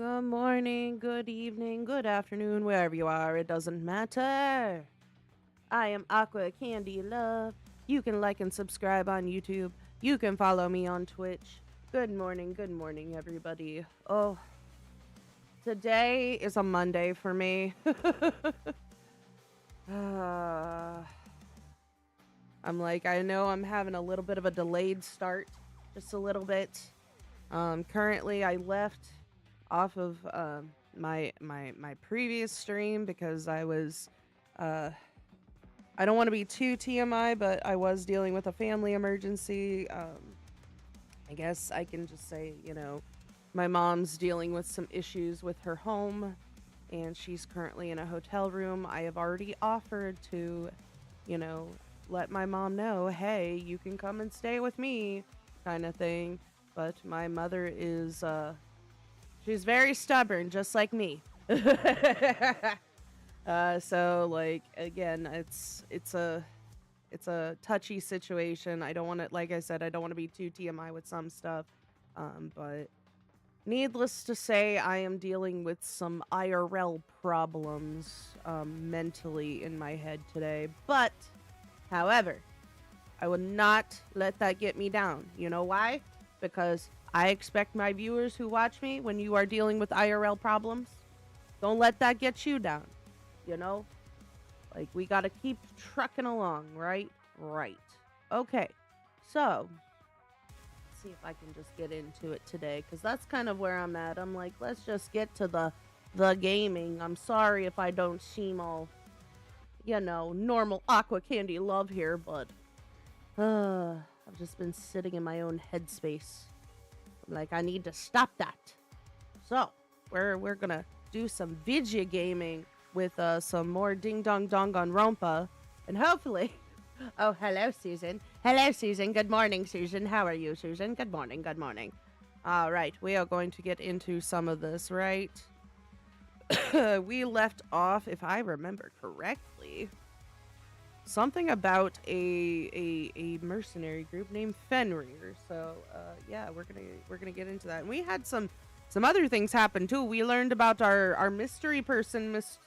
Good morning, good evening, good afternoon, wherever you are, it doesn't matter. I am Aqua Candy Love. You can like and subscribe on YouTube. You can follow me on Twitch. Good morning, everybody. Oh, today is a Monday for me. I know I'm having a little bit of a delayed start, just a little bit. Currently I left off of my previous stream because I was I don't want to be too TMI, but I was dealing with a family emergency. I guess I can just say, my mom's dealing with some issues with her home and she's currently in a hotel room. I have already offered to, you know, let my mom know, hey, you can come and stay with me, kind of thing. But my mother is, she's very stubborn, just like me. So like again, it's a touchy situation. I don't want to, like I said, I don't want to be too TMI with some stuff. But needless to say, I am dealing with some IRL problems mentally in my head today. But, however, I will not let that get me down. You know why? Because I expect my viewers who watch me, when you are dealing with IRL problems, don't let that get you down. You know? Like, we gotta keep trucking along, right? Right. Okay. So, let's see if I can just get into it today, because that's kind of where I'm at. I'm like, let's just get to the gaming. I'm sorry if I don't seem all, normal Aqua Candy Love here, but I've just been sitting in my own headspace. I'm like, I need to stop that. So, we're gonna do some video gaming with some more Ding Dong Danganronpa, and hopefully... Oh, hello, Susan. Hello, Susan. Good morning, Susan. How are you, Susan? Good morning, good morning. All right, we are going to get into some of this, right? We left off, if I remember correctly, something about a mercenary group named Fenrir. So, yeah, we're gonna get into that. And we had some other things happen too. We learned about our mystery person, Miss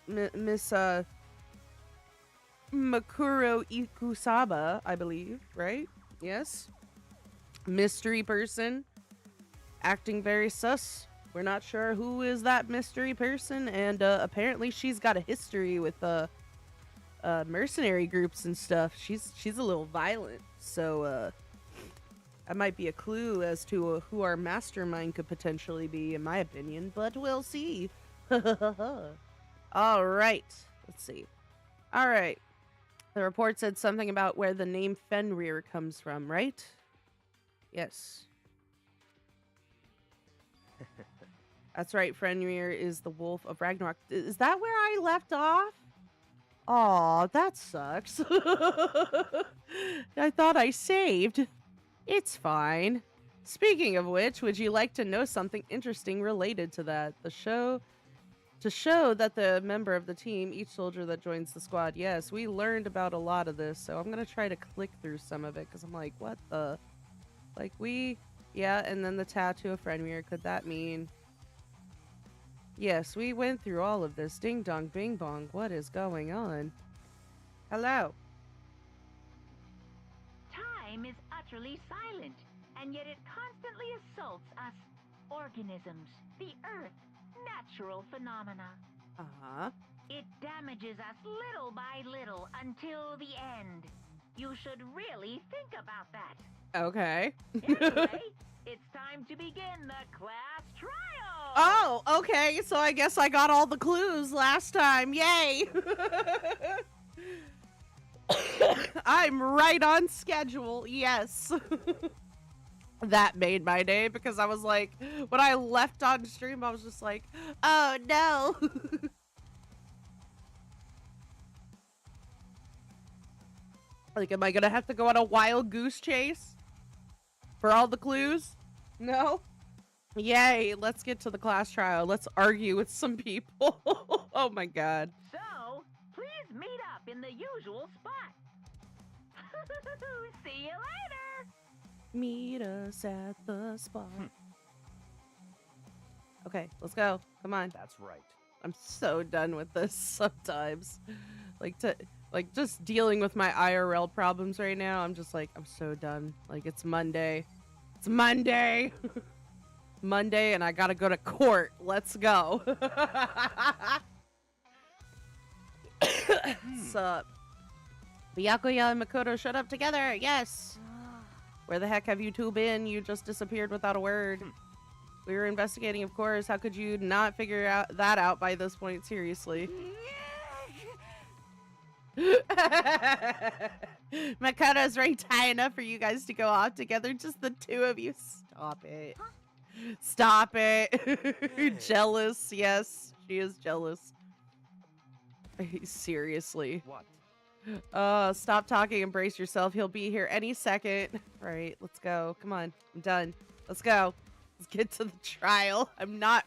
Makuro Ikusaba, I believe, right? Yes. Mystery person acting very sus. We're not sure who is that mystery person, and apparently she's got a history with mercenary groups and stuff. She's a little violent, so that might be a clue as to who our mastermind could potentially be, in my opinion, but we'll see. All right, let's see. All right, the report said something about where the name Fenrir comes from, right? Yes. That's right, Fenrir is the wolf of Ragnarok. Is that where I left off? Aw, that sucks. I thought I saved. It's fine. Speaking of which, would you like to know something interesting related to that? To show that the member of the team, each soldier that joins the squad, yes, we learned about a lot of this, so I'm gonna try to click through some of it, because I'm like, what the? Like, yeah, and then the tattoo of Fenrir, could that mean? Yes, we went through all of this. Ding dong, bing bong, what is going on? Hello. Time is utterly silent, and yet it constantly assaults us organisms, the Earth, natural phenomena. Uh-huh. It damages us little by little until the end. You should really think about that. Okay. Anyway, it's time to begin the class trial. Oh, okay. So I guess I got all the clues last time. Yay! I'm right on schedule. Yes. That made my day, because I was like, when I left on stream, I was just like, oh no. Like, am I gonna have to go on a wild goose chase for all the clues? No? Yay, let's get to the class trial. Let's argue with some people. Oh my god. So, please meet up in the usual spot. See you later. Meet us at the spot. Okay, let's go. Come on. That's right. I'm so done with this sometimes. Like just dealing with my IRL problems right now. I'm just like, I'm so done. Like it's Monday. It's Monday. Monday and I gotta go to court. Let's go. Sup? Byakuya and Makoto showed up together. Yes. Where the heck have you two been? You just disappeared without a word. We were investigating, of course. How could you not figure that out by this point? Seriously. Makoto's ranked high enough for you guys to go off together. Just the two of you. Stop it. Stop it. Jealous. Yes, she is jealous. Seriously. What? Stop talking. Embrace yourself. He'll be here any second. Right, let's go. Come on. I'm done. Let's go. Let's get to the trial. I'm not...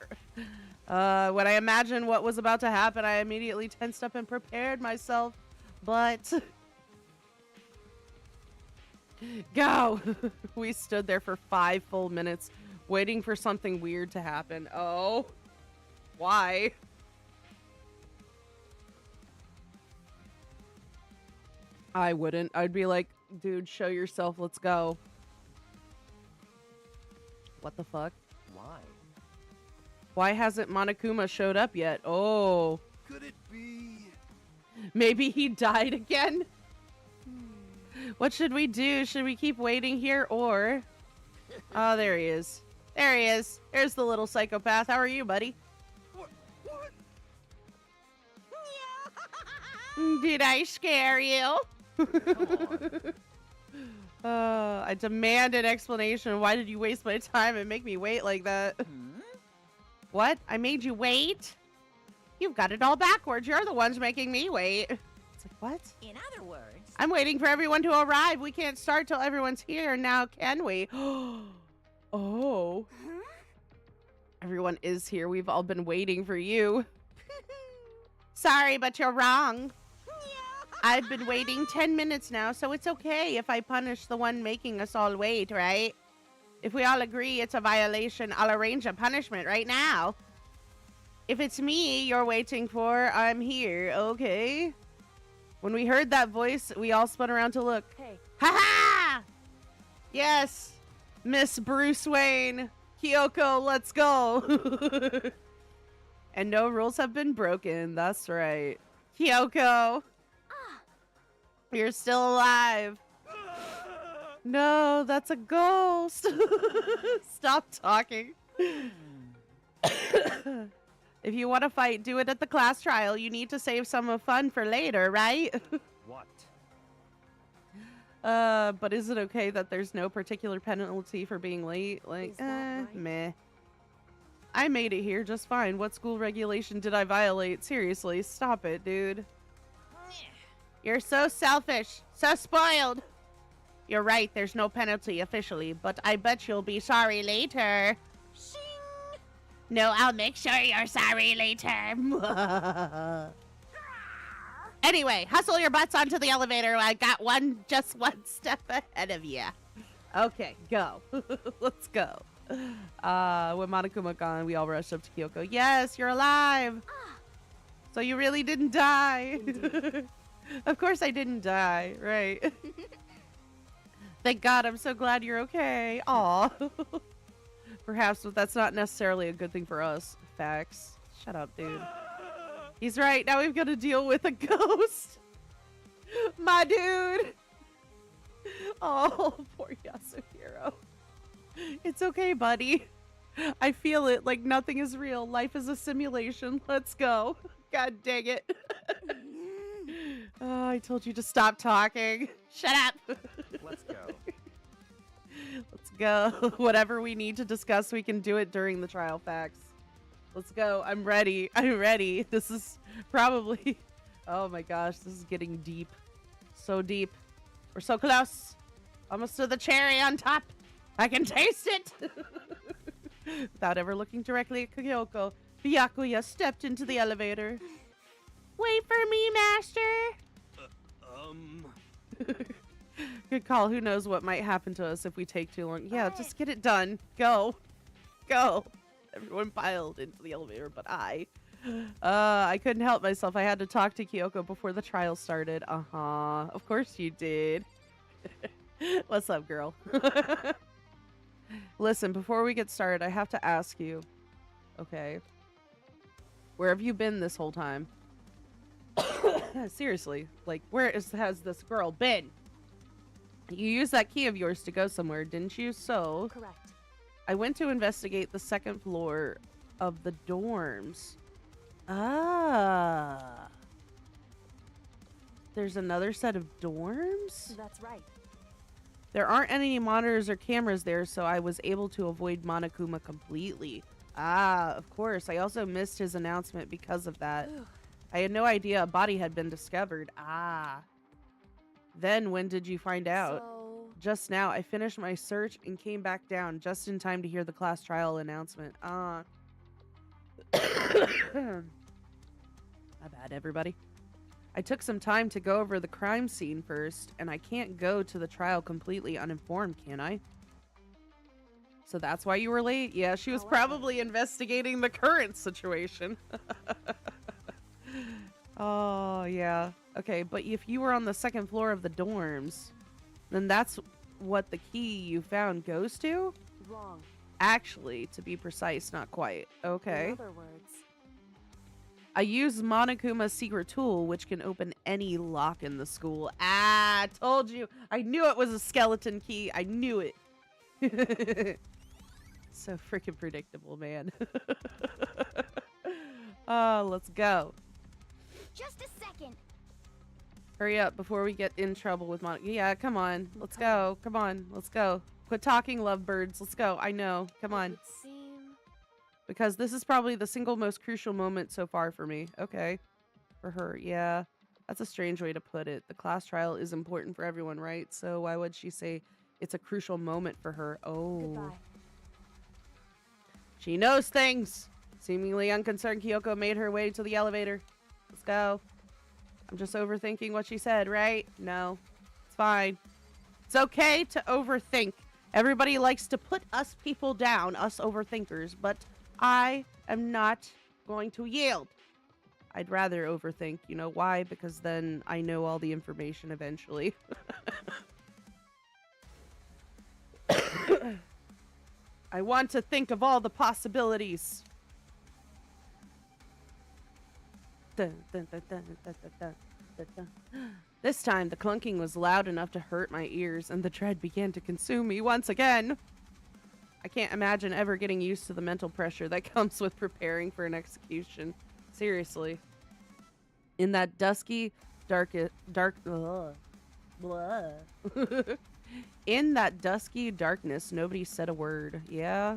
when I imagined what was about to happen, I immediately tensed up and prepared myself. But... Go! We stood there for 5 full minutes, waiting for something weird to happen. Oh. Why? I wouldn't. I'd be like, dude, show yourself. Let's go. What the fuck? Why? Why hasn't Monokuma showed up yet? Oh. Could it be? Maybe he died again? What should we do? Should we keep waiting here or... Oh, there he is. There he is. There's the little psychopath. How are you, buddy? What? Did I scare you? Come on. I demand an explanation. Why did you waste my time and make me wait like that? What? I made you wait? You've got it all backwards. You're the ones making me wait. It's like, what? In other words... I'm waiting for everyone to arrive. We can't start till everyone's here. Now, can we? Oh. Everyone is here. We've all been waiting for you. Sorry, but you're wrong. I've been waiting 10 minutes now, so it's okay if I punish the one making us all wait, right? If we all agree it's a violation, I'll arrange a punishment right now. If it's me you're waiting for, I'm here, okay? When we heard that voice, we all spun around to look. Hey. Ha-ha! Yes! Miss Bruce Wayne. Kyoko, let's go! And no rules have been broken, that's right. Kyoko! You're still alive. No, that's a ghost. Stop talking. If you want to fight, do it at the class trial. You need to save some fun for later, right? What? But is it okay that there's no particular penalty for being late? Like, Is that right? meh. I made it here just fine. What school regulation did I violate? Seriously, stop it, dude. You're so selfish, so spoiled. You're right, there's no penalty officially, but I bet you'll be sorry later. Shing! No, I'll make sure you're sorry later. Anyway, hustle your butts onto the elevator. I got just one step ahead of you. Okay, go. Let's go. When Monokuma gone, we all rushed up to Kyoko. Yes, you're alive. So you really didn't die. Of course I didn't die, right? Thank God, I'm so glad you're okay. Aw. Perhaps, but that's not necessarily a good thing for us. Facts. Shut up, dude. He's right. Now we've got to deal with a ghost. My dude. Oh, poor Yasuhiro. It's okay, buddy. I feel it like nothing is real. Life is a simulation. Let's go. God dang it. Oh, I told you to stop talking. Shut up. Let's go. Let's go. Whatever we need to discuss, we can do it during the trial facts. Let's go. I'm ready. I'm ready. This is probably... Oh my gosh, this is getting deep. So deep. We're so close. Almost to the cherry on top. I can taste it. Without ever looking directly at Kyoko, Byakuya stepped into the elevator. Wait for me, master. Good call. Who knows what might happen to us if we take too long. Yeah, just get it done. Go. Go. Everyone piled into the elevator, but I couldn't help myself. I had to talk to Kyoko before the trial started. Uh-huh. Of course you did. What's up, girl? Listen, before we get started, I have to ask you, okay, where have you been this whole time? Seriously, like, has this girl been? You used that key of yours to go somewhere, didn't you? So, Correct. I went to investigate the second floor of the dorms. Ah. There's another set of dorms? That's right. There aren't any monitors or cameras there, so I was able to avoid Monokuma completely. Ah, of course. I also missed his announcement because of that. I had no idea a body had been discovered. Ah. Then when did you find out? So, Just now. I finished my search and came back down just in time to hear the class trial announcement. Ah. My bad, everybody. I took some time to go over the crime scene first, and I can't go to the trial completely uninformed, can I? So that's why you were late? Yeah, she was However- probably investigating the current situation. Oh, yeah. Okay, but if you were on the second floor of the dorms, then that's what the key you found goes to? wrong. Actually, to be precise, not quite. Okay. In other words, I use Monokuma's secret tool, which can open any lock in the school. Ah, I told you. I knew it was a skeleton key. I knew it. So freaking predictable, man. Oh, let's go. Just a second. Hurry up before we get in trouble with Yeah, come on. Let's go. Come on. Let's go. Quit talking, lovebirds. Let's go. I know. Come on. it would seem Because this is probably the single most crucial moment so far for me. Okay. For her, yeah. That's a strange way to put it. The class trial is important for everyone, right? So why would she say it's a crucial moment for her? Oh. goodbye. She knows things! Seemingly unconcerned, Kyoko made her way to the elevator. Let's go. I'm just overthinking what she said, right? No. It's fine. It's okay to overthink. Everybody likes to put us people down, us overthinkers, but I am not going to yield. I'd rather overthink. You know why? Because then I know all the information eventually. I want to think of all the possibilities. Dun, dun, dun, dun, dun, dun, dun, dun, dun. This time, the clunking was loud enough to hurt my ears, and the dread began to consume me once again. I can't imagine ever getting used to the mental pressure that comes with preparing for an execution. Seriously. In that dusky, in that dusky darkness, nobody said a word. Yeah?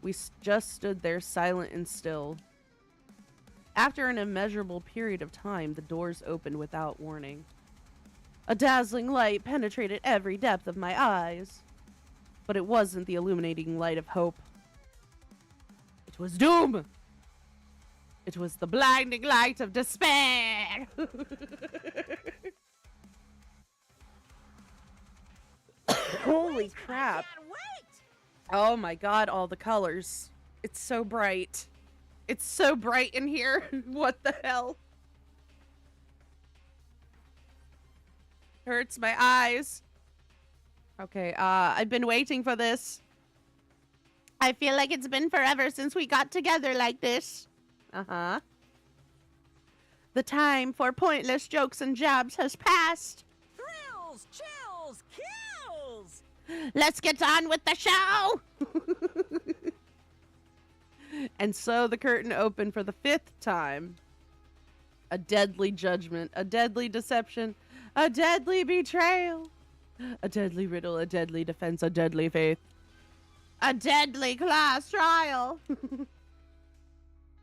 We just stood there silent and still. After an immeasurable period of time, the doors opened without warning. A dazzling light penetrated every depth of my eyes. But it wasn't the illuminating light of hope. It was doom! It was the blinding light of despair! Holy crap. Can't wait. Oh my god, all the colors. It's so bright. It's so bright in here. What the hell? Hurts my eyes. Okay, I've been waiting for this. I feel like it's been forever since we got together like this. Uh-huh. The time for pointless jokes and jabs has passed. Thrills, chills, kills. Let's get on with the show! And so the curtain opened for the 5th time. A deadly judgment, a deadly deception, a deadly betrayal, a deadly riddle, a deadly defense, a deadly faith, a deadly class trial.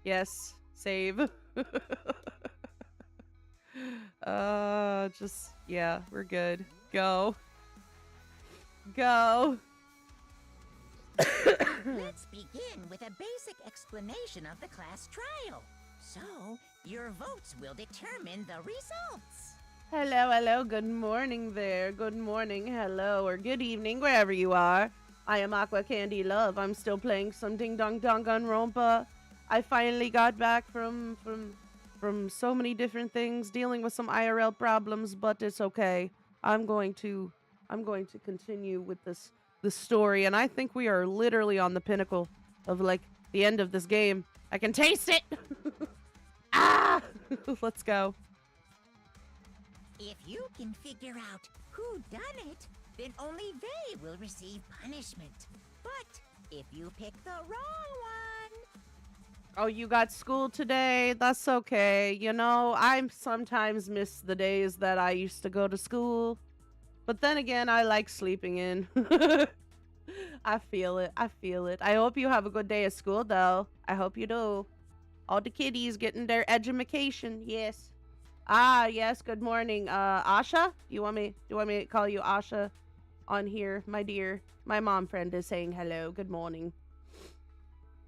Yes, save. Yeah, we're good. Go. Go. Let's begin with a basic explanation of the class trial. So, your votes will determine the results. Hello, hello, good morning there. Good morning, hello, or good evening, wherever you are. I am Aqua Candy Love. I'm still playing some Ding Dong Danganronpa. I finally got back from so many different things, dealing with some IRL problems, but it's okay. I'm going to continue with this story, and I think we are literally on the pinnacle of like the end of this game. I can taste it. Ah! Let's go. If you can figure out who done it, then only they will receive punishment. But if you pick the wrong one... Oh, you got school today? That's okay. You know, I sometimes miss the days that I used to go to school. But then again, I like sleeping in. I feel it. I feel it. I hope you have a good day at school, though. I hope you do. All the kiddies getting their edumacation. Yes. Ah, yes. Good morning. Asha? Do you want me to call you Asha on here, my dear? My mom friend is saying hello. Good morning.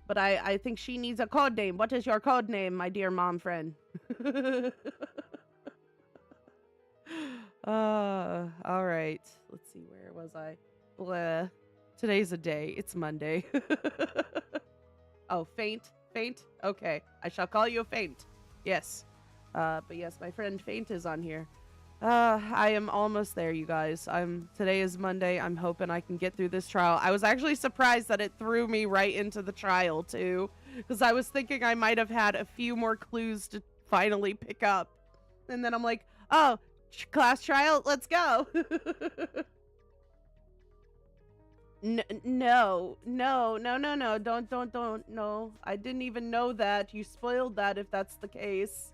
But I think she needs a code name. What is your code name, my dear mom friend? All right. Let's see, where was I? Blah. Today's a day. It's Monday. Oh, Faint? Faint? Okay. I shall call you Faint. Yes. But yes, my friend Faint is on here. I am almost there, you guys. Today is Monday. I'm hoping I can get through this trial. I was actually surprised that it threw me right into the trial, too. Because I was thinking I might have had a few more clues to finally pick up. And then I'm like, oh, class trial, let's go. No, don't, no. I didn't even know that. You spoiled that if that's the case.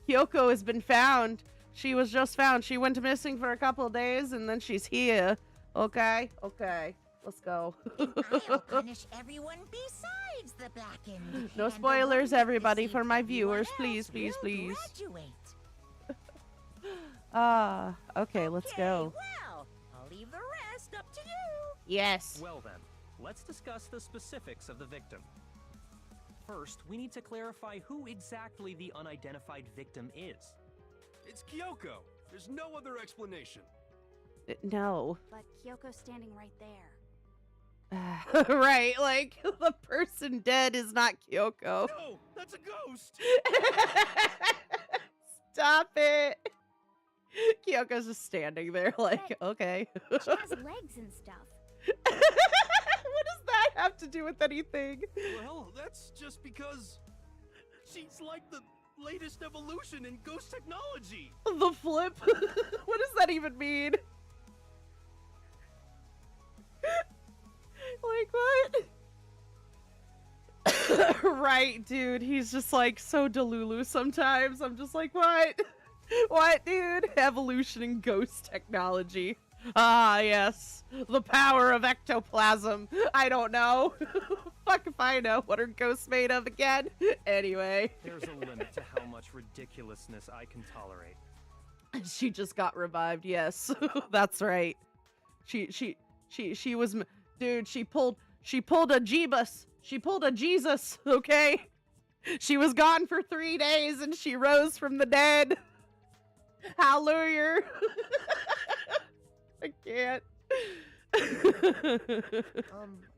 Kyoko has been found. She was just found. She went missing for a couple of days and then she's here. Okay, let's go. I'll punish everyone besides the blackened. No And the spoilers, one that everybody, for my deceived viewers. everyone else Please. will graduate. Okay, let's go. Well, I'll leave the rest up to you. Yes. Well then, let's discuss the specifics of the victim. First, we need to clarify who exactly the unidentified victim is. It's Kyoko. There's no other explanation. No. But Kyoko's standing right there. Right, like, the person dead is not Kyoko. No, that's a ghost. Stop it. Kyoko's just standing there like, okay. She has legs and stuff. What does that have to do with anything? Well, that's just because she's like the latest evolution in ghost technology. The flip? What does that even mean? Like, what? Right, dude. He's just like so delulu sometimes. I'm just like, what? What, dude? Evolution in ghost technology. Ah, yes. The power of ectoplasm. I don't know. Fuck if I know what her ghost's made of again. Anyway. There's a limit to how much ridiculousness I can tolerate. She just got revived. Yes. That's right. She was, dude, she pulled a Jeebus. She pulled a Jesus, okay? She was gone for 3 days and she rose from the dead. Hallelujah. I can't.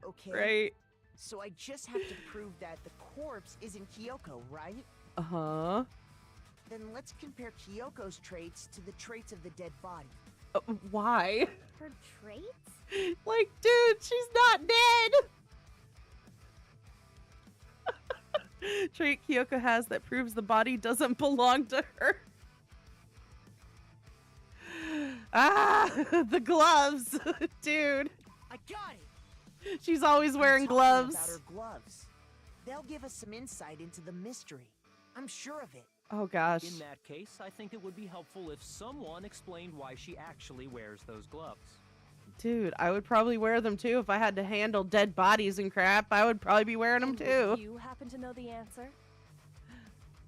Okay. Right. So I just have to prove that the corpse isn't Kyoko, right? Uh-huh. Then let's compare Kyoko's traits to the traits of the dead body. Why? Her traits? Like, dude, she's not dead. Trait Kyoko has that proves the body doesn't belong to her. Ah, the gloves, dude. I got it! She's always wearing I'm talking gloves. about her gloves. They'll give us some insight into the mystery. I'm sure of it. Oh gosh. In that case, I think it would be helpful if someone explained why she actually wears those gloves. Dude, I would probably wear them too if I had to handle dead bodies and crap. I would probably be wearing them And too. would you happen to know the answer?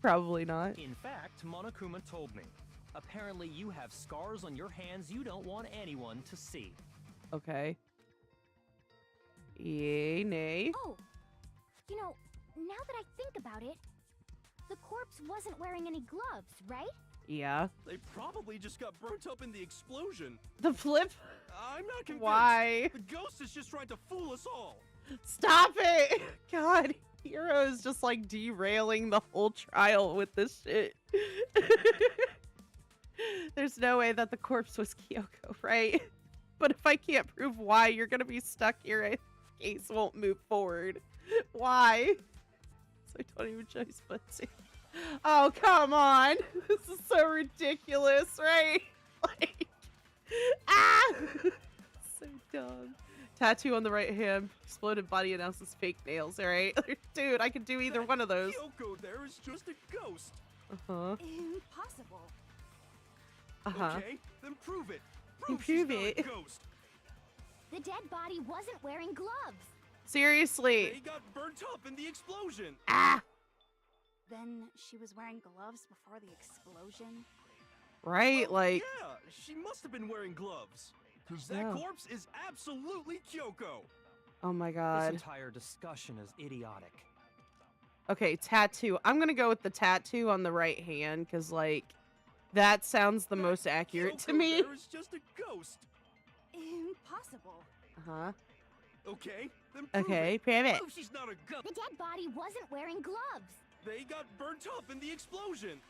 Probably not. In fact, Monokuma told me. Apparently you have scars on your hands you don't want anyone to see. Okay. Yay, nay. Oh, you know, now that I think about it, the corpse wasn't wearing any gloves, right? Yeah. They probably just got burnt up in the explosion. The flip? I'm not convinced. Why? The ghost is just trying to fool us all. Stop it! God, Hero is just like derailing the whole trial with this shit. There's no way that the corpse was Kyoko, right? But if I can't prove why, you're gonna be stuck here and the case won't move forward. Why? So I don't even show Splitsy. Oh, come on! This is so ridiculous, right? Like, ah! So dumb. Tattoo on the right hand, exploded body announces fake nails, alright? Dude, I could do either one of those. Kyoko there is just a ghost. Uh-huh. Impossible. Uh-huh. Okay, then prove it. Prove she's not it. a ghost. The dead body wasn't wearing gloves. Seriously. They got burnt up in the explosion. Ah! Then she was wearing gloves before the explosion. Right, Well, like... yeah, she must have been wearing gloves. Because that Oh. corpse is absolutely Kyoko. Oh my This god. entire discussion is idiotic. Okay, tattoo. I'm gonna go with the tattoo on the right hand, because, like, that sounds the That most accurate to Kyoko me. there is just a ghost. Impossible. Uh-huh. Okay, then prove Okay, it. prove it. Prove she's not a ghost. The dead body wasn't wearing gloves. They got burnt up in the explosion.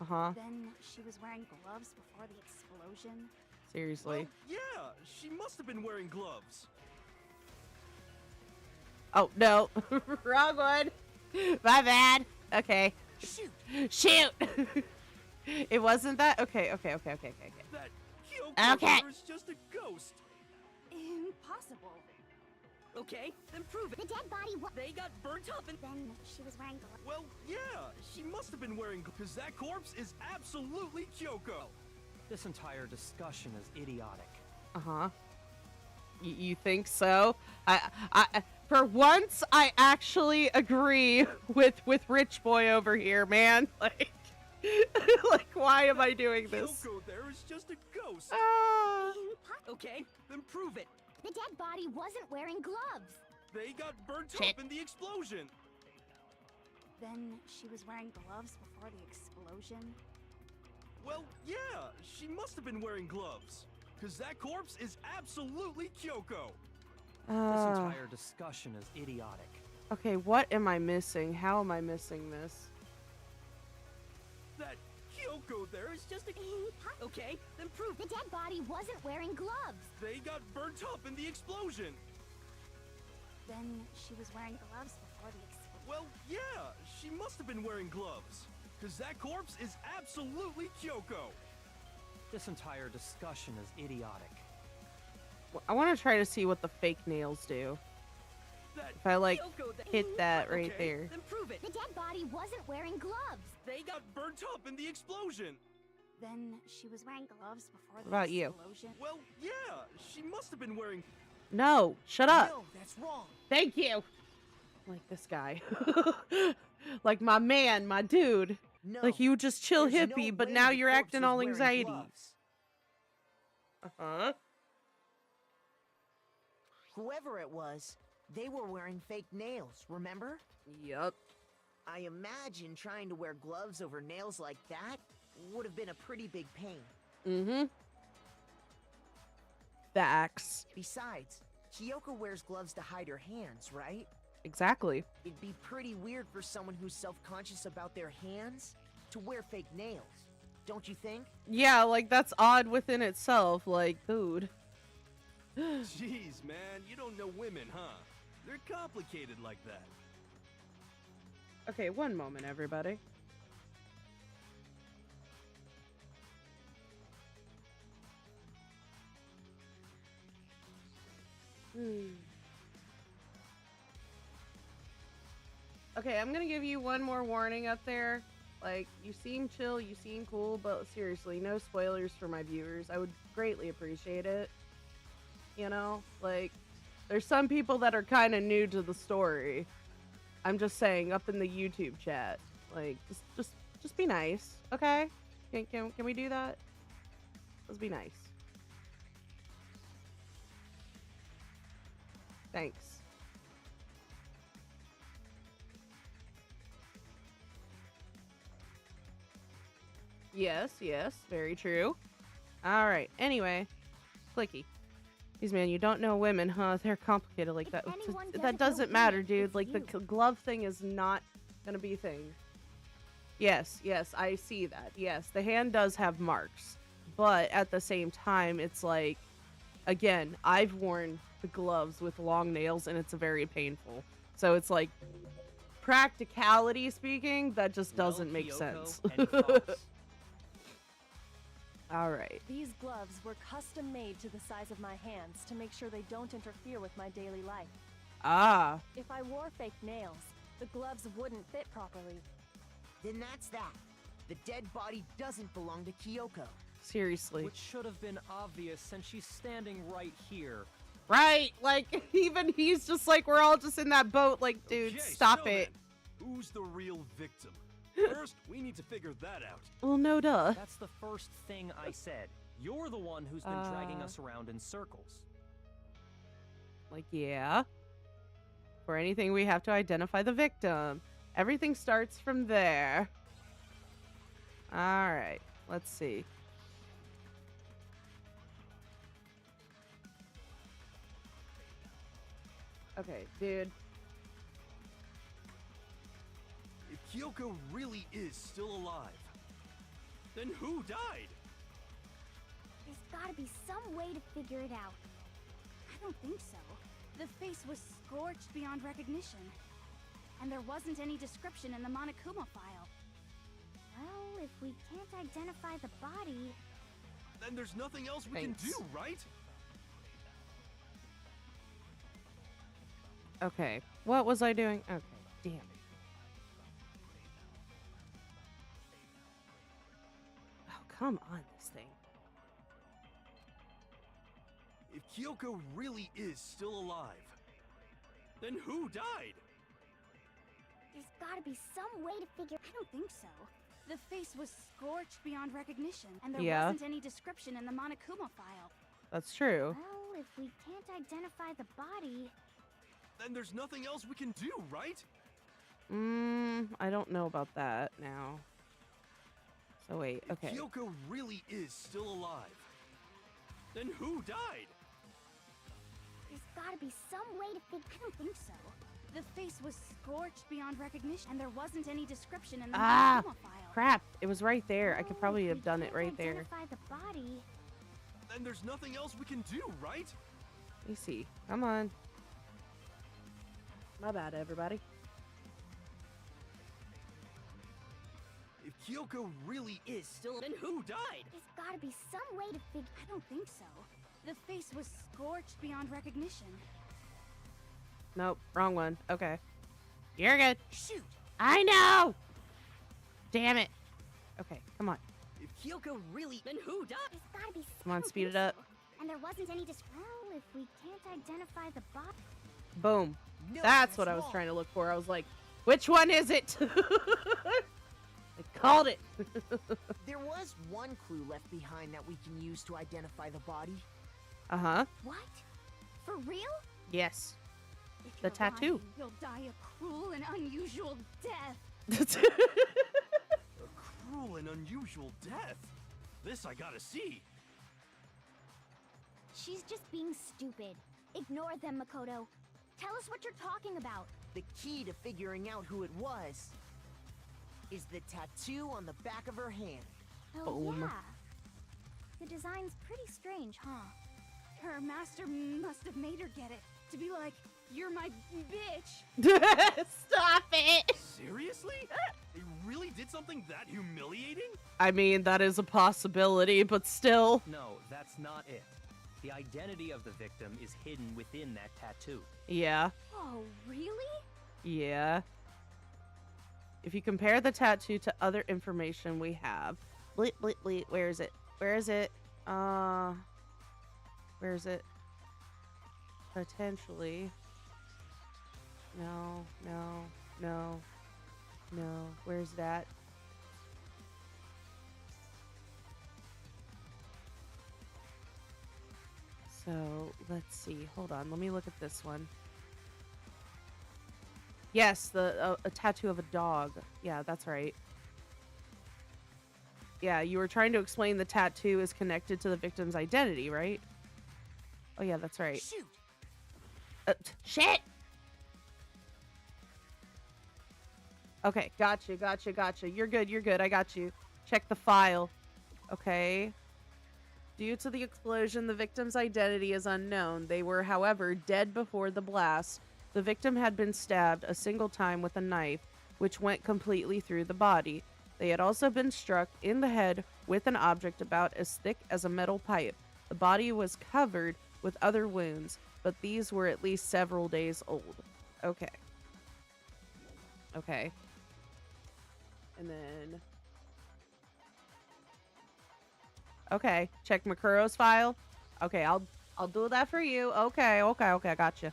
Uh-huh. Then she was wearing gloves before the explosion. Seriously. Well, yeah, she must have been wearing gloves. Oh, no. Wrong one. My bad. Okay. Shoot! Shoot! It wasn't that? Okay. That Kyoko Okay. there is just a ghost. Impossible. Okay, then prove The it. dead body They got burnt up and Then she was wearing gloves. Well, yeah, she must have been wearing because that corpse is absolutely Kyoko. This entire discussion is idiotic. Uh-huh. You think so? For once, I actually agree with Rich Boy over here, man. Like, like, why am I doing this? Kyoko there is just a ghost. Ah. okay, then prove it. The dead body wasn't wearing gloves. They got burnt Shit. up in the explosion. Then she was wearing gloves before the explosion. Well, yeah, she must have been wearing gloves. Because that corpse is absolutely Kyoko. This Ah. entire discussion is idiotic. Okay, what am I missing? How am I missing this? That Kyoko there is just a... Okay, then prove The dead body wasn't wearing gloves. They got burnt up in the explosion. Then she was wearing gloves before the explosion. Well, yeah, she must have been wearing gloves. Because that corpse is absolutely Kyoko. This entire discussion is idiotic. I want to try to see what the fake nails do. That If I, like, Kyoko that hit that right Okay. there. then prove it. The dead body wasn't wearing gloves. They got got burnt up in the explosion. Then she was wearing gloves before the about you? explosion. Well, yeah, she must have been wearing... No, shut up. No, that's wrong. Thank you. Like this guy. Like my man, my dude. No. Like you just chill there's hippie, no but way now the you're corpse acting was all wearing anxiety. gloves. Uh-huh. Whoever it was, they were wearing fake nails, remember? Yup. I imagine trying to wear gloves over nails like that would have been a pretty big pain. Mm-hmm. Facts. Besides, Kyoko wears gloves to hide her hands, right? Exactly. It'd be pretty weird for someone who's self-conscious about their hands to wear fake nails. Don't you think? Yeah, like that's odd within itself. Like, dude. Jeez, man, you don't know women, huh? They're complicated like that. Okay, one moment, everybody. Okay, I'm gonna give you one more warning up there. Like, you seem chill, you seem cool, but seriously, no spoilers for my viewers. I would greatly appreciate it. You know? Like, there's some people that are kind of new to the story. I'm just saying, up in the YouTube chat. Like, just be nice, okay? Can we do that? Let's be nice. Thanks. Yes, very true. Alright, anyway. clicky. Jeez, man, you don't know women, huh? They're complicated like If that. anyone That doesn't doesn't know matter, women, dude. it's Like, the you. glove thing is not gonna be a thing. Yes, yes, I see that. Yes, the hand does have marks. But at the same time, it's like, again, I've worn the gloves with long nails, and it's very painful. So it's like, practicality speaking, that just doesn't make Kyoko, sense. any thoughts? All right. These gloves were custom made to the size of my hands to make sure they don't interfere with my daily life. Ah, If I wore fake nails, the gloves wouldn't fit properly. Then that's that. The dead body doesn't belong to Kyoko. seriously. Which should have been obvious since she's standing right here. Right, like, even he's just like, we're all just in that boat, like, dude, Okay, stop so it. then, who's the real victim? First, we need to figure that out. Well, no duh. That's the first thing I said. You're the one who's been dragging us around in circles. Like, yeah. For anything, we have to identify the victim. Everything starts from there. Alright, let's see. Okay, dude. If Kyoko really is still alive, then who died? There's gotta be some way to figure it out. I don't think so. The face was scorched beyond recognition. And there wasn't any description in the Monokuma file. Well, if we can't identify the body... Then there's nothing else we Thanks. can do, right? Okay, what was I doing? Okay, damn it. Oh, come on, this thing. If Kyoko really is still alive, then who died? There's gotta be some way to figure... I don't think so. The face was scorched beyond recognition, and there Yeah. wasn't any description in the Monokuma file. That's true. Well, if we can't identify the body... Then there's nothing else we can do, right? I don't know about that now. So wait, If okay. Kyoko really is still alive, then who died? There's gotta be some way to figure... I don't think so. The face was scorched beyond recognition, and there wasn't any description in the Ah, Monokuma file. crap. It was right there. I could Well, probably if have we done it can't right there. identify the body... Then there's nothing else we can do, right? Let me see. Come on. My bad, everybody. If Kyoko really is still, then who died? There's gotta be some way to figure... I don't think so. The face was scorched beyond recognition. Nope, wrong one. Okay. You're good. Shoot! I know! Damn it. Okay, come on. If Kyoko really, Then who died? There's gotta be... Come on, speed it up. And there wasn't any... Well, if we can't identify the body... Boom. No, That's what I was wrong. trying to look for. I was like, which one is it? I called it. There was one clue left behind that we can use to identify the body. Uh-huh. What? For real? Yes. If The you're tattoo. lying, you'll die a cruel and unusual death. a cruel and unusual death. This I gotta see. She's just being stupid. Ignore them, Makoto. Tell us what you're talking about. The key to figuring out who it was is the tattoo on the back of her hand. Oh, Boom. yeah. The design's pretty strange, huh? Her master must have made her get it. To be like, you're my bitch. Stop it. Seriously? They really did something that humiliating? I mean, that is a possibility, but still. No, that's not it. The identity of the victim is hidden within that tattoo. Yeah. Oh, really? Yeah. If you compare the tattoo to other information we have. Bleep, bleep, bleep. Where is it? Where is it? Where is it? Potentially. No, no, no, no. Where's that? So, let's see. Hold on. Let me look at this one. Yes, a tattoo of a dog. Yeah, that's right. Yeah, you were trying to explain the tattoo is connected to the victim's identity, right? Oh yeah, that's right. Shoot! Shit! Okay, gotcha. You're good. I got you. Check the file. Okay. Due to the explosion, the victim's identity is unknown. They were, however, dead before the blast. The victim had been stabbed a single time with a knife, which went completely through the body. They had also been struck in the head with an object about as thick as a metal pipe. The body was covered with other wounds, but these were at least several days old. Okay. And then... Okay, check Makuro's file. Okay, I'll do that for you. Okay, got you.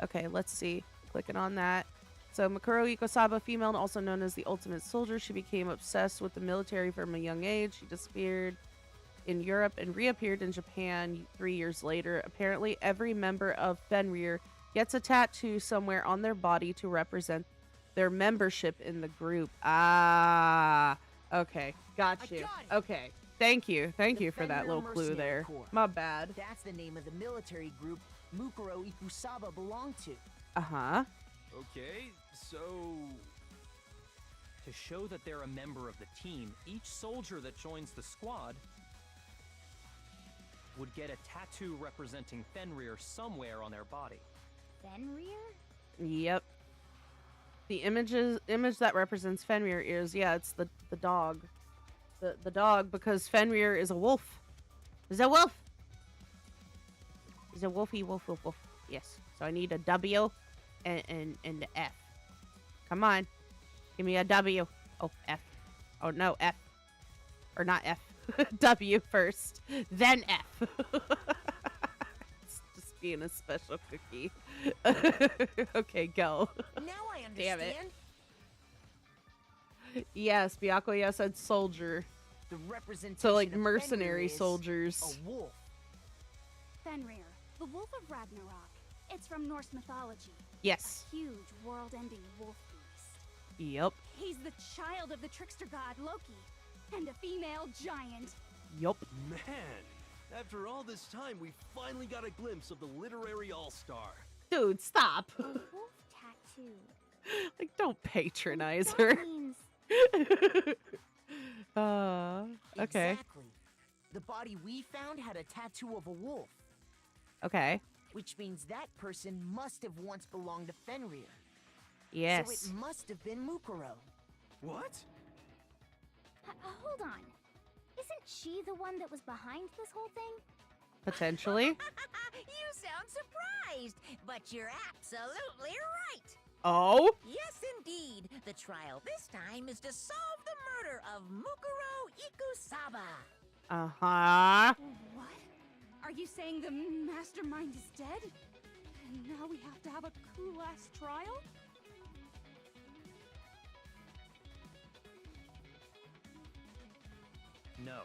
Okay, let's see. Clicking on that. So Makuro Ikosaba, female, also known as the Ultimate Soldier, she became obsessed with the military from a young age. She disappeared in Europe and reappeared in Japan 3 years later. Apparently, every member of Fenrir gets a tattoo somewhere on their body to represent their membership in the group. Ah, okay, got you. Okay. Thank you for that little clue there. My bad. That's the name of the military group Mukuro Ikusaba belonged to. Uh-huh. Okay, so... To show that they're a member of the team, each soldier that joins the squad would get a tattoo representing Fenrir somewhere on their body. Fenrir? Yep. The image that represents Fenrir is, yeah, it's the dog. The dog, because Fenrir is a wolf. Is a wolf. He's a wolfy wolf. Yes. So I need a W and the F. Come on. Give me a W. Oh, F. Oh, no, F. Or not F. W first. Then F. It's just being a special cookie. Okay, go. Now I understand. Damn it. Yes, Byakuya said soldier. The representation So like of mercenary Fenrir is soldiers. A wolf. Fenrir, the wolf of Ragnarok. It's from Norse mythology. Yes. A huge, world-ending wolf beast. Yep. He's the child of the trickster god Loki, and a female giant. Yup. Man, after all this time, we finally got a glimpse of the literary all-star. Dude, stop. A wolf tattoo. Like, don't patronize That her. means Okay. Exactly. The body we found had a tattoo of a wolf, Okay. which means that person must have once belonged to Fenrir. Yes. So it must have been Mukuro. What? hold on. Isn't she the one that was behind this whole thing? Potentially. You sound surprised, but you're absolutely right. Oh? Yes, indeed. The trial this time is to solve the murder of Mukuro Ikusaba. Uh-huh. What? Are you saying the mastermind is dead? And now we have to have a coup-last trial? No.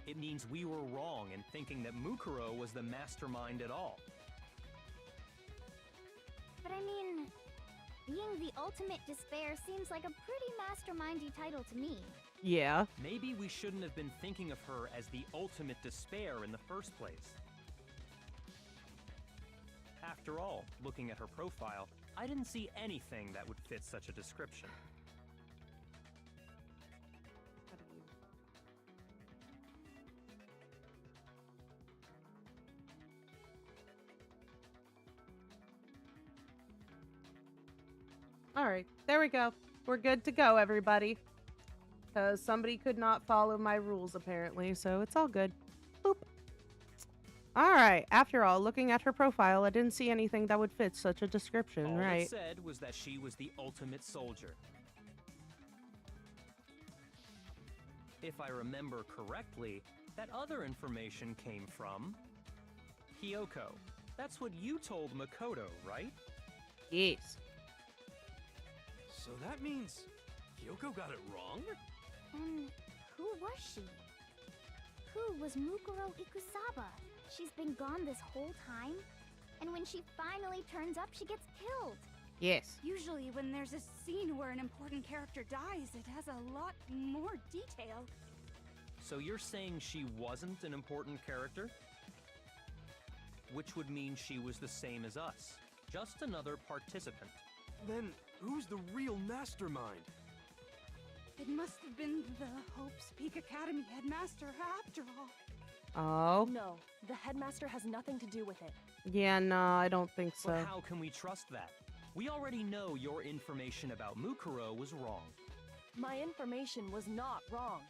It means we were wrong in thinking that Mukuro was the mastermind at all. But I mean, being the ultimate despair seems like a pretty mastermindy title to me. Yeah. Maybe we shouldn't have been thinking of her as the ultimate despair in the first place. After all, looking at her profile, I didn't see anything that would fit such a description. All right, there we go. We're good to go, everybody. Because somebody could not follow my rules, apparently, so it's all good. Boop. All right, after all, looking at her profile, I didn't see anything that would fit such a description, All right? it said was that she was the ultimate soldier. If I remember correctly, that other information came from Kyoko. That's what you told Makoto, right? Yes. So that means Kyoko got it wrong? And who was she? Who was Mukuro Ikusaba? She's been gone this whole time? And when she finally turns up, she gets killed. Yes. Usually when there's a scene where an important character dies, it has a lot more detail. So you're saying she wasn't an important character? which would mean she was the same as us. Just another participant. Then who's the real mastermind? It must have been the Hope's Peak Academy headmaster after all. Oh. No, the headmaster has nothing to do with it. Yeah, no, I don't think so. But how can we trust that? We already know your information about Mukuro was wrong. My information was not wrong.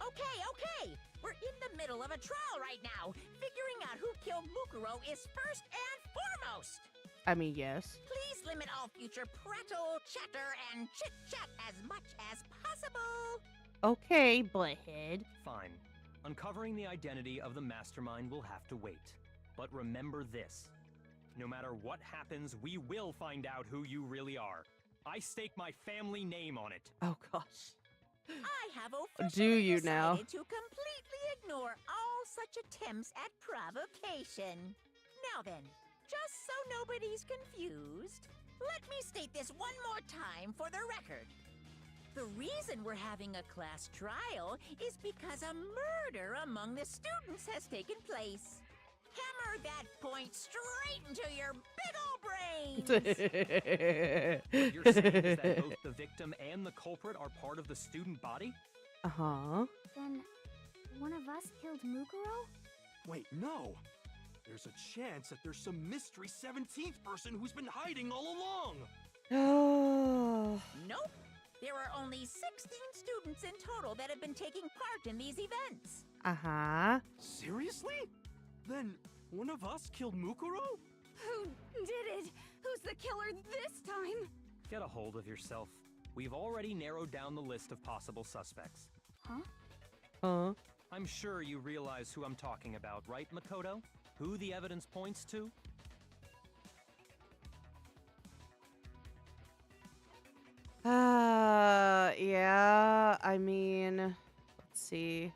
Okay. We're in the middle of a trial right now. Figuring out who killed Mukuro is first and foremost. I mean, yes. Please limit all future prattle, chatter, and chit-chat as much as possible. Okay, butthead. Fine. Uncovering the identity of the mastermind will have to wait. But remember this. No matter what happens, we will find out who you really are. I stake my family name on it. Oh, gosh. I have Do officially you decided now? to completely ignore all such attempts at provocation. Now then, just so nobody's confused, let me state this one more time for the record. The reason we're having a class trial is because a murder among the students has taken place. Hammer that point straight into your big ol' brains! What you're saying is that both the victim and the culprit are part of the student body? Uh-huh. Then, one of us killed Mukuro? Wait, no. There's a chance that there's some mystery 17th person who's been hiding all along. Oh. Nope. There are only 16 students in total that have been taking part in these events. Uh-huh. Seriously? Then one of us killed Mukuro? Who did it? Who's the killer this time? Get a hold of yourself. We've already narrowed down the list of possible suspects. Huh? I'm sure you realize who I'm talking about, right, Makoto? Who the evidence points to? Yeah, I mean, let's see.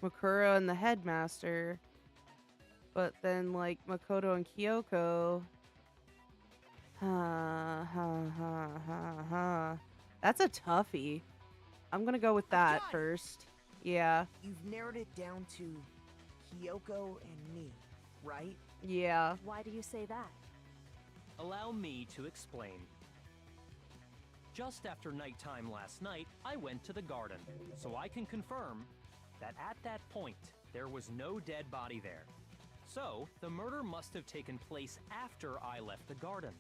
Makuro and the headmaster. But then, like, Makoto and Kyoko. That's a toughie. I'm gonna go with that first. Yeah. You've narrowed it down to Kyoko and me, right? Yeah. Why do you say that? Allow me to explain. Just after nighttime last night, I went to the garden, so I can confirm that at that point, there was no dead body there. So, the murder must have taken place after I left the garden.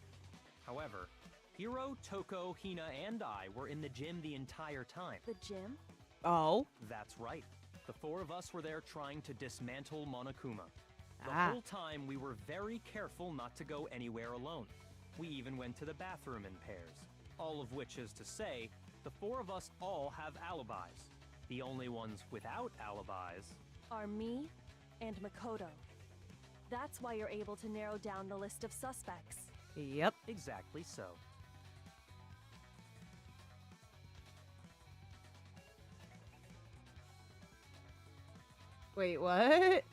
However, Hiro, Toko, Hina, and I were in the gym the entire time. The gym? Oh? That's right. The four of us were there trying to dismantle Monokuma. The whole time, we were very careful not to go anywhere alone. We even went to the bathroom in pairs. All of which is to say, the four of us all have alibis. The only ones without alibis Are me and Makoto. That's why you're able to narrow down the list of suspects. Yep. Exactly so. Wait, what?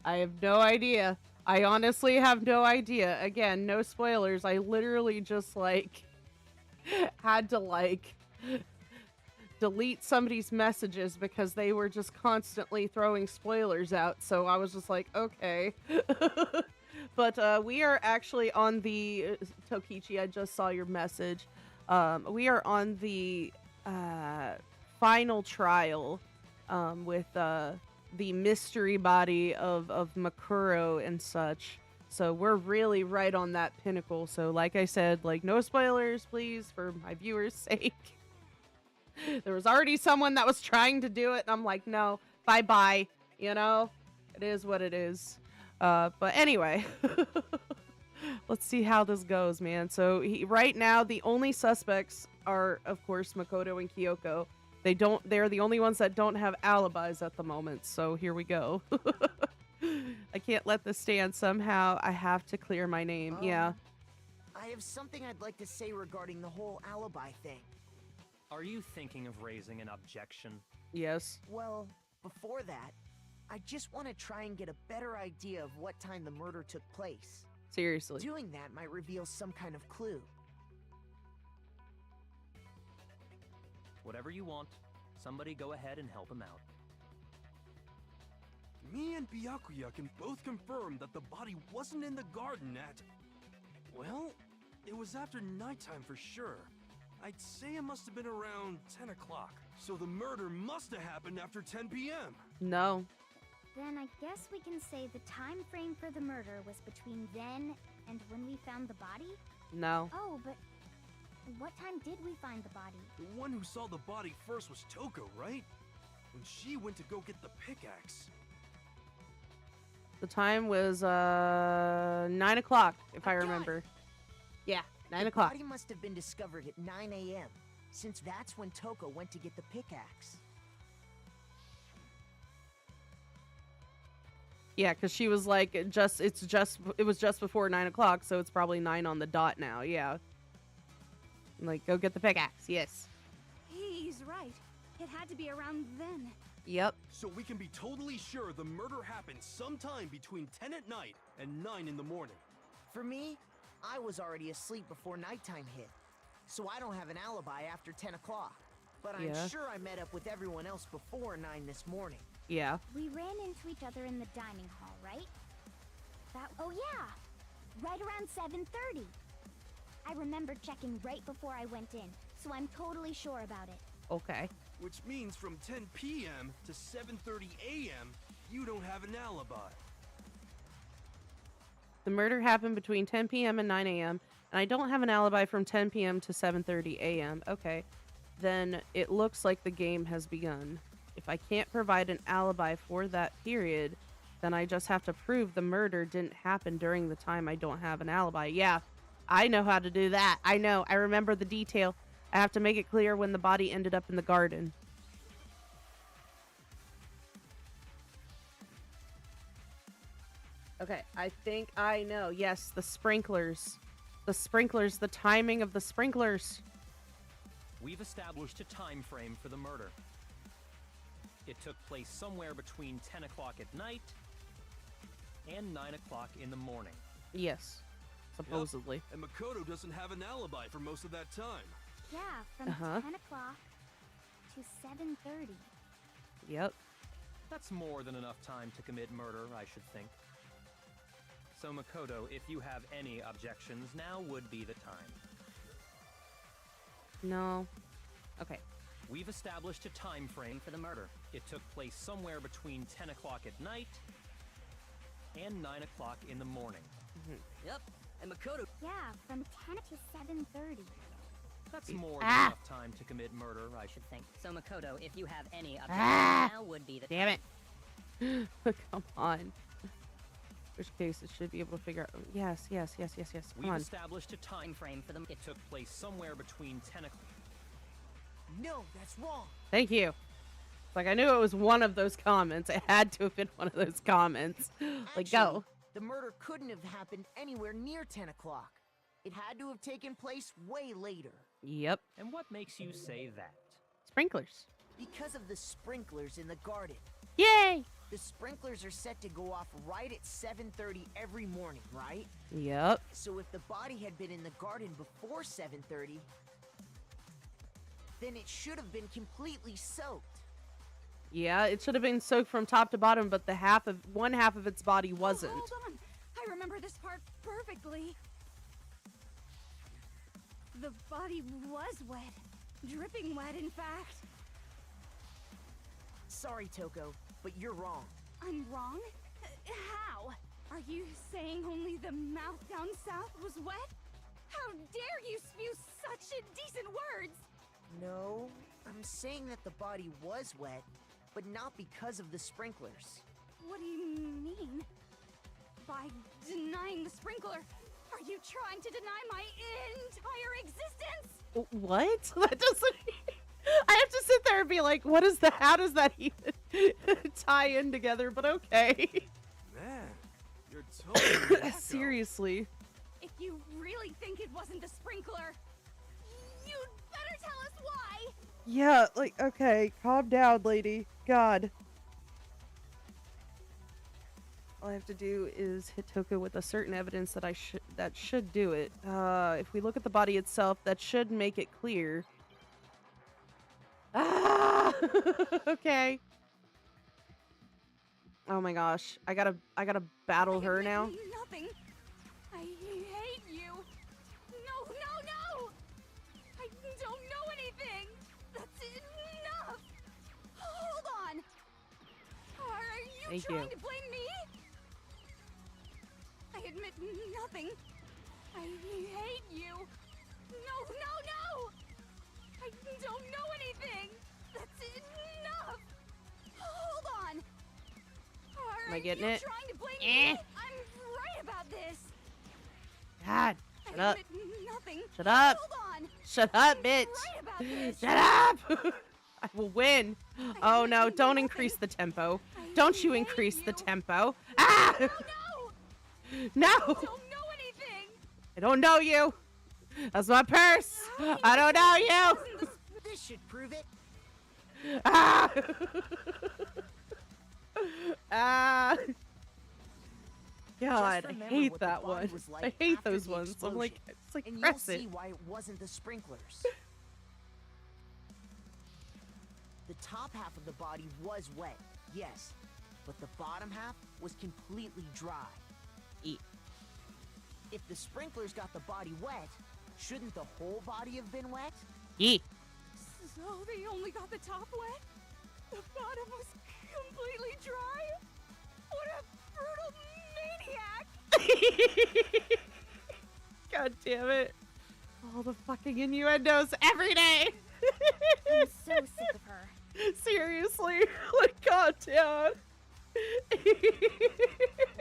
I have no idea. I honestly have no idea. Again, no spoilers. I literally just, like, had to, like, delete somebody's messages because they were just constantly throwing spoilers out. So I was just like, okay. But we are actually on the... Tokichi, I just saw your message. We are on the final trial with the mystery body of Makuro and such. So we're really right on that pinnacle. So like I said, like, no spoilers, please, for my viewers' sake. There was already someone that was trying to do it, and I'm like, no, bye-bye. You know? It is what it is. But anyway. Let's see how this goes, man. So right now, the only suspects are, of course, Makoto and Kyoko. They're the only ones that don't have alibis at the moment. So here we go. I can't let this stand. Somehow I have to clear my name. Yeah. I have something I'd like to say regarding the whole alibi thing. Are you thinking of raising an objection? Yes. Well, before that, I just want to try and get a better idea of what time the murder took place. Seriously. Doing that might reveal some kind of clue. Whatever you want. Somebody go ahead and help him out. Me and Byakuya can both confirm that the body wasn't in the garden at... Well, it was after nighttime for sure. I'd say it must have been around 10 o'clock. So the murder must have happened after 10 p.m. No. Then I guess we can say the time frame for the murder was between then and when we found the body? No. Oh, but what time did we find the body? The one who saw the body first was Toko, right? When she went to go get the pickaxe. The time was 9 o'clock, if I got it. remember. Yeah, 9 The o'clock. body must have been discovered at 9 a.m., since that's when Toko went to get the pickaxe. Yeah, because she was like, it was just before 9 o'clock, so it's probably 9 on the dot now. Yeah. Like, go get the pickaxe. Yes. He's right. It had to be around then. Yep. So we can be totally sure the murder happened sometime between 10 at night and 9 in the morning. For me, I was already asleep before nighttime hit, so I don't have an alibi after 10 o'clock. But I'm Yeah. sure I met up with everyone else before 9 this morning. Yeah. We ran into each other in the dining hall, right? Oh yeah! Right around 7:30. I remember checking right before I went in, so I'm totally sure about it. Okay. Which means from 10 p.m. to 7:30 a.m., you don't have an alibi. The murder happened between 10 p.m. and 9 a.m., and I don't have an alibi from 10 p.m. to 7:30 a.m. Okay. Then it looks like the game has begun. If I can't provide an alibi for that period, then I just have to prove the murder didn't happen during the time I don't have an alibi. Yeah, I know how to do that. I know. I remember the detail. I have to make it clear when the body ended up in the garden. Okay, I think I know. Yes, the sprinklers. The sprinklers, the timing of the sprinklers. We've established a time frame for the murder. It took place somewhere between 10 o'clock at night and 9 o'clock in the morning. Yes, supposedly. Yep. And Makoto doesn't have an alibi for most of that time. Yeah, from 10 o'clock to 7:30. Yep. That's more than enough time to commit murder, I should think. So Makoto, if you have any objections, now would be the time. No. Okay. We've established a time frame for the murder. It took place somewhere between 10 o'clock at night and 9 o'clock in the morning. Yep, and Makoto. Yeah, from 10 to 7:30. That's more than enough time to commit murder, I should think. So Makoto, if you have any objections, now would be the Damn it. Come on. Which case it should be able to figure out. Yes. Come We've on. established a time frame for them. It took place somewhere between 10 o'clock. No, that's wrong. Thank you. Like, I knew it was one of those comments. It had to have been one of those comments. Like, go. Actually, the murder couldn't have happened anywhere near 10 o'clock. It had to have taken place way later. Yep. And what makes you say that? Sprinklers. Because of the sprinklers in the garden. Yay! The sprinklers are set to go off right at 7:30 every morning, right? Yep. So if the body had been in the garden before 7:30, then it should have been completely soaked. Yeah, it should have been soaked from top to bottom, but one half of its body wasn't. Oh, hold on. I remember this part perfectly. The body was wet. Dripping wet, in fact. Sorry, Toko, but you're wrong. I'm wrong? How? Are you saying only the mouth down south was wet? How dare you spew such indecent words? No, I'm saying that the body was wet, but not because of the sprinklers. What do you mean? By denying the sprinkler, are you trying to deny my entire existence? What? That doesn't... I have to sit there and be like, what is that? How does that even tie in together? But okay. Man, you're totally wacko. Seriously. If you really think it wasn't the sprinkler, you'd better tell us why. Yeah, like, okay, calm down, lady. God. All I have to do is hit Toko with a certain evidence that should do it. If we look at the body itself, that should make it clear. Ah! Okay. Oh my gosh. I gotta battle her now. Nothing. I hate you. No, no, no! I don't know anything. That's enough. Hold on. Are you Thank trying you. to blame me? I admit nothing. I hate you. No, no, no! I don't know anything. That's enough. Hold on. Am I getting it? Trying to blame Eh. me? I'm right about this. God, shut up. Nothing. Shut up. Hold on. Shut up, bitch. Right about this. Shut up. I will win. Oh no, don't increase the tempo. Don't you increase the tempo. Ah! No. Don't know anything. I don't know you. That's my purse. I don't know you. This should prove it. Ah! Ah! God, I remember hate what the that body one. was I like hate after those the ones. I'm like, explosion, it's like and press you'll it. see why it wasn't the sprinklers. The top half of the body was wet, yes, but the bottom half was completely dry. Eat. If the sprinklers got the body wet, shouldn't the whole body have been wet? Eat. So they only got the top wet? The bottom was completely dry? What a brutal maniac! God damn it. All the fucking innuendos every day. I'm so sick of her. Seriously. Like, god damn.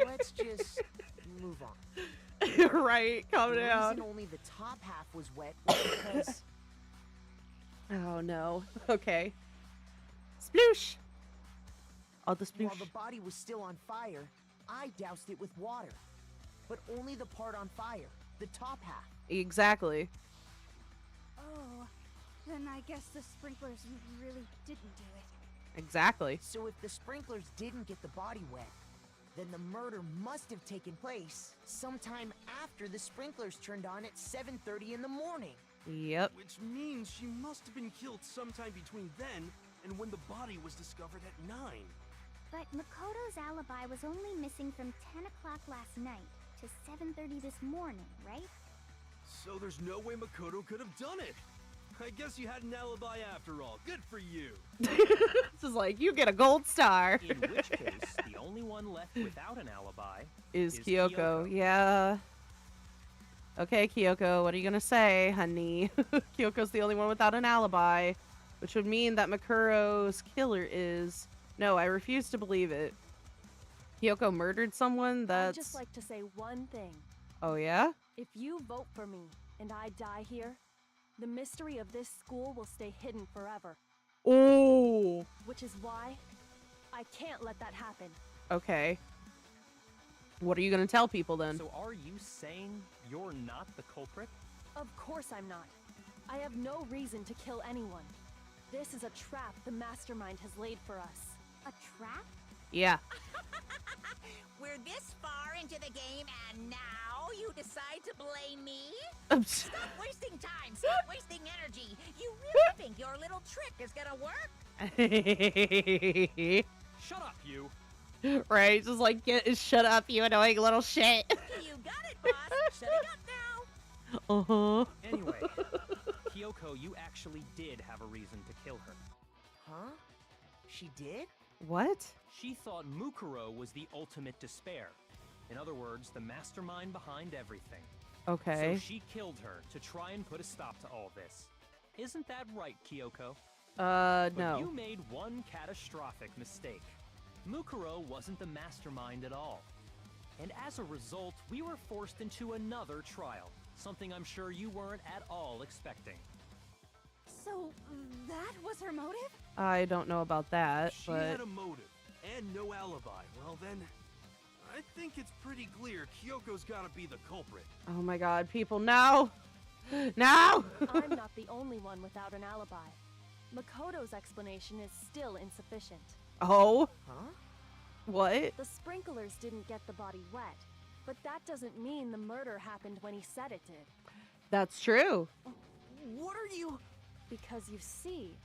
Let's just move on. Right, calm The down. reason only the top half was wet was because Oh no. Okay. Sploosh. All the while sploosh. the body was still on fire, I doused it with water. But only the part on fire, the top half. Exactly. Oh, then I guess the sprinklers really didn't do it. Exactly. So if the sprinklers didn't get the body wet, then the murder must have taken place sometime after the sprinklers turned on at 7:30 in the morning. Yep. Which means she must have been killed sometime between then and when the body was discovered at 9. But Makoto's alibi was only missing from 10 o'clock last night to 7:30 this morning, right? So there's no way Makoto could have done it. I guess you had an alibi after all. Good for you. This is like, you get a gold star. In which case, the only one left without an alibi is Kyoko. Yeah. Okay, Kyoko, what are you gonna say, honey? Kyoko's the only one without an alibi, which would mean that Makuro's killer is... No, I refuse to believe it. Kyoko murdered someone? I'd That's... just like to say one thing. Oh, yeah? If you vote for me and I die here, the mystery of this school will stay hidden forever. Oh! Which is why I can't let that happen. Okay. What are you gonna tell people then? So are you saying you're not the culprit? Of course I'm not. I have no reason to kill anyone. This is a trap the mastermind has laid for us. A trap? Yeah. We're this far into the game, and now you decide to blame me? Stop wasting time! Stop wasting energy! You really think your little trick is gonna work? Shut up, you! Right, just like, shut up, you annoying little shit. You got it, boss! Shut it up now! Uh-huh. Anyway, Kyoko, you actually did have a reason to kill her. Huh? She did? What? She thought Mukuro was the ultimate despair. In other words, the mastermind behind everything. Okay. So she killed her to try and put a stop to all this. Isn't that right, Kyoko? But no. you made one catastrophic mistake. Mukuro wasn't the mastermind at all. And as a result, we were forced into another trial. Something I'm sure you weren't at all expecting. So, that was her motive? I don't know about that, She but... had a motive and no alibi. Well then, I think it's pretty clear Kyoko's gotta be the culprit. Oh my god, people, no! No! I'm not the only one without an alibi. Makoto's explanation is still insufficient. Oh? Huh? What? The sprinklers didn't get the body wet, but that doesn't mean the murder happened when he said it did. That's true. What are you... Because you see,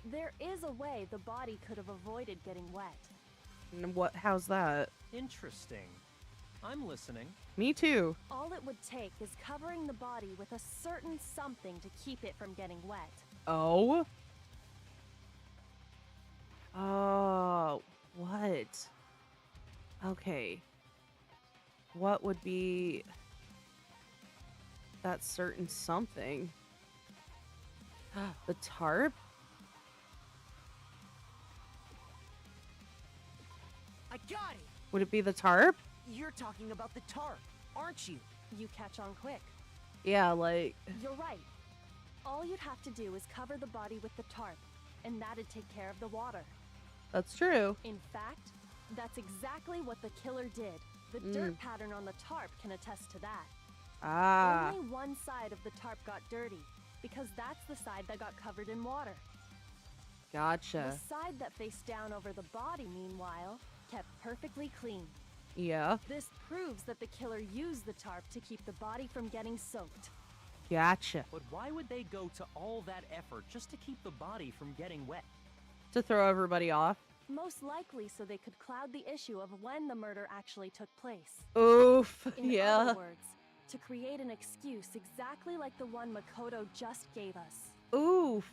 there is a way the body could have avoided getting wet. How's that? Interesting. I'm listening. Me too. All it would take is covering the body with a certain something to keep it from getting wet. Oh? Oh, what? Okay. What would be that certain something? The tarp? I got it! Would it be the tarp? You're talking about the tarp, aren't you? You catch on quick. Yeah, like... You're right. All you'd have to do is cover the body with the tarp, and that'd take care of the water. That's true. In fact, that's exactly what the killer did. The dirt pattern on the tarp can attest to that. Ah. Only one side of the tarp got dirty, because that's the side that got covered in water. Gotcha. The side that faced down over the body, meanwhile, kept perfectly clean. Yeah. This proves that the killer used the tarp to keep the body from getting soaked. Gotcha. But why would they go to all that effort just to keep the body from getting wet? To throw everybody off. Most likely so they could cloud the issue of when the murder actually took place. Oof. In Yeah. other words, to create an excuse exactly like the one Makoto just gave us. Oof.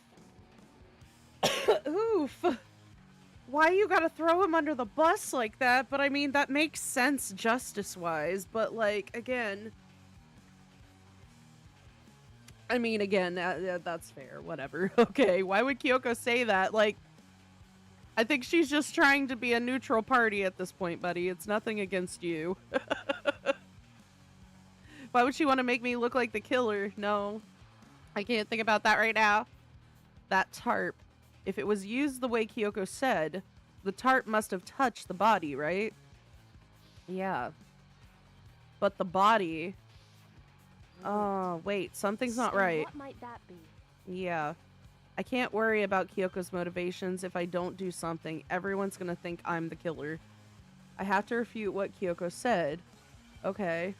Oof. Why you gotta throw him under the bus like that? But I mean, that makes sense justice-wise. But, like, again... I mean, again, that's fair. Whatever. Okay, why would Kyoko say that? Like, I think she's just trying to be a neutral party at this point, buddy. It's nothing against you. Why would she want to make me look like the killer? No. I can't think about that right now. That tarp. If it was used the way Kyoko said, the tarp must have touched the body, right? Yeah. But the body... Oh, wait. Something's not right. What might that be? Yeah. I can't worry about Kyoko's motivations. If I don't do something, everyone's gonna think I'm the killer. I have to refute what Kyoko said. Okay.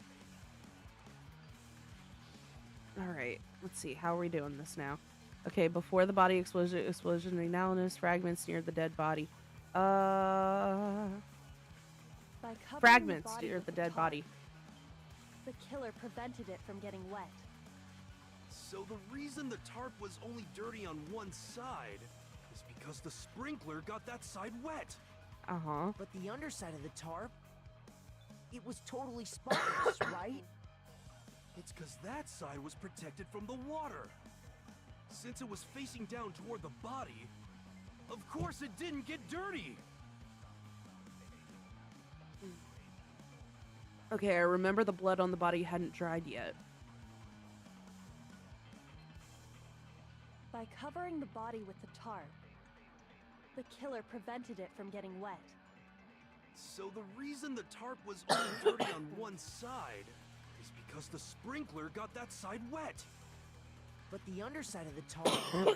Alright. Let's see. How are we doing this now? Okay, before the body explosion, analysis fragments near the dead body. By covering Fragments the body near with the the dead tarp, body. the killer prevented it from getting wet. So the reason the tarp was only dirty on one side is because the sprinkler got that side wet. Uh-huh. But the underside of the tarp, it was totally spotless, right? It's because that side was protected from the water. Since it was facing down toward the body, of course it didn't get dirty. Okay, I remember the blood on the body hadn't dried yet. By covering the body with the tarp, the killer prevented it from getting wet. So the reason the tarp was only dirty on one side is because the sprinkler got that side wet. But the underside of the tarp,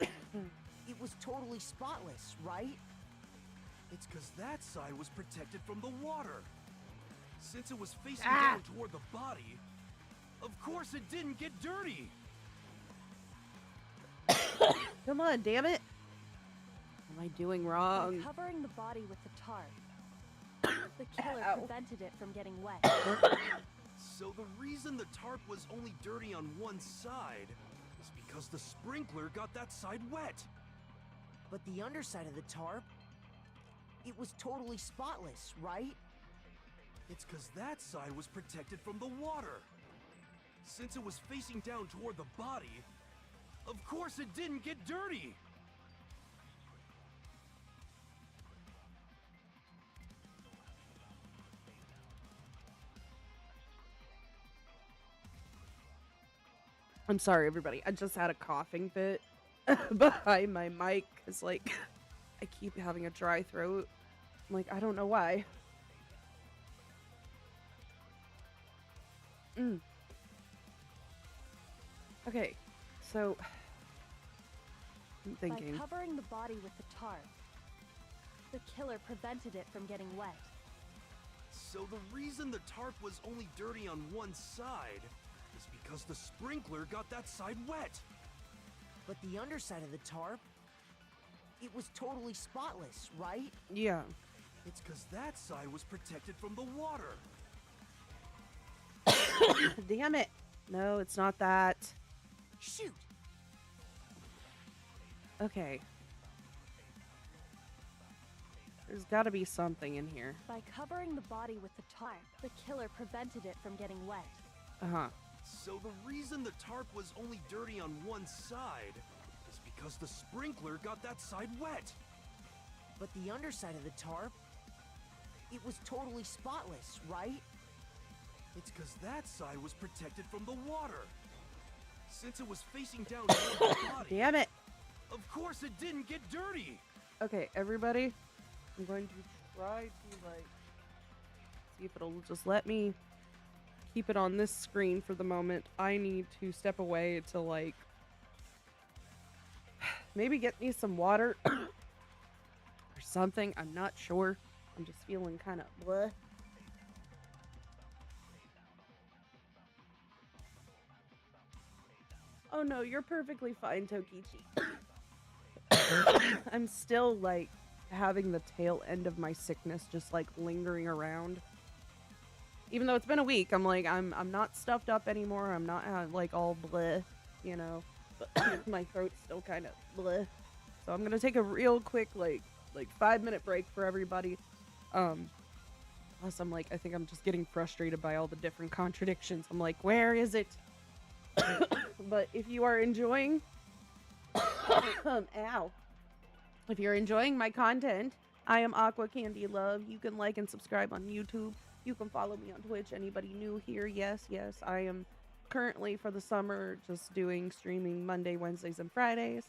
it was totally spotless, right? It's because that side was protected from the water. Since it was facing down toward the body, of course it didn't get dirty. Come on, damn it. What am I doing wrong? By covering the body with the tarp, the killer prevented it from getting wet. So the reason the tarp was only dirty on one side is because the sprinkler got that side wet. But the underside of the tarp, it was totally spotless, right? It's because that side was protected from the water. Since it was facing down toward the body, of course it didn't get dirty. I'm sorry, everybody. I just had a coughing fit behind my mic because, like, I keep having a dry throat. I'm like, I don't know why. Okay, so I'm thinking. By covering the body with the tarp, the killer prevented it from getting wet. So the reason the tarp was only dirty on one side is because the sprinkler got that side wet. But the underside of the tarp, it was totally spotless, right? Yeah. It's because that side was protected from the water. Damn it. No, it's not that. Shoot! Okay. There's gotta be something in here. By covering the body with the tarp, the killer prevented it from getting wet. Uh-huh. So the reason the tarp was only dirty on one side is because the sprinkler got that side wet. But the underside of the tarp, it was totally spotless, right? It's because that side was protected from the water. Since it was facing down toward the body. Damn it. Of course it didn't get dirty. Okay, everybody. I'm going to try to, like, see if it'll just let me keep it on this screen for the moment. I need to step away to, like, maybe get me some water or something. I'm not sure. I'm just feeling kind of bleh. Oh no, you're perfectly fine, Tokichi. I'm still, like, having the tail end of my sickness just, like, lingering around. Even though it's been a week, I'm like, I'm not stuffed up anymore. I'm not, like, all bleh, you know. But my throat's still kind of bleh. So I'm gonna take a real quick, like 5-minute break for everybody. Plus I'm like, I think I'm just getting frustrated by all the different contradictions. I'm like, where is it? But if you are enjoying, ow. If you're enjoying my content, I am Aqua Candy Love. You can like and subscribe on YouTube. You can follow me on Twitch. Anybody new here? Yes. I am currently for the summer just doing streaming Monday, Wednesdays, and Fridays.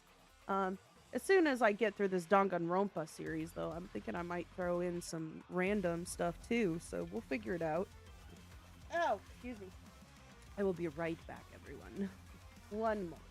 As soon as I get through this Danganronpa series, though, I'm thinking I might throw in some random stuff too. So we'll figure it out. Oh, excuse me. I will be right back, everyone. One moment.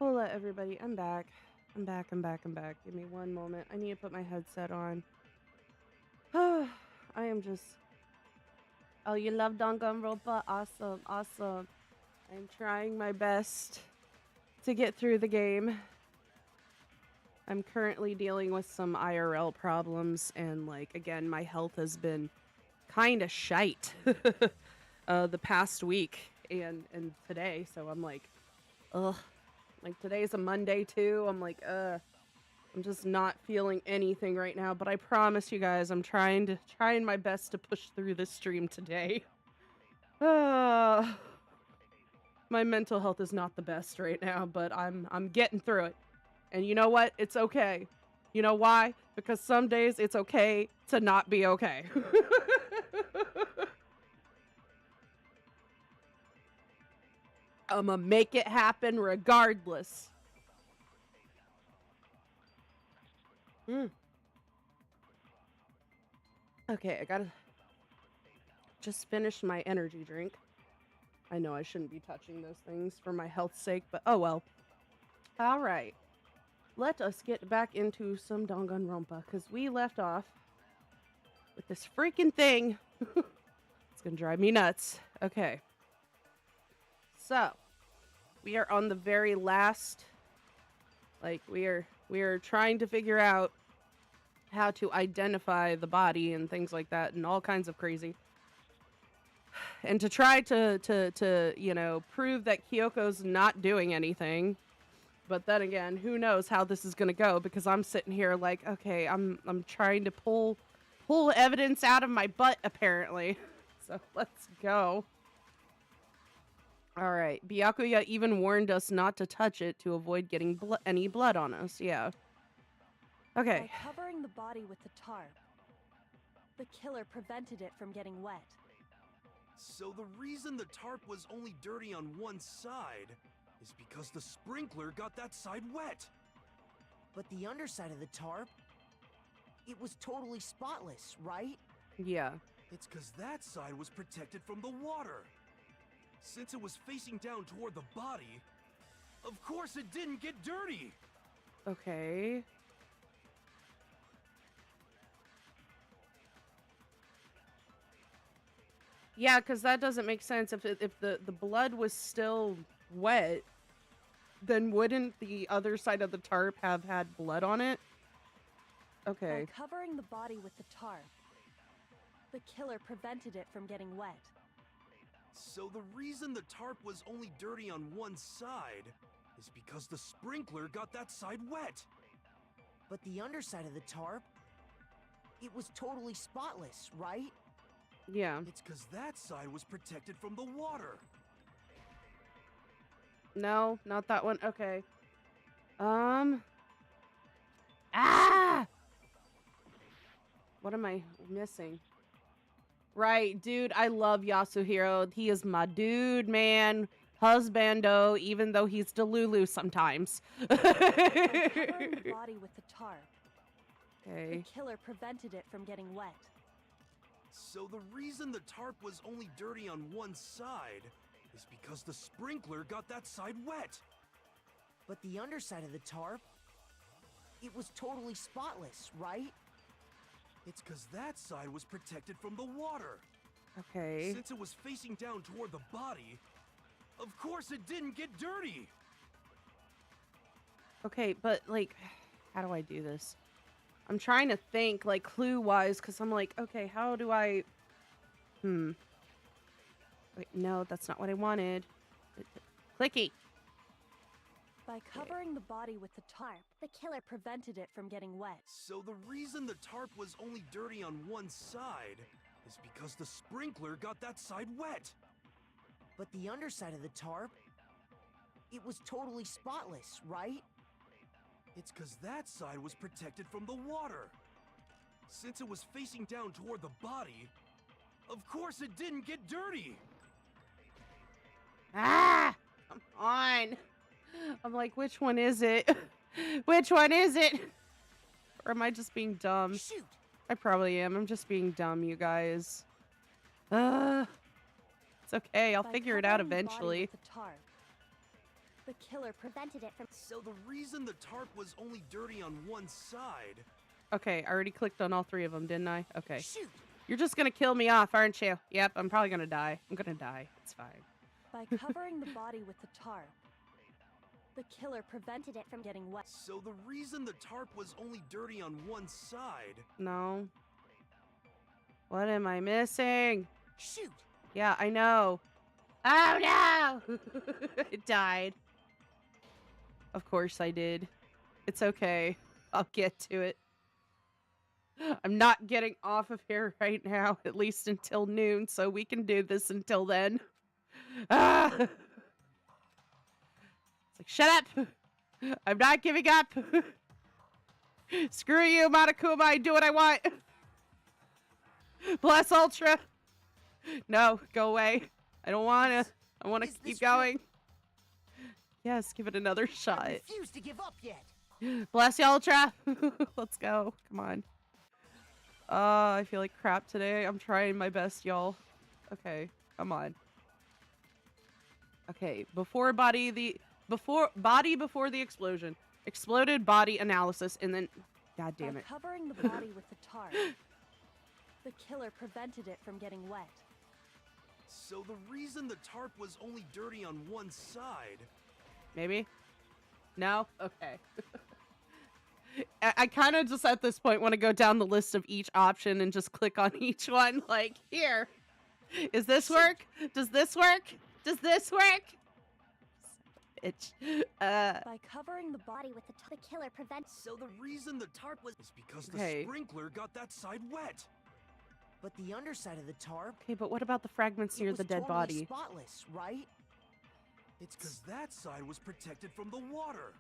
Hola, everybody. I'm back. I'm back. Give me one moment. I need to put my headset on. I am just... Oh, you love Danganronpa? Awesome. Awesome. I'm trying my best to get through the game. I'm currently dealing with some IRL problems, and, like, again, my health has been kind of shite the past week and today, so I'm like, ugh. Like, today's a Monday, too. I'm like, I'm just not feeling anything right now, but I promise you guys, I'm trying my best to push through this stream today. My mental health is not the best right now, but I'm getting through it. And you know what? It's okay. You know why? Because some days it's okay to not be okay. I'ma make it happen regardless. Okay, I gotta just finish my energy drink. I know I shouldn't be touching those things for my health's sake, but oh well. Alright. Let us get back into some Danganronpa, because we left off with this freaking thing. It's gonna drive me nuts. Okay. So, we are on the very last, like, we are trying to figure out how to identify the body and things like that and all kinds of crazy. And to try to you know, prove that Kyoko's not doing anything. But then again, who knows how this is gonna go, because I'm sitting here like, okay, I'm trying to pull evidence out of my butt, apparently. So let's go. Alright, Byakuya even warned us not to touch it to avoid getting any blood on us, yeah. Okay. By covering the body with the tarp, the killer prevented it from getting wet. So the reason the tarp was only dirty on one side is because the sprinkler got that side wet. But the underside of the tarp, it was totally spotless, right? Yeah. It's because that side was protected from the water. Since it was facing down toward the body, of course it didn't get dirty. Okay. Yeah, because that doesn't make sense. If the blood was still wet, then wouldn't the other side of the tarp have had blood on it? Okay. By covering the body with the tarp, the killer prevented it from getting wet. So the reason the tarp was only dirty on one side is because the sprinkler got that side wet. But the underside of the tarp, it was totally spotless, right? Yeah. It's because that side was protected from the water. No, not that one. Okay. Ah! What am I missing? Right, dude, I love Yasuhiro. He is my dude, man. Husbando, even though he's Delulu sometimes. By covering the body with the tarp, Okay. the killer prevented it from getting wet. So the reason the tarp was only dirty on one side is because the sprinkler got that side wet. But the underside of the tarp, it was totally spotless, right? It's because that side was protected from the water. Okay. Since it was facing down toward the body, of course it didn't get dirty. Okay, but, like, how do I do this? I'm trying to think, like, clue-wise, because I'm like, okay, how do I... Wait, no, that's not what I wanted. Clicky. By covering the body with the tarp, the killer prevented it from getting wet. So the reason the tarp was only dirty on one side is because the sprinkler got that side wet. But the underside of the tarp, it was totally spotless, right? It's because that side was protected from the water. Since it was facing down toward the body, of course it didn't get dirty. Ah! Come on. I'm like, which one is it? Which one is it? Or am I just being dumb? Shoot! I probably am. I'm just being dumb, you guys. It's okay. I'll By figure it out covering the body eventually. with the tarp, The killer prevented it from. So the reason the tarp was only dirty on one side... Okay, I already clicked on all 3 of them, didn't I? Okay. Shoot! You're just gonna kill me off, aren't you? Yep, I'm probably gonna die. I'm gonna die. It's fine. By covering the body with the tarp, the killer prevented it from getting wet. So the reason the tarp was only dirty on one side... No. What am I missing? Shoot! Yeah, I know. Oh no! It died. Of course I did. It's okay. I'll get to it. I'm not getting off of here right now, at least until noon, so we can do this until then. Ah! It's like, shut up! I'm not giving up! Screw you, Monokuma, I do what I want! Bless Ultra! No, go away. I don't wanna. I wanna keep going. Yes, give it another shot. I refuse to give up yet. Bless you, Ultra! Let's go. Come on. I feel like crap today. I'm trying my best, y'all. Okay, come on. Okay, before the explosion. Exploded body analysis, and then... God damn it. By covering the body with the tarp, the killer prevented it from getting wet. So the reason the tarp was only dirty on one side... Maybe? No? Okay. I kind of just at this point want to go down the list of each option and just click on each one. Like, here. Is this work? Does this work? Does this work? Bitch. By covering the body with the killer prevents. So the reason the tarp was... is because Okay. the sprinkler got that side wet. But the underside of the tarp... Okay, but what about the fragments near it was the dead totally body? spotless, right? It's because that side was protected from the water.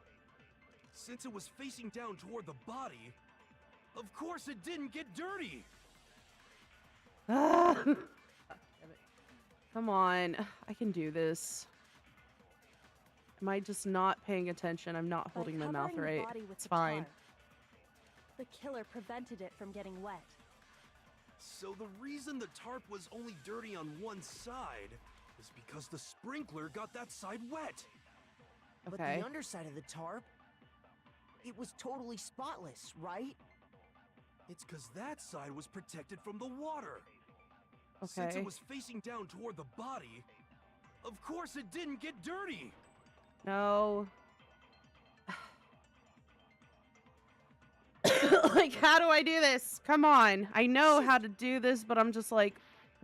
Since it was facing down toward the body, of course it didn't get dirty. Ah. Come on. I can do this. Am I just not paying attention? I'm not holding my mouth right. It's fine. The killer prevented it from getting wet. So the reason the tarp was only dirty on one side is because the sprinkler got that side wet. But Okay. the underside of the tarp... it was totally spotless, right? It's because that side was protected from the water. Since Okay. it was facing down toward the body, of course it didn't get dirty. No. Like, how do I do this? Come on. I know how to do this, but I'm just like,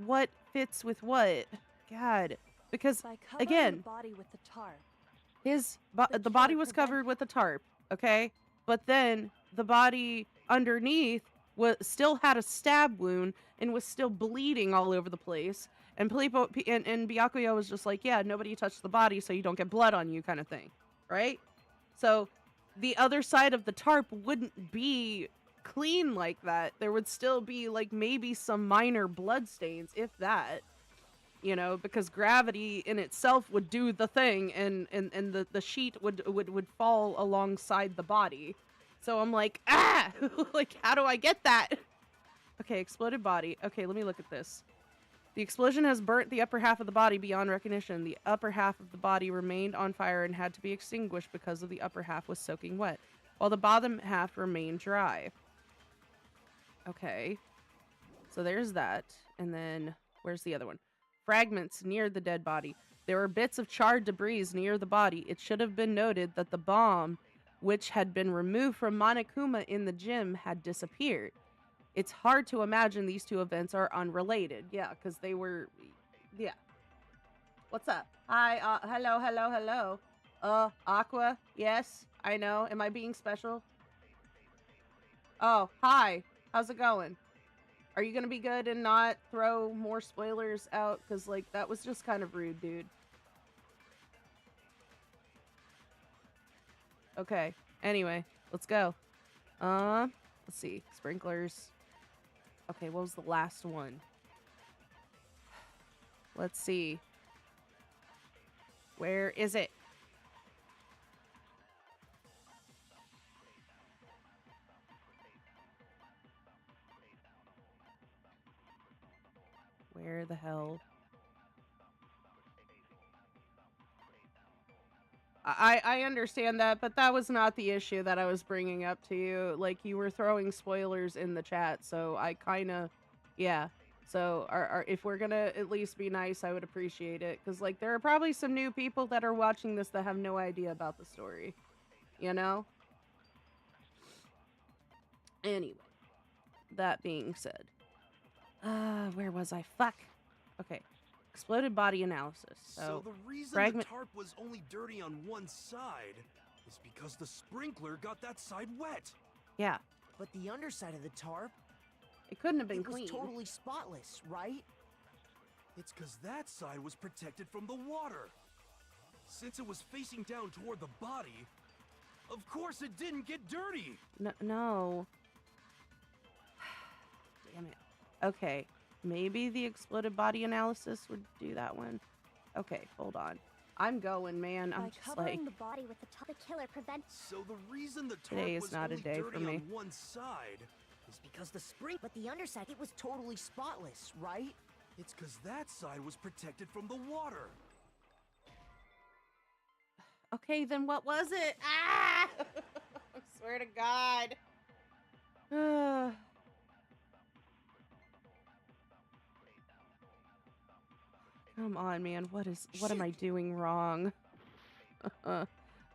what fits with what? God. Because, By covering again, the body with the tarp, the body was covered with a tarp, okay? But then the body underneath still had a stab wound and was still bleeding all over the place. And Byakuya was just like, yeah, nobody touched the body so you don't get blood on you kind of thing, right? So the other side of the tarp wouldn't be clean like that. There would still be like maybe some minor blood stains, if that. You know, because gravity in itself would do the thing, and the sheet would fall alongside the body. So I'm like, ah! Like, how do I get that? Okay, exploded body. Okay, let me look at this. The explosion has burnt the upper half of the body beyond recognition. The upper half of the body remained on fire and had to be extinguished because of the upper half was soaking wet, while the bottom half remained dry. Okay. So there's that. And then, where's the other one? Fragments near the dead body. There were bits of charred debris near the body. It should have been noted that the bomb, which had been removed from Monokuma in the gym, had disappeared. It's hard to imagine these two events are unrelated. Yeah, because they were... Yeah. What's up? Hi, hello. Aqua? Yes, I know. Am I being special? Oh, hi. How's it going? Are you gonna be good and not throw more spoilers out? Because, like, that was just kind of rude, dude. Okay. Anyway, let's go. Let's see. Sprinklers. Okay, what was the last one? Let's see. Where is it? Where the hell? I understand that, but that was not the issue that I was bringing up to you. Like, you were throwing spoilers in the chat, so I kind of, yeah. So, if we're gonna at least be nice, I would appreciate it. Because, like, there are probably some new people that are watching this that have no idea about the story. You know? Anyway. That being said. Where was I? Fuck. Okay. Exploded body analysis. So the reason fragment the tarp was only dirty on one side is because the sprinkler got that side wet. Yeah. But the underside of the tarp, it couldn't have been it clean. was totally spotless, right? It's because that side was protected from the water. Since it was facing down toward the body, of course it didn't get dirty. No. Damn it. Okay. Maybe the exploded body analysis would do that one. Okay, hold on. I'm going, man. I'm just like... the body with the killer prevents... So the reason the Today tarp is was not a only day dirty for me. on one side is because the sprinkler... But the underside, it was totally spotless, right? It's because that side was protected from the water. Okay, then what was it? Ah! I swear to God. Come on, man. What am I doing wrong?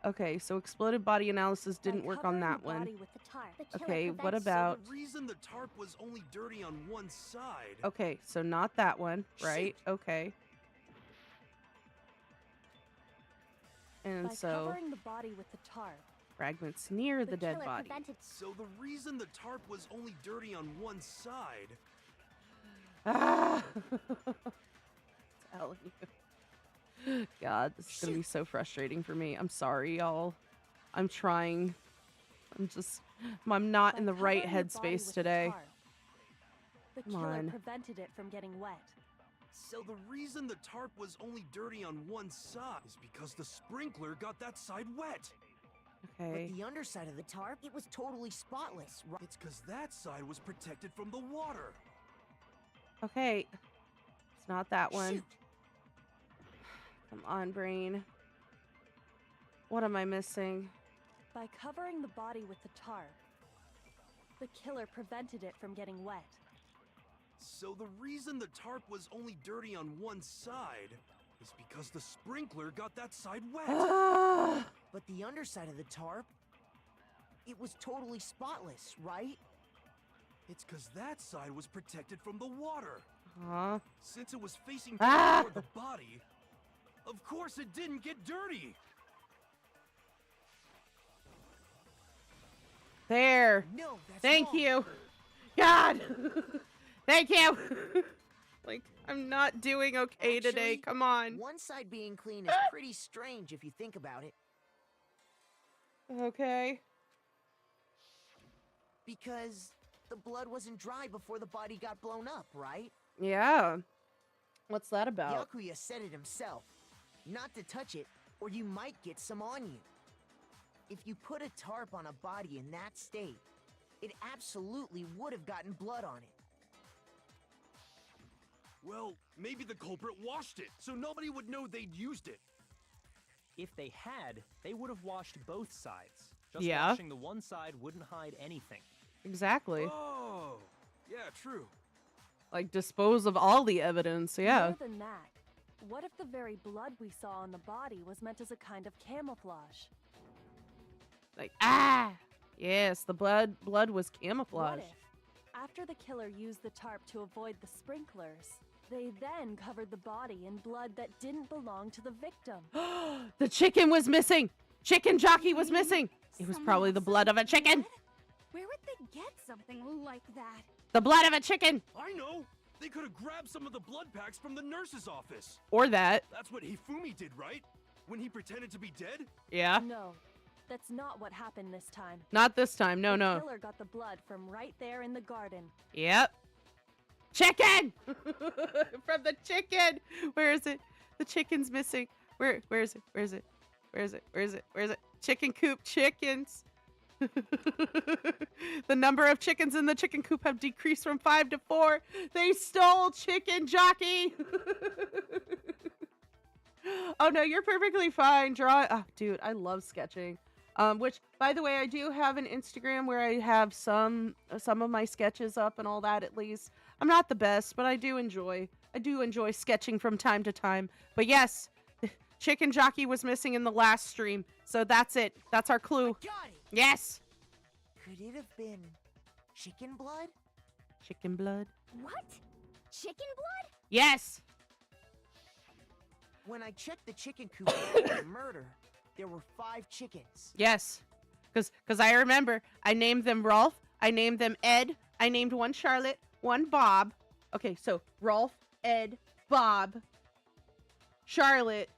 Okay, so exploded body analysis didn't work on that one. Okay, what about... So the reason the tarp was only dirty on one side... Okay, so not that one, right? Okay. And so... covering the body with the tarp. Fragments near the dead body. So the reason the tarp was only dirty on one side... Ah! Telling you. God, this is gonna be so frustrating for me. I'm sorry, y'all. I'm trying. I'm not in the right headspace today. The Come killer on. prevented it from getting wet. So the reason the tarp was only dirty on one side is because the sprinkler got that side wet. Okay. But the underside of the tarp, it was totally spotless, right? It's because that side was protected from the water. Okay. It's not that one. Shoot. Come on, brain. What am I missing? By covering the body with the tarp, the killer prevented it from getting wet. So the reason the tarp was only dirty on one side is because the sprinkler got that side wet. But the underside of the tarp, it was totally spotless, right? It's because that side was protected from the water. Huh? Since it was facing toward the body, of course it didn't get dirty. There. No, that's Thank wrong. you. God. Thank you. Like, I'm not doing okay today. Actually, Come on. One side being clean is pretty strange if you think about it. Okay. Because the blood wasn't dry before the body got blown up, right? Yeah. What's that about? Yakuya said it himself. Not to touch it, or you might get some on you. If you put a tarp on a body in that state, it absolutely would have gotten blood on it. Well, maybe the culprit washed it, so nobody would know they'd used it. If they had, they would have washed both sides. Just Yeah. washing the one side wouldn't hide anything. Exactly. Oh, yeah, true. Like, dispose of all the evidence, yeah. More than that, what if the very blood we saw on the body was meant as a kind of camouflage? Like, yes, the blood was camouflage. What if, after the killer used the tarp to avoid the sprinklers, they then covered the body in blood that didn't belong to the victim? The chicken was missing. Chicken jockey was missing. It was probably the blood of a chicken. Where would they get something like that? The blood of a chicken. I know! They could have grabbed some of the blood packs from the nurse's office. Or that. That's what Hifumi did, right? When he pretended to be dead? Yeah. No, that's not what happened this time. Not this time. No, The no. killer got the blood from right there in the garden. Yep. Chicken! From the chicken! Where is it? The chicken's missing. Where is it? Where is it? Where is it? Where is it? Where is it? Chicken coop chickens. The number of chickens in the chicken coop have decreased from 5 to 4. They stole chicken jockey. Oh no, you're perfectly fine. Draw. Oh, dude, I love sketching. Which, by the way, I do have an Instagram where I have some of my sketches up and all that. At least I'm not the best, but I do enjoy sketching from time to time. But yes, Chicken Jockey was missing in the last stream, so that's it. That's our clue. Got it! Yes. Could it have been chicken blood? Chicken blood. What? Chicken blood? Yes. When I checked the chicken coop before the murder, there were 5 chickens. Yes. Cause I remember I named them Rolf, I named them Ed, I named one Charlotte, one Bob. Okay, so Rolf, Ed, Bob, Charlotte,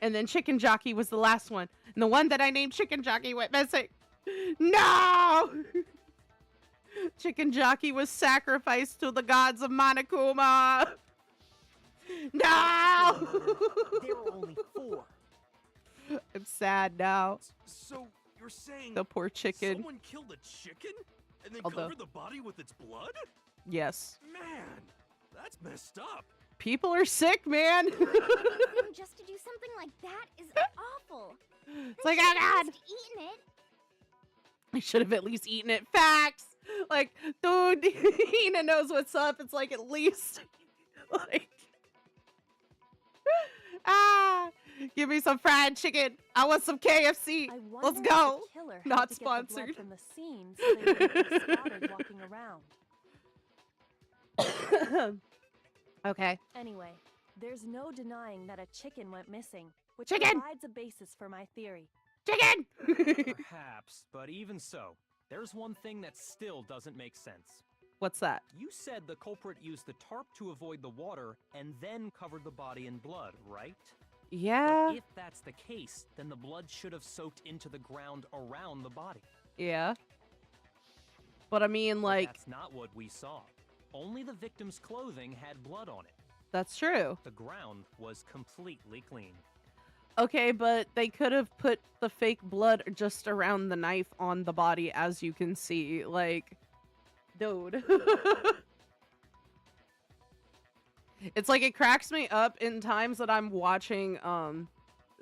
and then Chicken Jockey was the last one. And the one that I named Chicken Jockey went missing. No! Chicken Jockey was sacrificed to the gods of Monokuma. No! There were only 4. I'm sad now. So you're saying The poor chicken. someone killed a chicken and then Although- covered the body with its blood? Yes. Man, that's messed up. People are sick, man. Just to do something like that is awful. It's like, oh god. Just eaten it. I should have at least eaten it. Facts. Like, dude, Hina knows what's up. It's like at least, like, give me some fried chicken. I want some KFC. I Let's wonder if go. the killer had Not to get the blood sponsored. from the scene so they wouldn't be spotted walking around. Okay. Anyway, there's no denying that a chicken went missing, which Chicken! provides a basis for my theory. Chicken. Perhaps, but even so, there's one thing that still doesn't make sense. What's that? You said the culprit used the tarp to avoid the water and then covered the body in blood, right? Yeah. But if that's the case, then the blood should have soaked into the ground around the body. Yeah. But I mean, But like, that's not what we saw. Only the victim's clothing had blood on it. that's true. The ground was completely clean. Okay, but they could have put the fake blood just around the knife on the body, as you can see. Like, dude. It's like it cracks me up in times that I'm watching,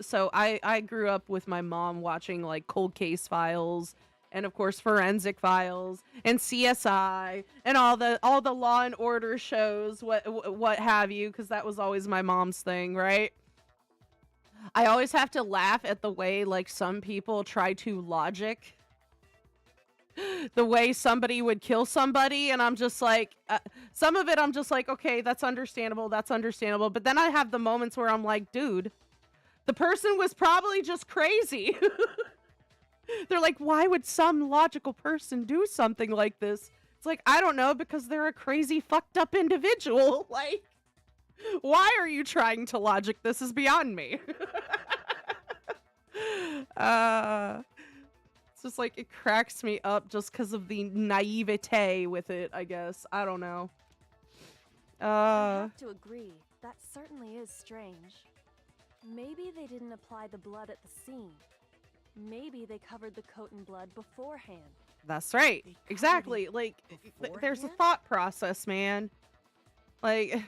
so I grew up with my mom watching like Cold Case Files and of course Forensic Files and CSI and all the Law and Order shows, what have you, because that was always my mom's thing, right? I always have to laugh at the way like some people try to logic the way somebody would kill somebody, and I'm just like, some of it I'm just like, okay, that's understandable, but then I have the moments where I'm like, dude, the person was probably just crazy. They're like, why would some logical person do something like this? It's like, I don't know, because they're a crazy fucked up individual. Like, why are you trying to logic this is beyond me. It's just like, it cracks me up just because of the naivete with it, I guess. I don't know. I have to agree, that certainly is strange. Maybe they didn't apply the blood at the scene. Maybe they covered the coat in blood beforehand. That's right. They covered Exactly. it Like, there's a beforehand? thought process, man. Like,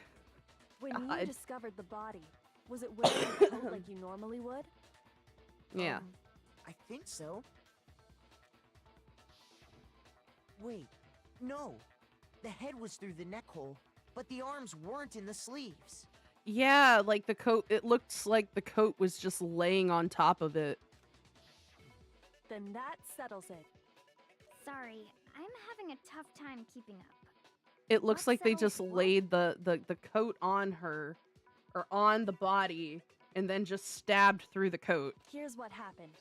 When God. you discovered the body, was it wearing a coat like you normally would? yeah. I think so. Wait, no. The head was through the neck hole, but the arms weren't in the sleeves. Yeah, like the coat, it looks like the coat was just laying on top of it. Then that settles it. Sorry, I'm having a tough time keeping up. It looks What like they settles just what? laid the coat on her, or on the body, and then just stabbed through the coat. Here's what happened.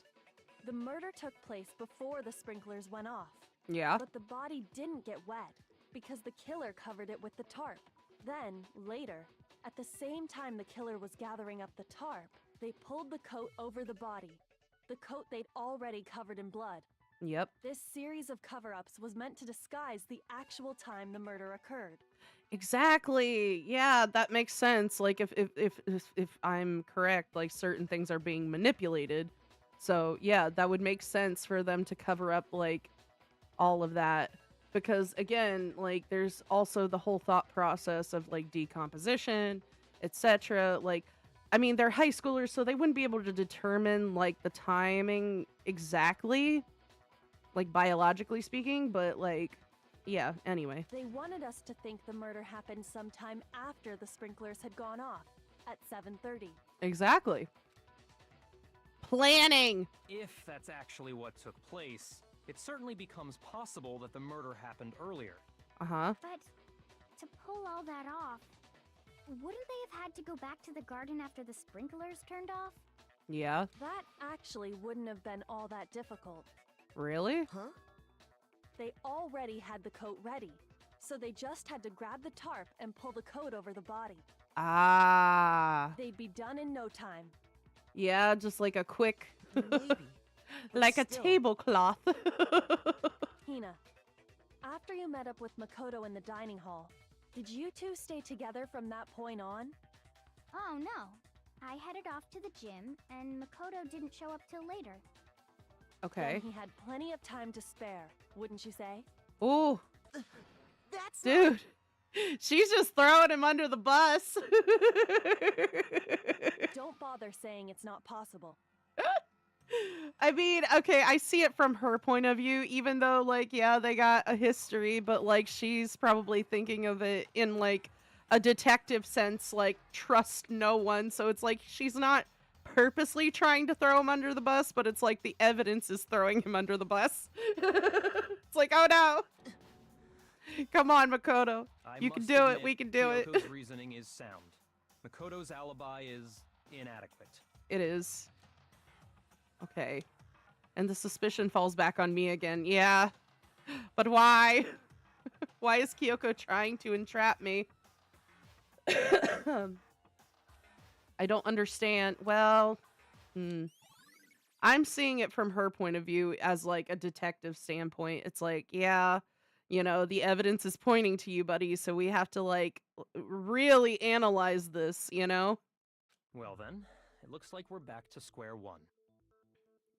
The murder took place before the sprinklers went off. Yeah. But the body didn't get wet because the killer covered it with the tarp. Then, later, at the same time the killer was gathering up the tarp, they pulled the coat over the body. The coat they'd already covered in blood. Yep. This series of cover-ups was meant to disguise the actual time the murder occurred. Exactly. Yeah, that makes sense. Like if I'm correct, like certain things are being manipulated. So, yeah, that would make sense for them to cover up like all of that, because again, like there's also the whole thought process of like decomposition, etc. Like I mean, they're high schoolers, so they wouldn't be able to determine, like, the timing exactly, like, biologically speaking, but, like, yeah, anyway. They wanted us to think the murder happened sometime after the sprinklers had gone off, at 7:30. Exactly. Planning! If that's actually what took place, it certainly becomes possible that the murder happened earlier. Uh-huh. But to pull all that off, wouldn't they have had to go back to the garden after the sprinklers turned off? Yeah. That actually wouldn't have been all that difficult. Really? Huh? They already had the coat ready, so they just had to grab the tarp and pull the coat over the body. Ah. They'd be done in no time. Yeah, just like a quick... Maybe. like a still. tablecloth. Hina, after you met up with Makoto in the dining hall, did you two stay together from that point on? Oh no. I headed off to the gym, and Makoto didn't show up till later. Okay. Then he had plenty of time to spare, wouldn't you say? Ooh. That's Dude. She's just throwing him under the bus. Don't bother saying it's not possible. I mean, okay, I see it from her point of view, even though, like, yeah, they got a history, but, like, she's probably thinking of it in, like, a detective sense, like, trust no one. So it's like she's not purposely trying to throw him under the bus, but it's like the evidence is throwing him under the bus. It's like, oh no. Come on, Makoto. You can do it. We can do it. Kyoko's reasoning is sound. Makoto's alibi is inadequate. It is. Okay. And the suspicion falls back on me again. Yeah. But why? Why is Kyoko trying to entrap me? I don't understand. Well, I'm seeing it from her point of view as like a detective standpoint. It's like, yeah, you know, the evidence is pointing to you, buddy, so we have to like really analyze this, you know? Well then, it looks like we're back to square one.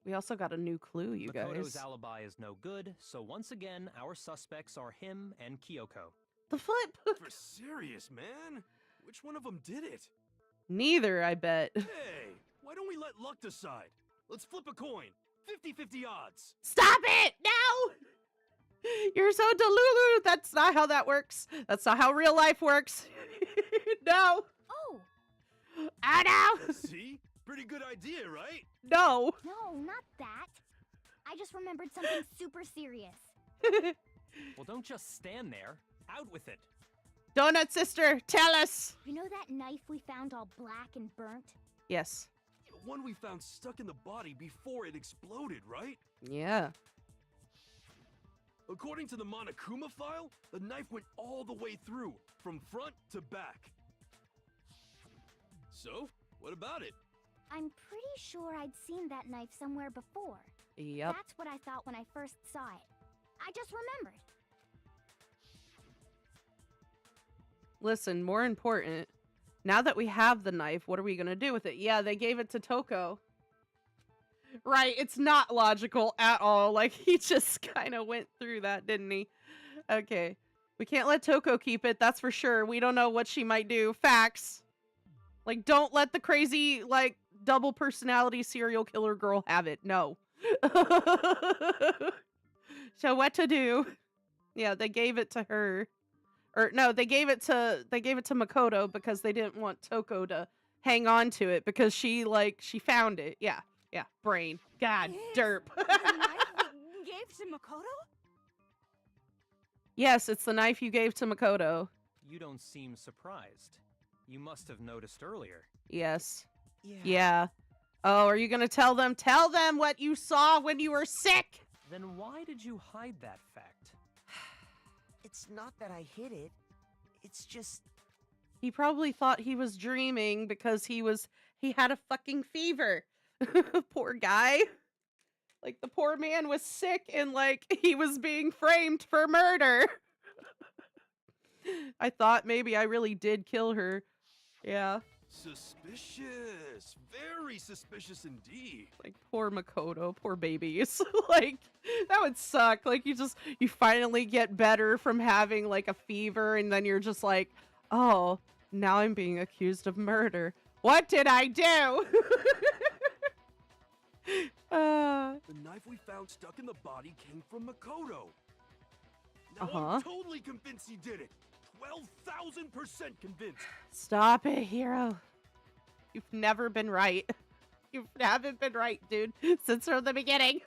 We also got a new clue, you Makoto's guys. alibi is no good, so once again, our suspects are him and Kyoko. The flip. For serious, man? Which one of them did it? Neither, I bet. Hey, why don't we let luck decide? Let's flip a coin. 50-50 odds. Stop it! No! You're so delulu. That's not how that works. That's not how real life works. No. Oh! Oh, no! See? Pretty good idea, right? No. No, not that. I just remembered something super serious. Well, don't just stand there. Out with it. Donut sister, tell us. You know that knife we found all black and burnt? Yes. The one we found stuck in the body before it exploded, right? Yeah. According to the Monokuma file, the knife went all the way through, from front to back. So, what about it? I'm pretty sure I'd seen that knife somewhere before. Yep. That's what I thought when I first saw it. I just remembered. Listen, more important, now that we have the knife, what are we going to do with it? Yeah, they gave it to Toko. Right, it's not logical at all. Like, he just kind of went through that, didn't he? Okay. We can't let Toko keep it, that's for sure. We don't know what she might do. Facts. Like, don't let the crazy, like, double personality serial killer girl have it. No. So what to do? Yeah, they gave it to her. Or no, they gave it to Makoto because they didn't want Toko to hang on to it because she found it. Yeah. Yeah, brain. God, derp. The knife we gave to Makoto? Yes, it's the knife you gave to Makoto. You don't seem surprised. You must have noticed earlier. Yes. Yeah. Yeah. Oh, are you gonna tell them? Tell them what you saw when you were sick! Then why did you hide that fact? It's not that I hid it. It's just... He probably thought he was dreaming because he had a fucking fever. Poor guy. Like, the poor man was sick and, like, he was being framed for murder. I thought maybe I really did kill her. Yeah. Suspicious. Very suspicious indeed. Like, poor Makoto, poor babies. Like, that would suck. Like, you finally get better from having, like, a fever, and then you're just like, oh, now I'm being accused of murder. What did I do? The knife we found stuck in the body came from Makoto. Now I'm totally convinced he did it. 12,000% convinced. Stop it, Hero. You've never been right. You haven't been right, dude, since from the beginning.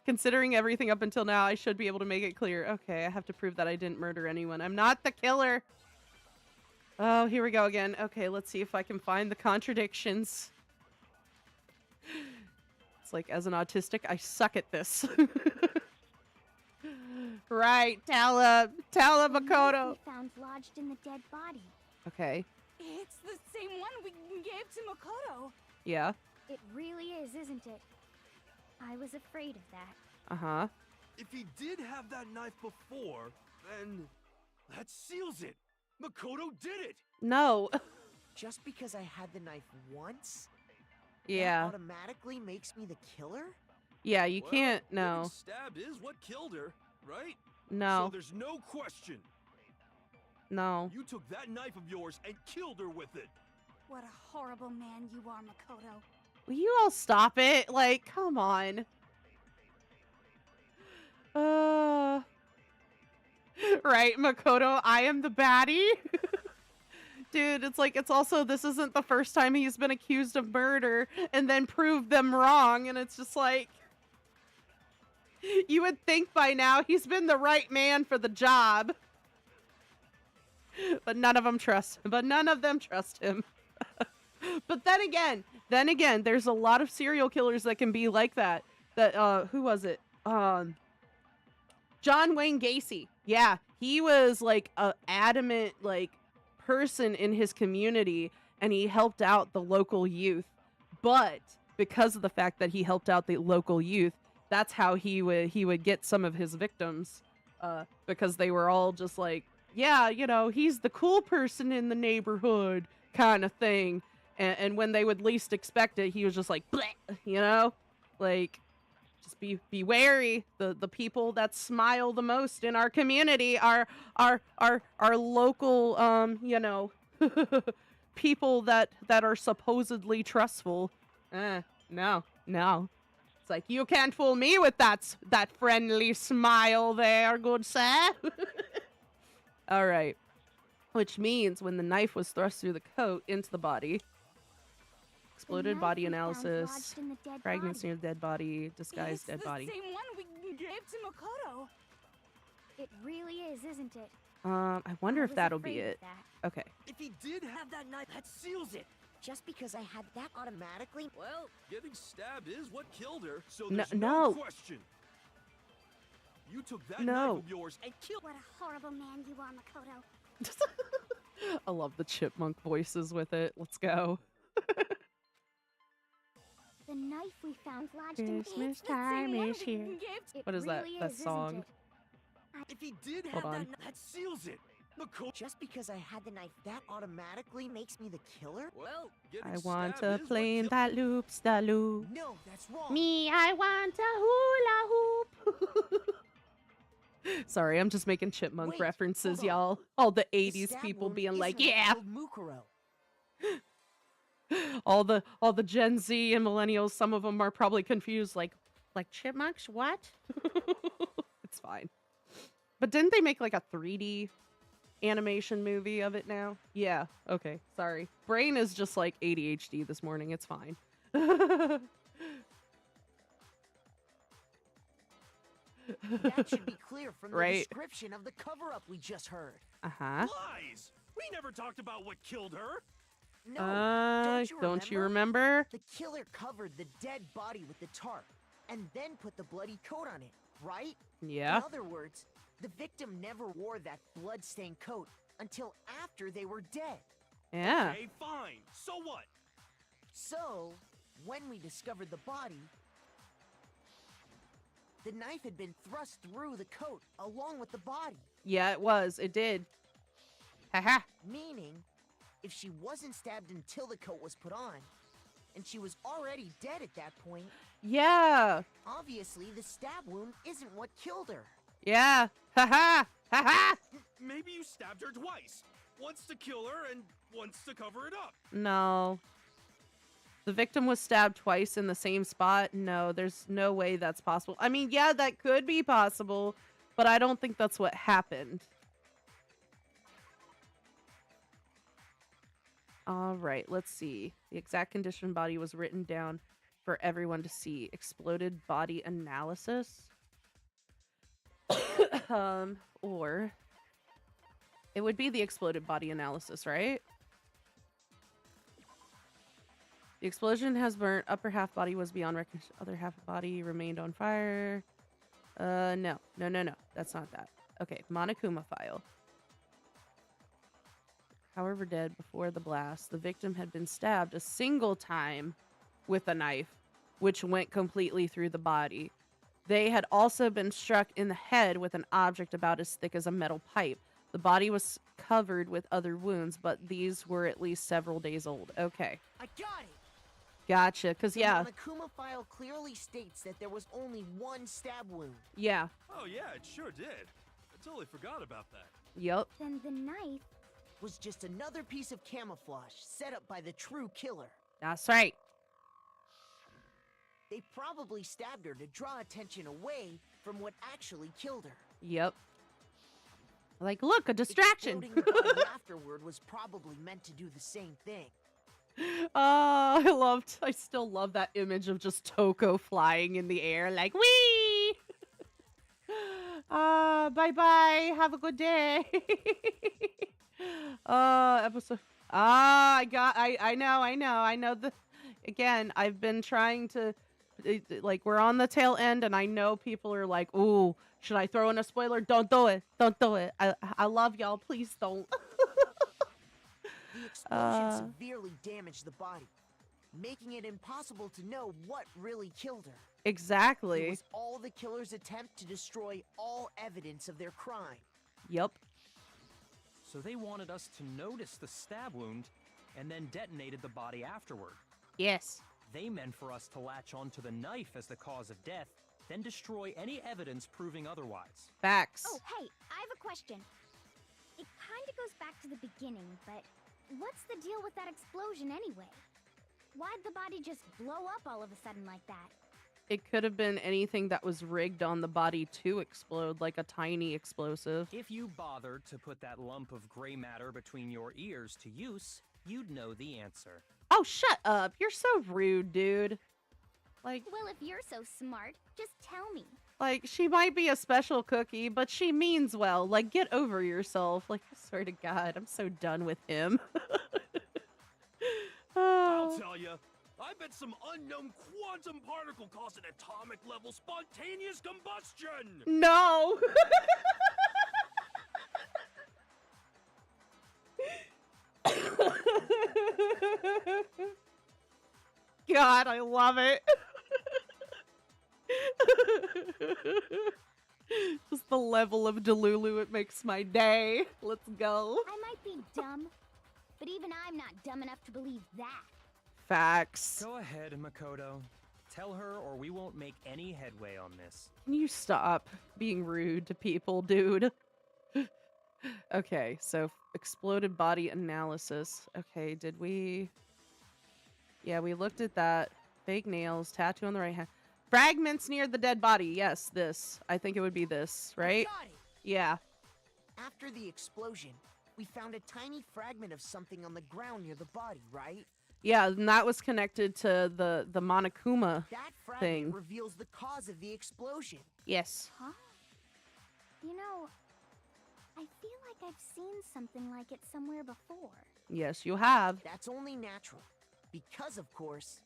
Considering everything up until now, I should be able to make it clear. Okay, I have to prove that I didn't murder anyone. I'm not the killer. Oh, here we go again. Okay, let's see if I can find the contradictions. It's like, as an autistic, I suck at this. Right, tell him, Makoto. We found lodged in the dead body. Okay. It's the same one we gave to Makoto. Yeah. It really is, isn't it? I was afraid of that. Uh-huh. If he did have that knife before, then that seals it. Makoto did it. No. Just because I had the knife once? Yeah. That automatically makes me the killer? Yeah, you can't. No. Getting stabbed is what killed her, right? No. So there's no question. No. You took that knife of yours and killed her with it. What a horrible man you are, Makoto. Will you all stop it? Like, come on. Right, Makoto, I am the baddie. Dude, it's like, it's also, this isn't the first time he's been accused of murder and then proved them wrong, and it's just like, you would think by now he's been the right man for the job. But none of them trust him. But then again, there's a lot of serial killers that can be like that. That, who was it? John Wayne Gacy. Yeah, he was like a adamant, like, person in his community, and he helped out the local youth. But because of the fact that he helped out the local youth, that's how he would get some of his victims, because they were all just like, yeah, you know, he's the cool person in the neighborhood kind of thing. And when they would least expect it, he was just like, bleh, you know, like, just be wary. The people that smile the most in our community are local, you know, people that are supposedly trustful. No. It's like, you can't fool me with that friendly smile there, good sir. All right. Which means when the knife was thrust through the coat into the body, exploded body analysis, pregnancy of dead body, disguised dead body. It's the same one we gave to Makoto. It really is, isn't it? I wonder if that'll be it. Okay. If he did have that knife, that seals it. Just because I had that automatically? Well, getting stabbed is what killed her, so No, there's no. no question. You took that knife of yours and killed. What a horrible man you are, Makoto. I love the chipmunk voices with it. Let's go. The knife we found lodged in Christmas time is here. What is that? Really That is, song? isn't it? If he did Hold have on. that knife, that seals it. Makoto. Just because I had the knife, that automatically makes me the killer? Well, getting I want stabbed to is play what that loops, the loop. No, that's wrong. Me, I want a hula hoop. Sorry, I'm just making chipmunk Wait, references, hold on. y'all. All the The 80s stab people wound being like, isn't what yeah. killed Mukuro. All the Gen Z and millennials, some of them are probably confused, like chipmunks, what? It's fine. But didn't they make like a 3D animation movie of it now? Yeah, okay, sorry. Brain is just like ADHD this morning, it's fine. That should be clear from the Right. description of the cover-up we just heard. Uh-huh. Lies! We never talked about what killed her. No, Don't you remember? The killer covered the dead body with the tarp, and then put the bloody coat on it, right? Yeah. In other words, the victim never wore that blood-stained coat until after they were dead. Yeah. Okay, fine. So what? So, when we discovered the body, the knife had been thrust through the coat along with the body. Yeah, it was. It did. Haha. Meaning, if she wasn't stabbed until the coat was put on, and she was already dead at that point, Yeah. obviously the stab wound isn't what killed her. Yeah. Haha. Haha. Maybe you stabbed her twice. Once to kill her and once to cover it up. No. The victim was stabbed twice in the same spot. No, there's no way that's possible. I mean, yeah, that could be possible, but I don't think that's what happened. All right, let's see. The exact condition body was written down for everyone to see. Exploded body analysis. Or it would be the exploded body analysis, right? The explosion has burnt. Upper half body was beyond recognition. Other half body remained on fire. No. That's not that. Okay, Monokuma file. However, dead before the blast, the victim had been stabbed a single time with a knife, which went completely through the body. They had also been struck in the head with an object about as thick as a metal pipe. The body was covered with other wounds, but these were at least several days old. Okay. I got it! Gotcha, because yeah. The Monokuma file clearly states that there was only one stab wound. Yeah. Oh yeah, it sure did. I totally forgot about that. Yep. Then the knife was just another piece of camouflage set up by the true killer. That's right. They probably stabbed her to draw attention away from what actually killed her. Yep. Like, look, a distraction. Exploding the body afterward was probably meant to do the same thing. I still love that image of just Toko flying in the air like, wee! Bye-bye. Have a good day. Episode. I know. Again, I've been trying to, like, we're on the tail end, and I know people are like, ooh, should I throw in a spoiler? Don't do it. I love y'all. Please don't. The explosion severely damaged the body, making it impossible to know what really killed her. Exactly. It was all the killer's attempt to destroy all evidence of their crime. Yep. So they wanted us to notice the stab wound and then detonated the body afterward. Yes. They meant for us to latch onto the knife as the cause of death, then destroy any evidence proving otherwise. Facts. Oh, hey, I have a question. It kind of goes back to the beginning, but what's the deal with that explosion anyway? Why'd the body just blow up all of a sudden like that? It could have been anything that was rigged on the body to explode, like a tiny explosive. If you bothered to put that lump of gray matter between your ears to use, you'd know the answer. Oh, shut up. You're so rude, dude. Like, well, if you're so smart, just tell me. Like, she might be a special cookie, but she means well. Like, get over yourself. Like, I swear to God, I'm so done with him. I'll tell you. I bet some unknown quantum particle caused an atomic level spontaneous combustion! No! God, I love it. Just the level of Delulu, it makes my day. Let's go. I might be dumb, but even I'm not dumb enough to believe that. Facts. Go ahead, Makoto. Tell her or we won't make any headway on this. Can you stop being rude to people, dude? Okay, so exploded body analysis. Okay, did we... Yeah, we looked at that. Fake nails, tattoo on the right hand. Fragments near the dead body. Yes, this. I think it would be this, right? I got it. Yeah. After the explosion, we found a tiny fragment of something on the ground near the body, right? Yeah, and that was connected to the Monokuma That fragment thing. reveals the cause of the explosion. Yes. Huh? You know, I feel like I've seen something like it somewhere before. Yes, you have. That's only natural. Because, of course,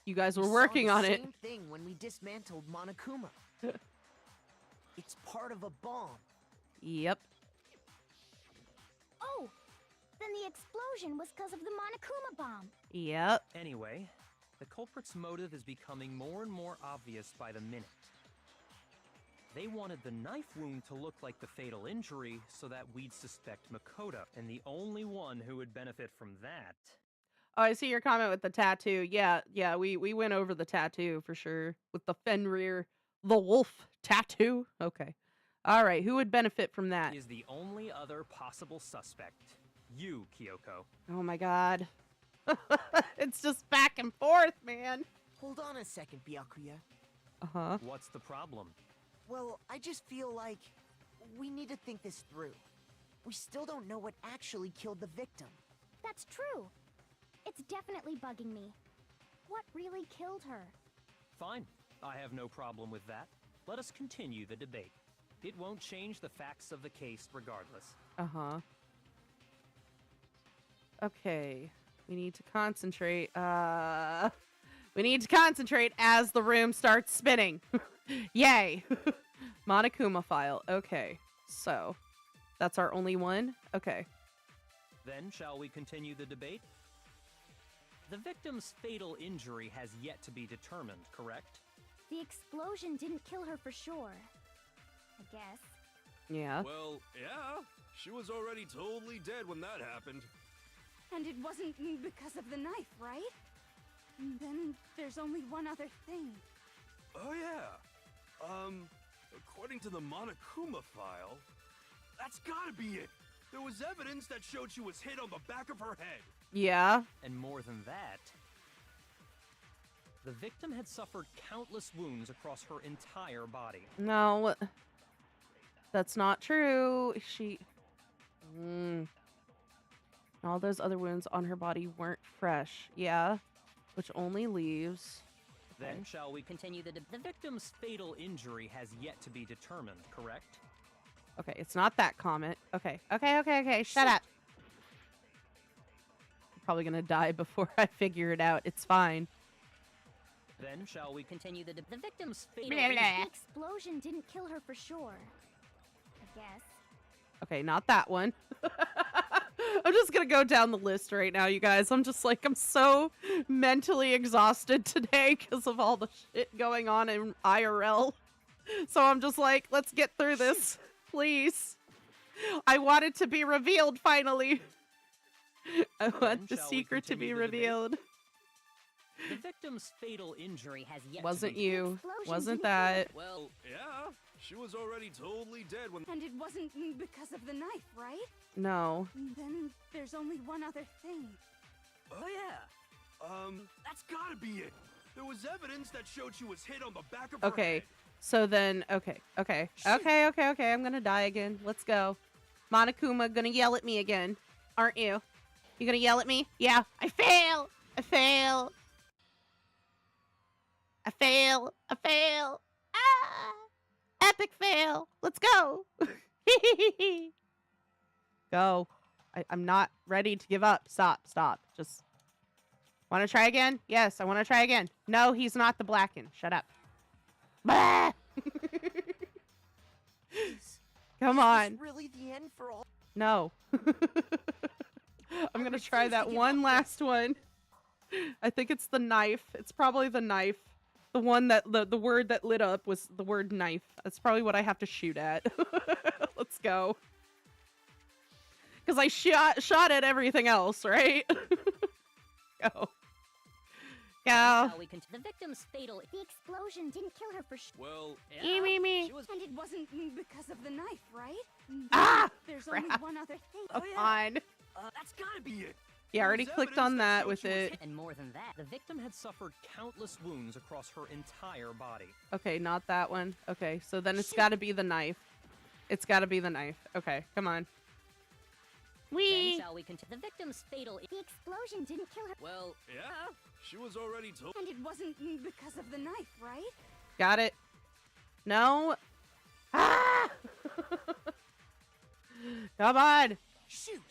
You guys were we saw working the on it. same thing when we dismantled Monokuma. It's part of a bomb. Yep. Oh, then the explosion was because of the Monokuma bomb. Yep. Anyway, the culprit's motive is becoming more and more obvious by the minute. They wanted the knife wound to look like the fatal injury so that we'd suspect Makoto, and the only one who would benefit from that... Oh, I see your comment with the tattoo. Yeah, we went over the tattoo for sure. With the Fenrir, the wolf tattoo. Okay. All right, who would benefit from that? Is the only other possible suspect. You, Kyoko. Oh my god. It's just back and forth, man. Hold on a second, Byakuya. Uh-huh. What's the problem? Well, I just feel like we need to think this through. We still don't know what actually killed the victim. That's true. It's definitely bugging me. What really killed her? Fine. I have no problem with that. Let us continue the debate. It won't change the facts of the case regardless. Uh-huh. Okay. We need to concentrate. We need to concentrate as the room starts spinning. Yay. Monokuma file. Okay. So, that's our only one? Okay. Then, shall we continue the debate? The victim's fatal injury has yet to be determined, correct? The explosion didn't kill her for sure. I guess. Yeah. Well, yeah. She was already totally dead when that happened. And it wasn't because of the knife, right? And then there's only one other thing. Oh, yeah. According to the Monokuma file, that's gotta be it. There was evidence that showed she was hit on the back of her head. Yeah. And more than that, the victim had suffered countless wounds across her entire body. No. That's not true. She... All those other wounds on her body weren't fresh. Yeah. Which only leaves... Then shall we continue the victim's fatal injury has yet to be determined, correct? Okay, it's not that comment. Okay. Shut up. I'm probably gonna die before I figure it out. It's fine. Then shall we continue the victim's fatal The explosion didn't kill her for sure. I guess. Okay, not that one. I'm just gonna go down the list right now, you guys. I'm just like, I'm so mentally exhausted today because of all the shit going on in IRL. So I'm just like, let's get through this, please. I want it to be revealed finally. I want the secret to be revealed. The victim's fatal injury has yet Wasn't to be you. Wasn't that. Well, yeah. She was already totally dead when... And it wasn't because of the knife, right? No. And then there's only one other thing. Oh, yeah. That's gotta be it. There was evidence that showed she was hit on the back of her head. So then, okay. I'm gonna die again. Let's go. Monokuma gonna yell at me again. Aren't you? You gonna yell at me? Yeah. I fail. Ah! Epic fail. Let's go. Go. I'm not ready to give up. Stop. Just want to try again? Yes, I want to try again. No, he's not the Blacken. Shut up. Bah! Come on. Is this really the end for all? No. I'm gonna try that one last one. I think it's the knife. It's probably the knife. The one that the word that lit up was the word knife. That's probably what I have to shoot at. Let's go. Because I shot at everything else, right? Go. The victim's fatal. The explosion didn't kill her for sure. Well, yeah. Me. And it wasn't because of the knife, right? Ah! There's Crap. only one other thing. Come on. that's gotta be it. Yeah, I already clicked on that with it. And more than that, the victim had suffered countless wounds across her entire body. Okay, not that one. Okay, so then it's gotta be the knife. It's gotta be the knife. Okay, come on. Then shall we continue? The victim's fatal. The explosion didn't kill her. Well, yeah. She was already told. And it wasn't because of the knife, right? Got it. No. Ah! Come on. Shoot.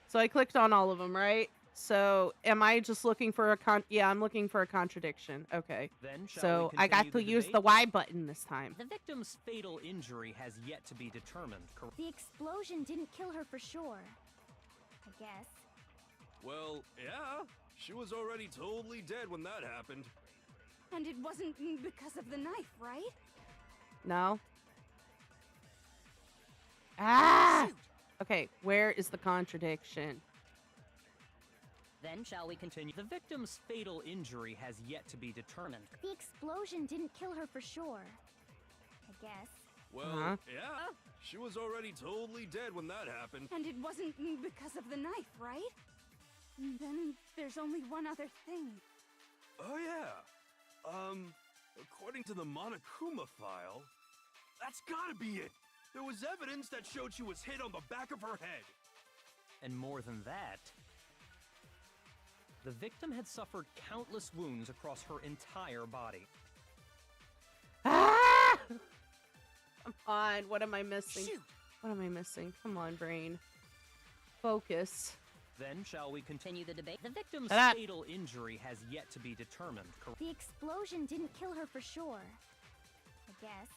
So I clicked on all of them, right? So am I just looking for a yeah, I'm looking for a contradiction. Okay. Then shall so we I got continue to the use debate? the Y button this time. The victim's fatal injury has yet to be determined, correct? The explosion didn't kill her for sure. I guess. Well, yeah. She was already totally dead when that happened. And it wasn't because of the knife, right? No. Ah! Shoot. Okay, where is the contradiction? Then shall we continue? The victim's fatal injury has yet to be determined. The explosion didn't kill her for sure. I guess. Well, Uh-huh. yeah. She was already totally dead when that happened. And it wasn't because of the knife, right? Then there's only one other thing. Oh, yeah. According to the Monokuma file, that's gotta be it. There was evidence that showed she was hit on the back of her head. And more than that, the victim had suffered countless wounds across her entire body. Ah! Come on, what am I missing? Shoot! What am I missing? Come on, brain. Focus. Then shall we continue the debate? The victim's Shut up. fatal injury has yet to be determined, correct? The explosion didn't kill her for sure. I guess.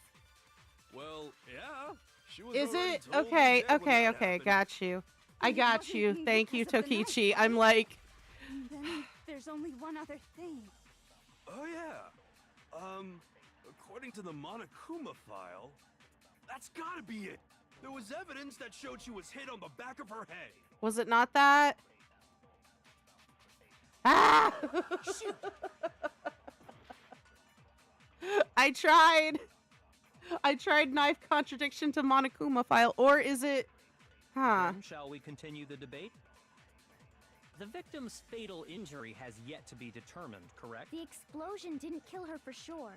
Well, yeah. She was Is already it? totally Okay, dead when okay, that okay, happened. got you. I got you. wasn't Thank you, because of the knife, Tokichi. right? I'm like, Then there's only one other thing. Oh, yeah. According to the Monokuma file, that's gotta be it. There was evidence that showed she was hit on the back of her head. was it not that? Ah! I tried. I tried knife contradiction to Monokuma file, or is it? Huh. Then shall we continue the debate? The victim's fatal injury has yet to be determined, correct? The explosion didn't kill her for sure.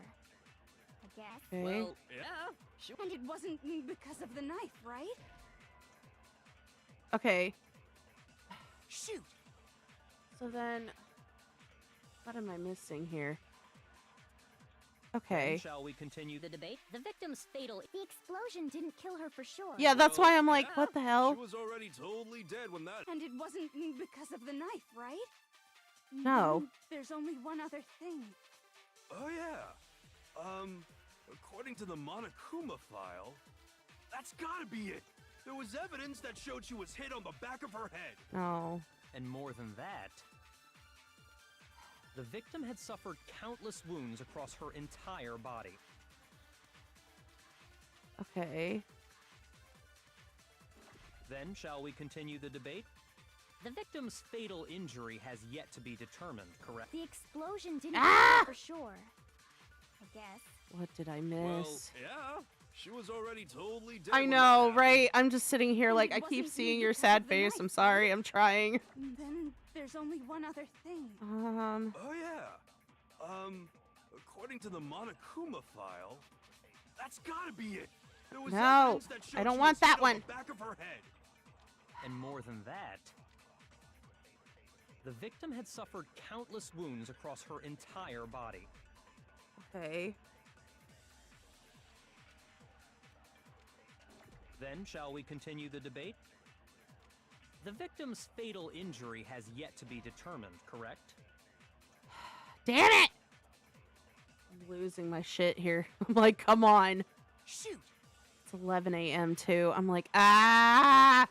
I guess. Okay. Well, yeah. And it wasn't because of the knife, right? Okay. Shoot! So then, what am I missing here? Okay. Then shall we continue The debate? The victim's fatal. The explosion didn't kill her for sure. Yeah, that's why I'm like, yeah. what the hell? She was already totally dead when that. And it wasn't because of the knife, right? No. Then there's only one other thing. Oh, yeah. According to the Monokuma file, that's gotta be it. There was evidence that showed she was hit on the back of her head. No. And more than that, the victim had suffered countless wounds across her entire body. Okay. Then shall we continue the debate? The victim's fatal injury has yet to be determined, correct? The explosion didn't Ah! kill her for sure. I guess. What did I Well, miss? yeah. She was already totally dead. I when know, that happened. right? I'm just sitting here And like, it I keep wasn't seeing your because sad of the face. knife, I'm sorry. right? I'm trying. Then there's only one other thing. Oh, yeah. According to the Monokuma file, that's gotta be it. There was No, evidence that showed I don't she want was hit that on one. the back of her head. And more than that, the victim had suffered countless wounds across her entire body. Okay. Then shall we continue the debate? The victim's fatal injury has yet to be determined, correct? Damn it! I'm losing my shit here. I'm like, come on. Shoot! It's 11 a.m. too. I'm like, ah!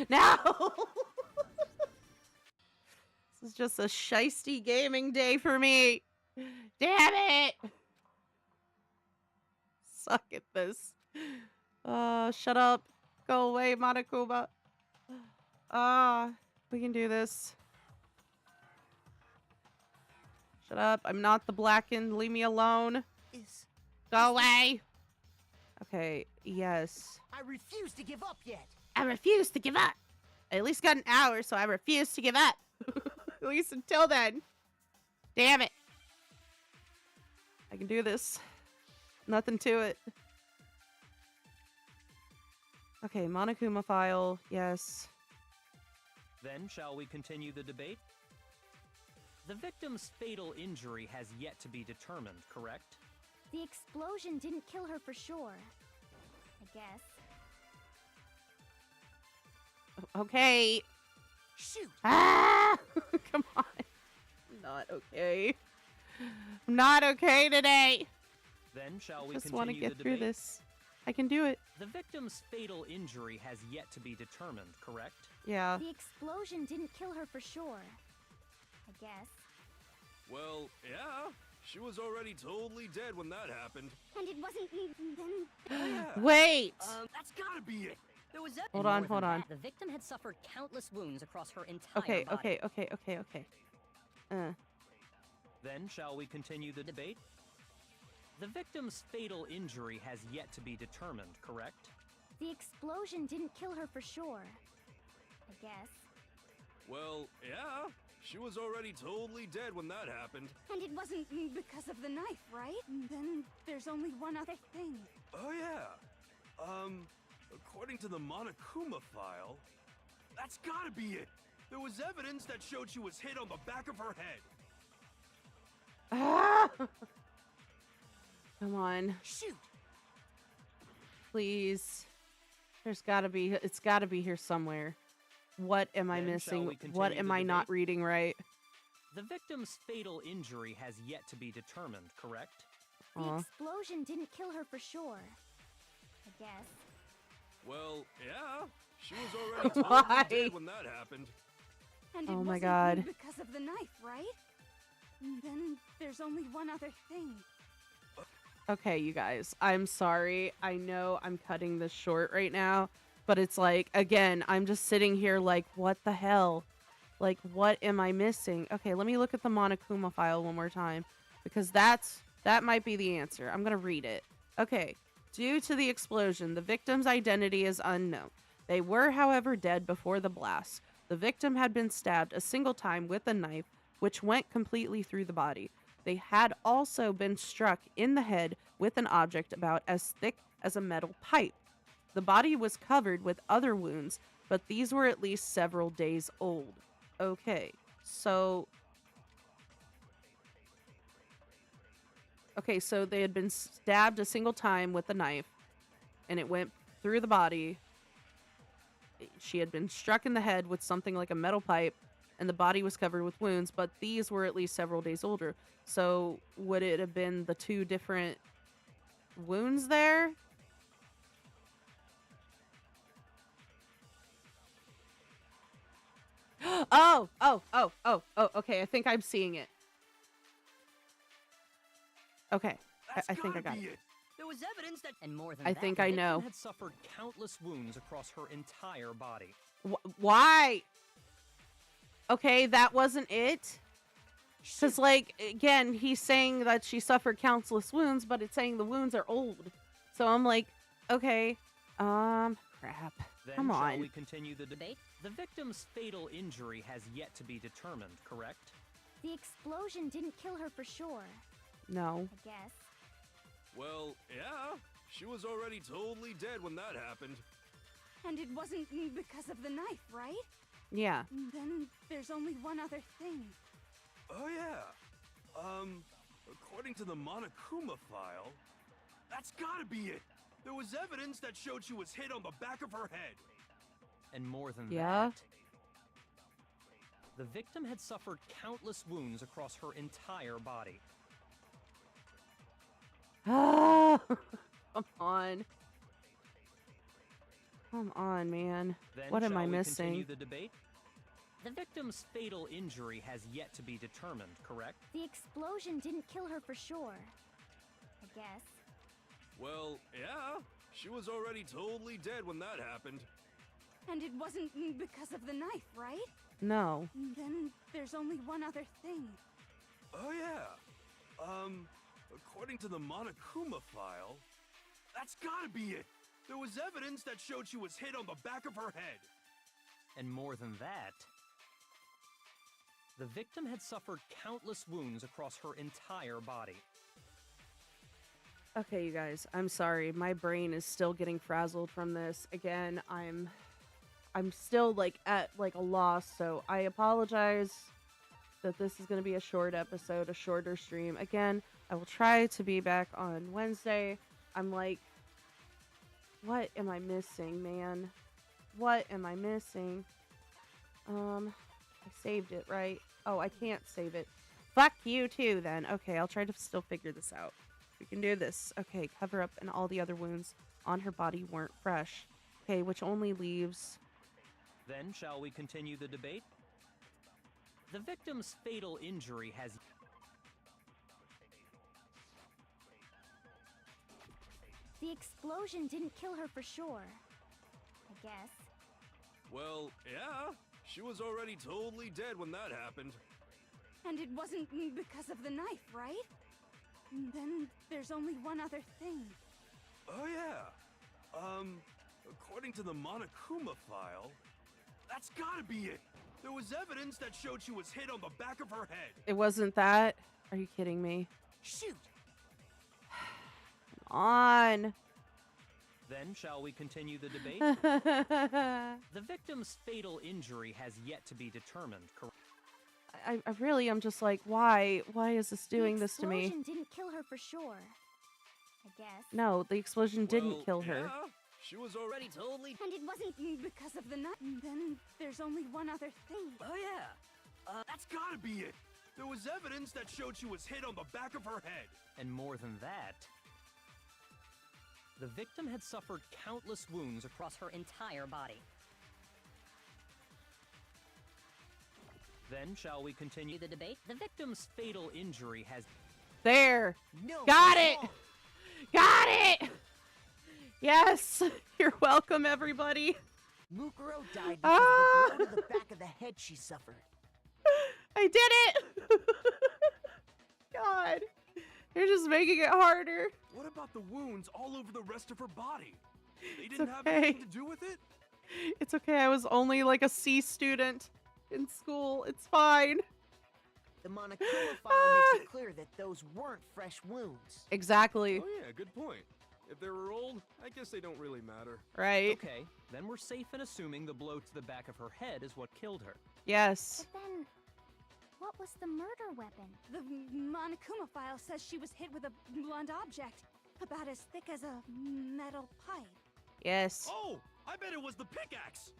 No! This is just a shisty gaming day for me. Damn it! Suck at this. Shut up. Go away, Monokuma. We can do this. Shut up. I'm not the blackened. Leave me alone. Go away. Okay, yes. I refuse to give up yet. I refuse to give up. I at least got an hour, so I refuse to give up. At least until then. Damn it. I can do this. Nothing to it. Okay, Monokuma file. Yes. Then shall we continue the debate? The victim's fatal injury has yet to be determined, correct? The explosion didn't kill her for sure. I guess. Okay. Shoot! Ah! Come on. Not okay. I'm not okay today. Then shall we Just continue want to get the through debate? this. I can do it. The victim's fatal injury has yet to be determined, correct? Yeah. The explosion didn't kill her for sure. I guess. Well, yeah. She was already totally dead when that happened. And it wasn't then. Oh, yeah. Wait. That's gotta be it. There was a- Hold And on, more hold than on. that, the victim had suffered countless wounds across her entire Okay, body. okay. Then shall we continue the debate? The victim's fatal injury has yet to be determined, correct? The explosion didn't kill her for sure. I guess. Well, yeah. She was already totally dead when that happened. And it wasn't because of the knife, right? Then there's only one other thing. Oh, yeah. According to the Monokuma file, that's gotta be it. There was evidence that showed she was hit on the back of her head. Ah! Come on. Shoot! Please. It's gotta be here somewhere. What am I Then shall missing? we What continue am the I not debate? reading right? The victim's fatal injury has yet to be determined, correct? The Aw. explosion didn't kill her for sure. I guess. Well, yeah. She was already totally Why? dead when that happened. And it Oh my wasn't God. because of the knife, right? Then there's only one other thing. Okay, you guys. I'm sorry. I know I'm cutting this short right now, but it's like, again, I'm just sitting here like, what the hell? Like, what am I missing? Okay, let me look at the Monokuma file one more time, because that might be the answer. I'm gonna read it. Okay. Due to the explosion, the victim's identity is unknown. They were, however, dead before the blast. The victim had been stabbed a single time with a knife, which went completely through the body. They had also been struck in the head with an object about as thick as a metal pipe. The body was covered with other wounds, but these were at least several days old. Okay, so they had been stabbed a single time with a knife, and it went through the body. She had been struck in the head with something like a metal pipe, and the body was covered with wounds, but these were at least several days older. So would it have been the two different wounds there? Oh, okay, I think I'm seeing it. Okay, That's I think I gotta got be it. it. There was evidence that, and more than I that, think The I victim know. had suffered countless wounds across her entire body. Why? Okay, that wasn't it? Because, like, again, he's saying that she suffered countless wounds, but it's saying the wounds are old. So I'm like, okay, crap. Then Come shall on. we continue the debate? The victim's fatal injury has yet to be determined, correct? The explosion didn't kill her for sure. No. I guess. Well, yeah. She was already totally dead when that happened. And it wasn't because of the knife, right? Yeah. Then there's only one other thing. Oh, yeah. According to the Monokuma file, that's gotta be it. There was evidence that showed she was hit on the back of her head. And more than Yeah? that, the victim had suffered countless wounds across her entire body. Ah, come on. Come on, man. Then What am shall I we missing? continue the debate? The victim's fatal injury has yet to be determined, correct? The explosion didn't kill her for sure. I guess. Well, yeah. She was already totally dead when that happened. And it wasn't because of the knife, right? No. Then there's only one other thing. Oh, yeah. According to the Monokuma file, that's gotta be it. There was evidence that showed she was hit on the back of her head. And more than that, the victim had suffered countless wounds across her entire body. Okay, you guys, I'm sorry. My brain is still getting frazzled from this. Again, I'm still like at like a loss, so I apologize that this is going to be a short episode, a shorter stream. Again, I will try to be back on Wednesday. I'm like, what am I missing, man? What am I missing? I saved it, right? Oh, I can't save it. Fuck you too, then. Okay, I'll try to still figure this out. We can do this. Okay, cover up and all the other wounds on her body weren't fresh. Okay, which only leaves... Then shall we continue the debate? The victim's fatal injury has... The explosion didn't kill her for sure. I guess. Well, yeah. She was already totally dead when that happened. And it wasn't because of the knife, right? Then there's only one other thing. Oh yeah. According to the Monokuma file, that's gotta be it. There was evidence that showed she was hit on the back of her head. It wasn't that? Are you kidding me? Shoot! On. Then shall we continue the debate? The victim's fatal injury has yet to be determined, correct? I really am just like, why? Why is this doing this to me? The explosion didn't kill her for sure. I guess. No, the explosion didn't kill her. Yeah, she was already Totally. And it wasn't because of the nut. Then there's only one other thing. Oh yeah. That's gotta be it. There was evidence that showed she was hit on the back of her head. And more than that, the victim had suffered countless wounds across Across her entire body. Then shall we continue The debate? The victim's fatal injury has There. No! Got you're it! wrong. Got it! Yes! You're welcome, everybody. Mukuro died because of the blow to the back of the head she suffered. I did it! God. You're just making it harder. What about the wounds all over the rest of her body? They didn't have okay. anything to do with it? It's okay, I was only like a C student in school. It's fine. The Monokuma file makes it clear that those weren't fresh wounds. Exactly. Oh yeah, good point. If they were old, I guess they don't really matter. Right? Okay, then we're safe in assuming the blow to the back of her head is what killed her. Yes. But then, what was the murder weapon? The Monokuma file says she was hit with a blunt object, about as thick as a metal pipe. Yes. Oh, I bet it was the pickaxe.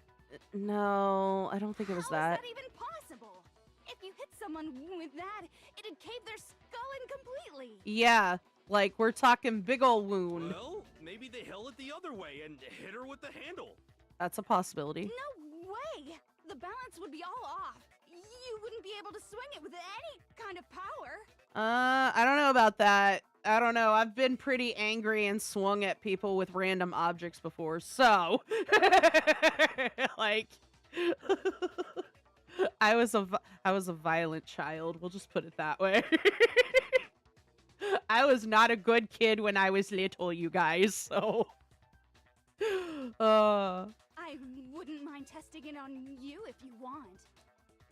No, I don't think it was How that. is that even possible? If you hit someone with that, it'd cave their skull in completely. Yeah, like we're talking big ol' wound. Well, maybe they held it the other way and hit her with the handle. That's a possibility. No way! The balance would be all off. You wouldn't be able to swing it with any kind of power. I don't know about that. I don't know. I've been pretty angry and swung at people with random objects before, so like I was a violent child. We'll just put it that way. I was not a good kid when I was little, you guys. So I wouldn't mind testing it on you if you want.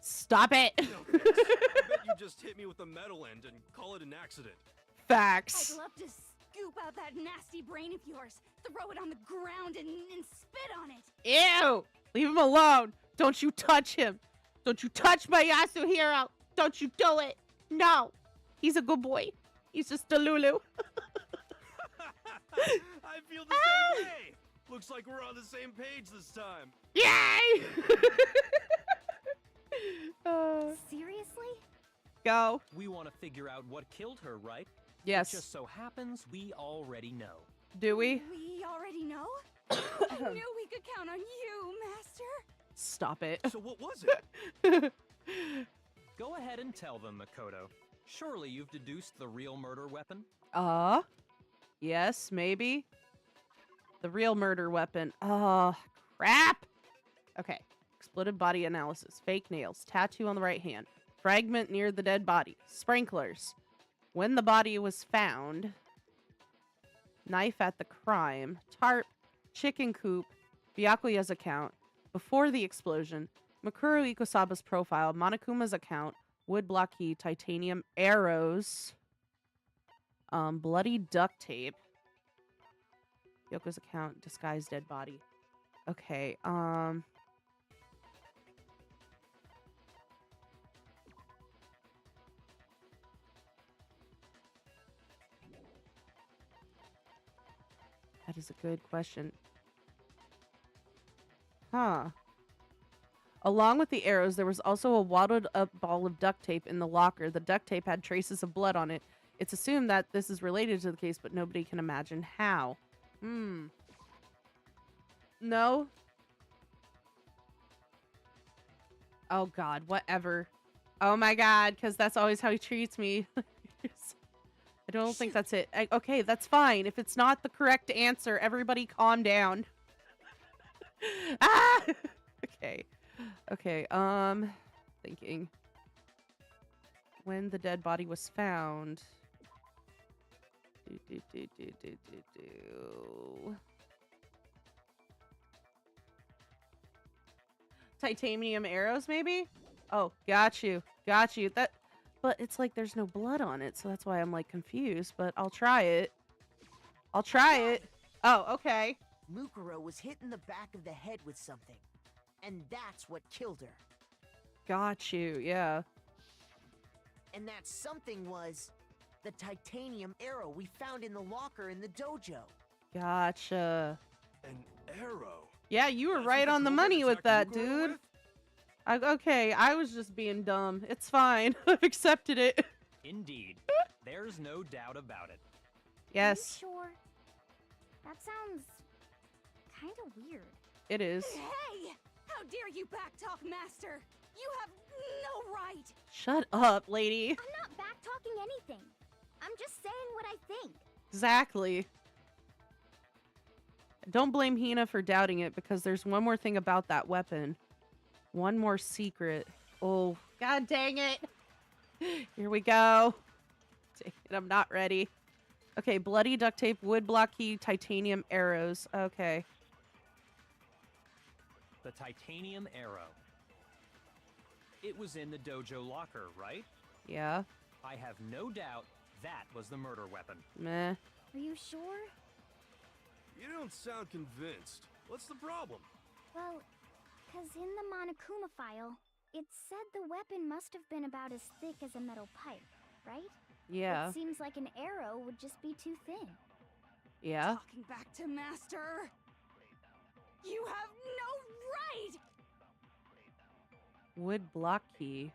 Stop it. No, thanks. I bet you just hit me with the metal end and call it an accident. Facts. I'd love to scoop out that nasty brain of yours, throw it on the ground, and spit on it. Ew! Leave him alone. Don't you touch him. Don't you touch my Yasuhiro. Don't you do it. No. He's a good boy. He's just a Lulu. I feel the same way. Looks like we're on the same page this time. Yay! Seriously? Go. We want to figure out what killed her, right? Yes. It just so happens we already know. Do we? We already know? I knew we could count on you, Master. Stop it. So what was it? Go ahead and tell them, Makoto. Surely you've deduced the real murder weapon? Yes, maybe. The real murder weapon. Crap! Okay. Exploded body analysis. Fake nails. Tattoo on the right hand. Fragment near the dead body. Sprinklers. When the body was found. Knife at the crime. Tarp. Chicken coop. Byakuya's account. Before the explosion. Mikuru Ikosaba's profile. Monokuma's account. Woodblock key. Titanium arrows. Bloody duct tape. Yoko's account. Disguised dead body. Okay, that is a good question. Huh. Along with the arrows, there was also a wadded up ball of duct tape in the locker. The duct tape had traces of blood on it. It's assumed that this is related to the case, but nobody can imagine how. No? Oh god, whatever. Oh my god, because that's always how he treats me. I don't think that's it. Okay, that's fine. If it's not the correct answer, everybody calm down. Ah! Okay. Okay, thinking. When the dead body was found. Titanium arrows, maybe? Oh, got you. Got you. But it's like there's no blood on it, so that's why I'm like confused, but I'll try it. I'll try it. Oh, okay. Mukuro was hit in the back of the head with something, and that's what killed her. Got you, yeah. And that something was the titanium arrow we found in the locker in the dojo. Gotcha. An arrow? Yeah, you were That's right what on the Koga money with attacked that, Mukuro dude. with? Okay, I was just being dumb. It's fine. I've accepted it. Indeed. There's no doubt about it. Yes, Are you sure? That sounds kind of weird. it is. Hey! How dare you backtalk, Master? You have no right! Shut up, lady. I'm not back-talking anything. I'm just saying what I think. Exactly. Don't blame Hina for doubting it, because there's one more thing about that weapon. One more secret. Oh, god dang it. Here we go. Dang it, I'm not ready. Okay, bloody duct tape, wood block key, titanium arrows. Okay. The titanium arrow. It was in the dojo locker, right? Yeah. I have no doubt that was the murder weapon. Meh. Are you sure? You don't sound convinced. What's the problem? Well, because in the Monokuma file, it said the weapon must have been about as thick as a metal pipe, right? Yeah. It seems like an arrow would just be too thin. Yeah. Talking back to Master! You have no right! Wood block key.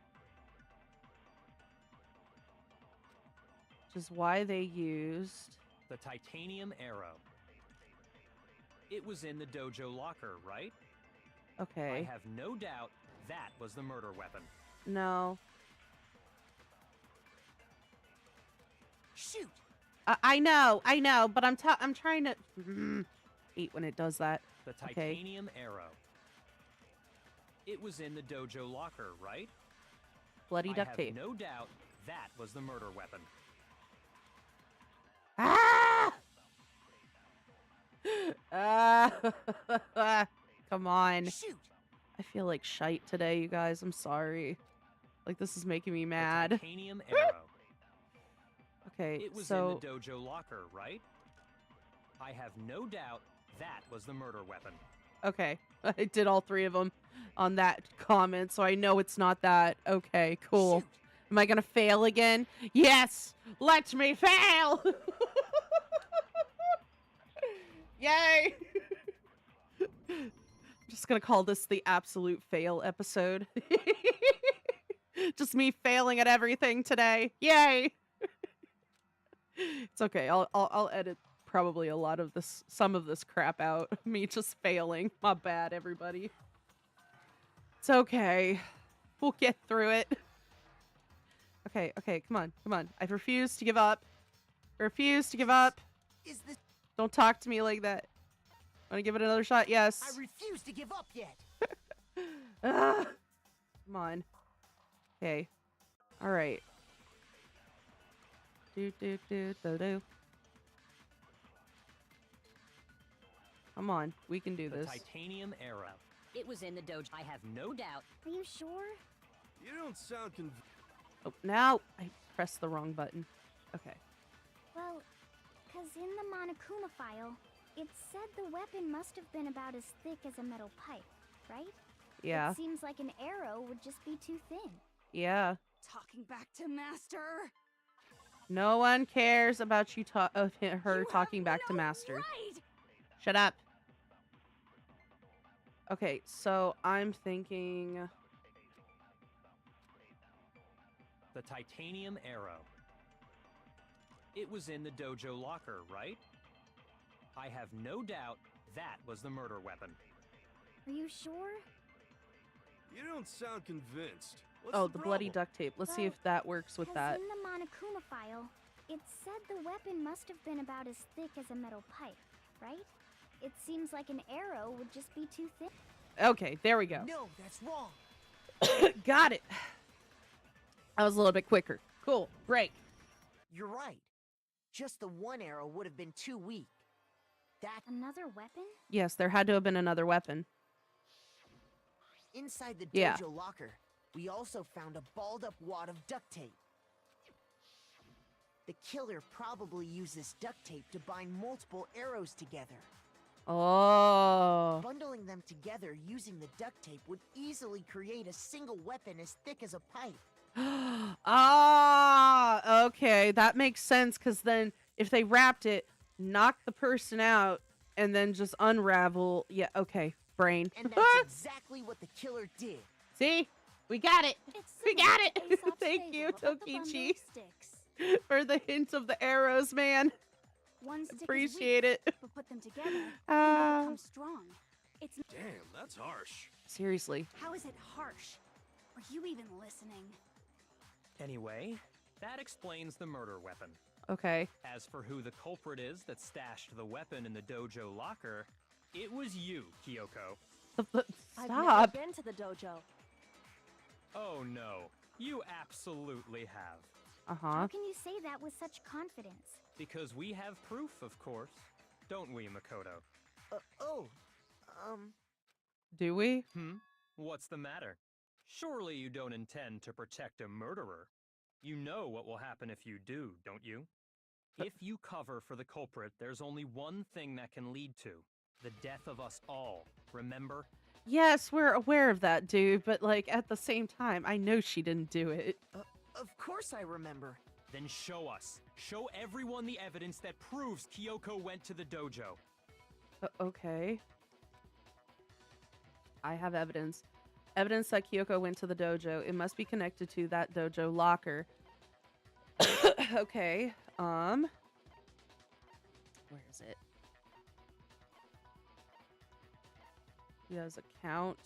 Which is why they used... The titanium arrow. It was in the dojo locker, right? Okay. I have no doubt that was the murder weapon. No. Shoot! I know, but I'm trying to... hate when it does that. The Okay. titanium arrow. It was in the dojo locker, right? Bloody I duct have tape. no doubt that was the murder weapon. Ah! Ah! Come on. Shoot! I feel like shite today, you guys. I'm sorry. Like, this is making me The mad. titanium arrow. Okay, It was so... in the dojo locker, right? I have no doubt that was the murder weapon. Okay. I did all three of them on that comment, so I know it's not that. Okay, cool. Shoot. Am I gonna fail again? Yes! Let me fail! Yay! I'm just gonna call this the absolute fail episode. Just me failing at everything today. Yay! It's okay. I'll edit probably a lot of this, some of this crap out. Me just failing. My bad, everybody. It's okay. We'll get through it. Okay, come on. I refuse to give up. I refuse to give up. Is this... Don't talk to me like that. Want to give it another shot? Yes. I refuse to give up yet. Ah, come on. Okay. All right. Do. Come on, we can do The this. titanium arrow. It was in the dojo. I have no doubt. Are you sure? You don't sound convinced. Oh, now I pressed the wrong button. Okay. Well, because in the Monokuma file, it said the weapon must have been about as thick as a metal pipe, right? Yeah. It seems like an arrow would just be too thin. Yeah. Talking back to Master! No one cares about you her You talking have back to no Master. right! Shut up. Okay, so I'm thinking... The titanium arrow. It was in the dojo locker, right? I have no doubt that was the murder weapon. Are you sure? You don't sound convinced. What's Oh, the the bloody problem? duct tape. Let's see Well, if that works with 'cause that. in the Monokuma file, it said the weapon must have been about as thick as a metal pipe, right? It seems like an arrow would just be too thin. Okay, there we go. No, that's wrong. Got it. I was a little bit quicker. Cool. Break. You're right. Just the one arrow would have been too weak. That Another weapon? Yes, there had to have been another weapon. inside the Yeah. dojo locker, we also found a balled up wad of duct tape. The killer probably used this duct tape to bind multiple arrows together. Oh. Bundling them together using the duct tape would easily create a single weapon as thick as a pipe. Ah, okay. That makes sense, because then if they wrapped it, knock the person out, and then just unravel. Yeah, okay. Brain. And that's exactly what the killer did. See? We got it. It's We similar got to it. Aesop's Thank fable you, about the bundle Tokichi, of sticks. for the hint of the arrows, man. One stick Appreciate is weak, it. but put them together, and Ah. they become strong. It's Damn, that's harsh. Seriously. How is it harsh? Are you even listening? Anyway, that explains the murder weapon. Okay. As for who the culprit is that stashed the weapon in the dojo locker, it was you, Kyoko. I've never Stop. been to the dojo. Oh no, you absolutely have. Uh-huh. How can you say that with such confidence? Because we have proof, of course. Don't we, Makoto? Do we? What's the matter? Surely you don't intend to protect a murderer. You know what will happen if you do, don't you? If you cover for the culprit, there's only one thing that can lead to the death of us all, remember? Yes, we're aware of that, dude, but like at the same time, I know she didn't do it. Of course I remember. Then show us. Show everyone the evidence that proves Kyoko went to the dojo. Okay. I have evidence. Evidence that Kyoko went to the dojo. It must be connected to that dojo locker. Okay. Where is it? Byakuya's account.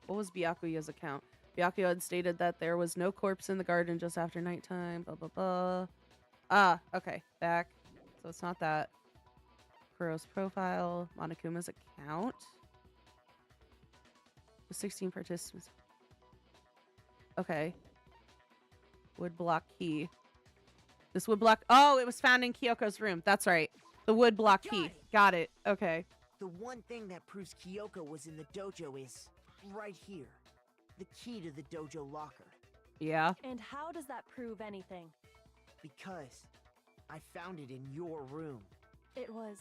What was Byakuya's account? Byakuya had stated that there was no corpse in the garden just after nighttime. Blah, blah, blah. Ah, okay. Back. So it's not that. Kuro's profile. Monokuma's account. The 16 participants. Okay. Wood block key. This wood block. Oh, it was found in Kyoko's room. That's right. The wood block key. Got it. Okay. The one thing that proves Kyoko was in the dojo is right here. The key to the dojo locker. Yeah. And how does that prove anything? Because I found it in your room. It was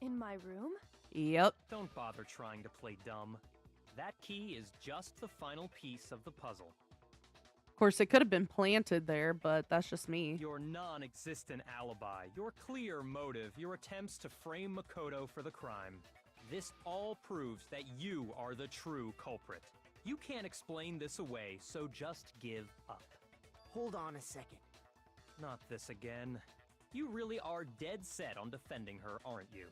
in my room? Yep. Don't bother trying to play dumb. That key is just the final piece of the puzzle. Of course, it could have been planted there, but that's just me. Your non-existent alibi, your clear motive, your attempts to frame Makoto for the crime. This all proves that you are the true culprit. You can't explain this away, so just give up. Hold on a second. Not this again. You really are dead set on defending her, aren't you?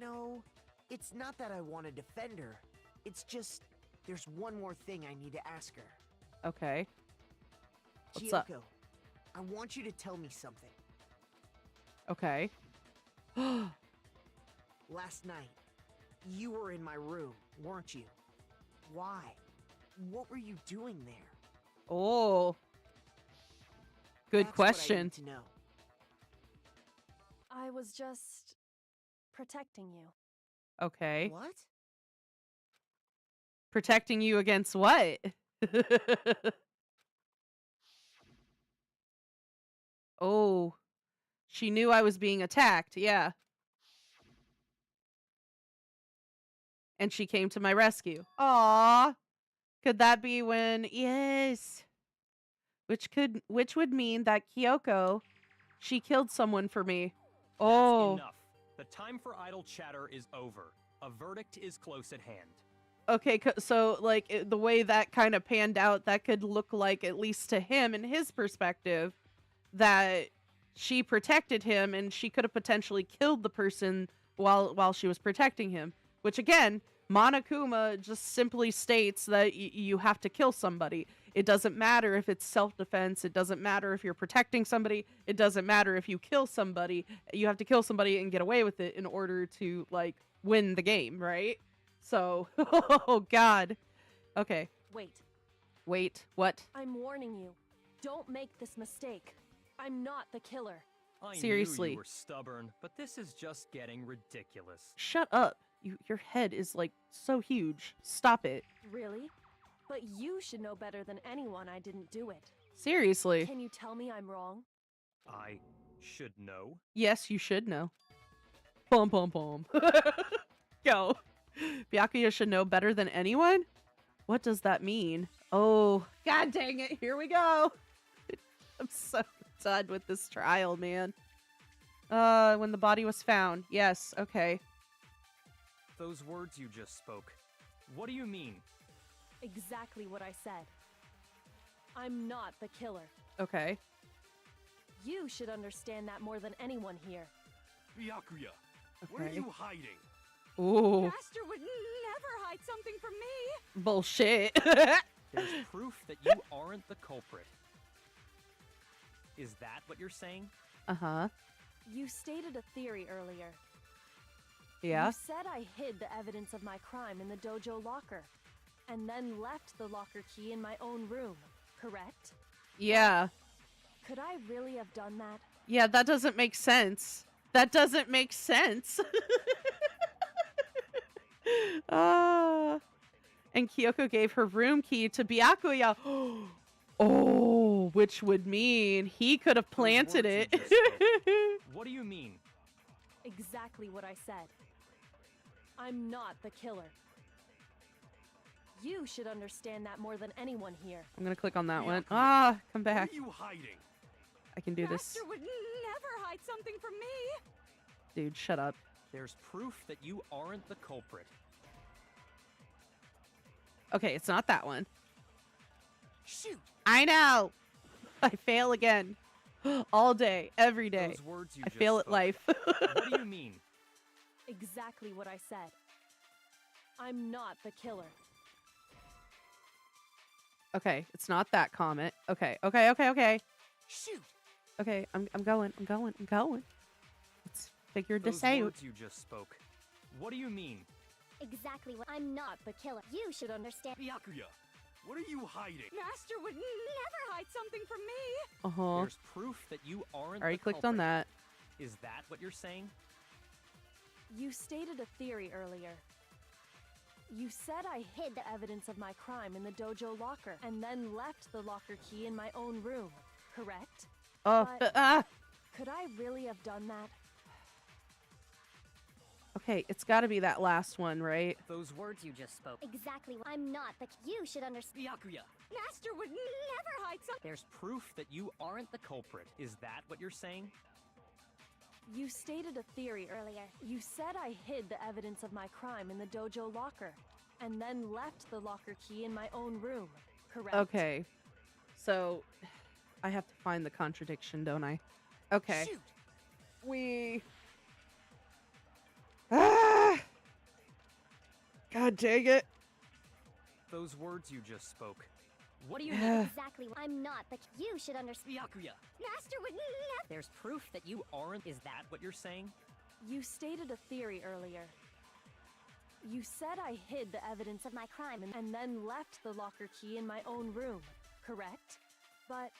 No, it's not that I want to defend her. It's just, there's one more thing I need to ask her. Okay. What's Kyoko, up? I want you to tell me something. Okay. Last night, you were in my room, weren't you? Why? What were you doing there? Oh. Good That's what I question. need to know. I was just protecting you. Okay. What? Protecting you against what? Oh. She knew I was being attacked. Yeah. And she came to my rescue. Aww. Could that be when... Yes. Which would mean that Kyoko, she killed someone for me. Oh. That's enough. The time for idle chatter is over. A verdict is close at hand. Okay, so like the way that kind of panned out, that could look like, at least to him and his perspective, that she protected him and she could have potentially killed the person while she was protecting him. Which again, Monokuma just simply states that you have to kill somebody. It doesn't matter if it's self-defense. It doesn't matter if you're protecting somebody. It doesn't matter if you kill somebody. You have to kill somebody and get away with it in order to like win the game, right? So, oh god. Okay. Wait. Wait, what? I'm warning you. Don't make this mistake. I'm not the killer. I knew Seriously. you were stubborn, but this is just getting ridiculous. Shut up. Your head is like so huge. Stop it. Really? But you should know better than anyone I didn't do it. Seriously. Can you tell me I'm wrong? I should know? Yes, you should know. Bum bum bum. Go. Byakuya should know better than anyone? What does that mean? Oh, god dang it. Here we go. I'm so done with this trial, man. When the body was found. Yes, okay. Those words you just spoke. What do you mean? Exactly what I said. I'm not the killer. Okay. You should understand that more than anyone here. Byakuya, what are Okay. you hiding? Ooh, Master would never hide something from me. bullshit. There's proof that you aren't the culprit. Is that what you're saying? Uh-huh. You stated a theory earlier. Yeah. You said I hid the evidence of my crime in the dojo locker, and then left the locker key in my own room, correct? Yeah. Could I really have done that? Yeah, that doesn't make sense. That doesn't make sense. And Kyoko gave her room key to Byakuya. Oh, which would mean he could have planted words it. you just spoke. What do you mean? Exactly what I said. I'm not the killer. You should understand that more than anyone here. I'm gonna click on that one. Byakuya, Ah, come What back. are you hiding? I can do this. Master would never hide something from me. Dude, shut up. There's proof that you aren't the culprit. Okay, it's not that one. Shoot! I know. I fail again. All day, every day. Those words you I just fail at spoke. life. What do you mean? Exactly what I said. I'm not the killer. Okay, it's not that comment. Okay, okay. Shoot! Okay, I'm going. Let's figure Those this out. words you just spoke. What do you mean? Exactly what I'm not the killer. You should understand. Byakuya, what are you hiding? Master would never hide something from me. Uh-huh. There's proof that you aren't Already the clicked on culprit. that. Is that what you're saying? You stated a theory earlier. You said I hid the evidence of my crime in the dojo locker, and then left the locker key in my own room, correct? Oh, But- Could I really have done that? Okay, it's got to be that last one, right? Those words you just spoke. Exactly what I'm not the. You should understand. Byakuya, Master would never hide something. There's proof that you aren't the culprit. Is that what you're saying? You stated a theory earlier. You said I hid the evidence of my crime in the dojo locker, and then left the locker key in my own room, correct? Okay. So, I have to find the contradiction, don't I? Okay. Shoot! We... Ah! God dang it. Those words you just spoke. what do you mean? Exactly what I'm not the. You should understand. Byakuya, Master would never. there's proof that you aren't. Is that what you're saying? You stated a theory earlier. You said I hid the evidence of my crime and then left the locker key in my own room, correct? But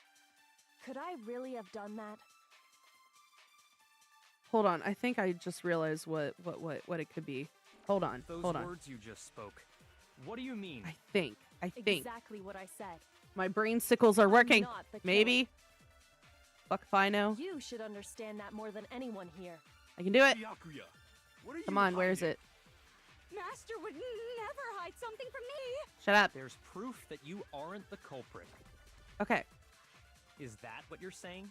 could I really have done that? Hold on, I think I just realized what it could be. Hold on, Those hold on. words you just spoke. What do you mean? I think. Exactly what I said. My brain sickles are working. not the killer. Maybe. Fuck if I know. You should understand that more than anyone here. I can do it. Byakuya, what are you Come on, where is hiding? it? Master would never hide something from me. Shut up. There's proof that you aren't the culprit. Okay. Is that what you're saying?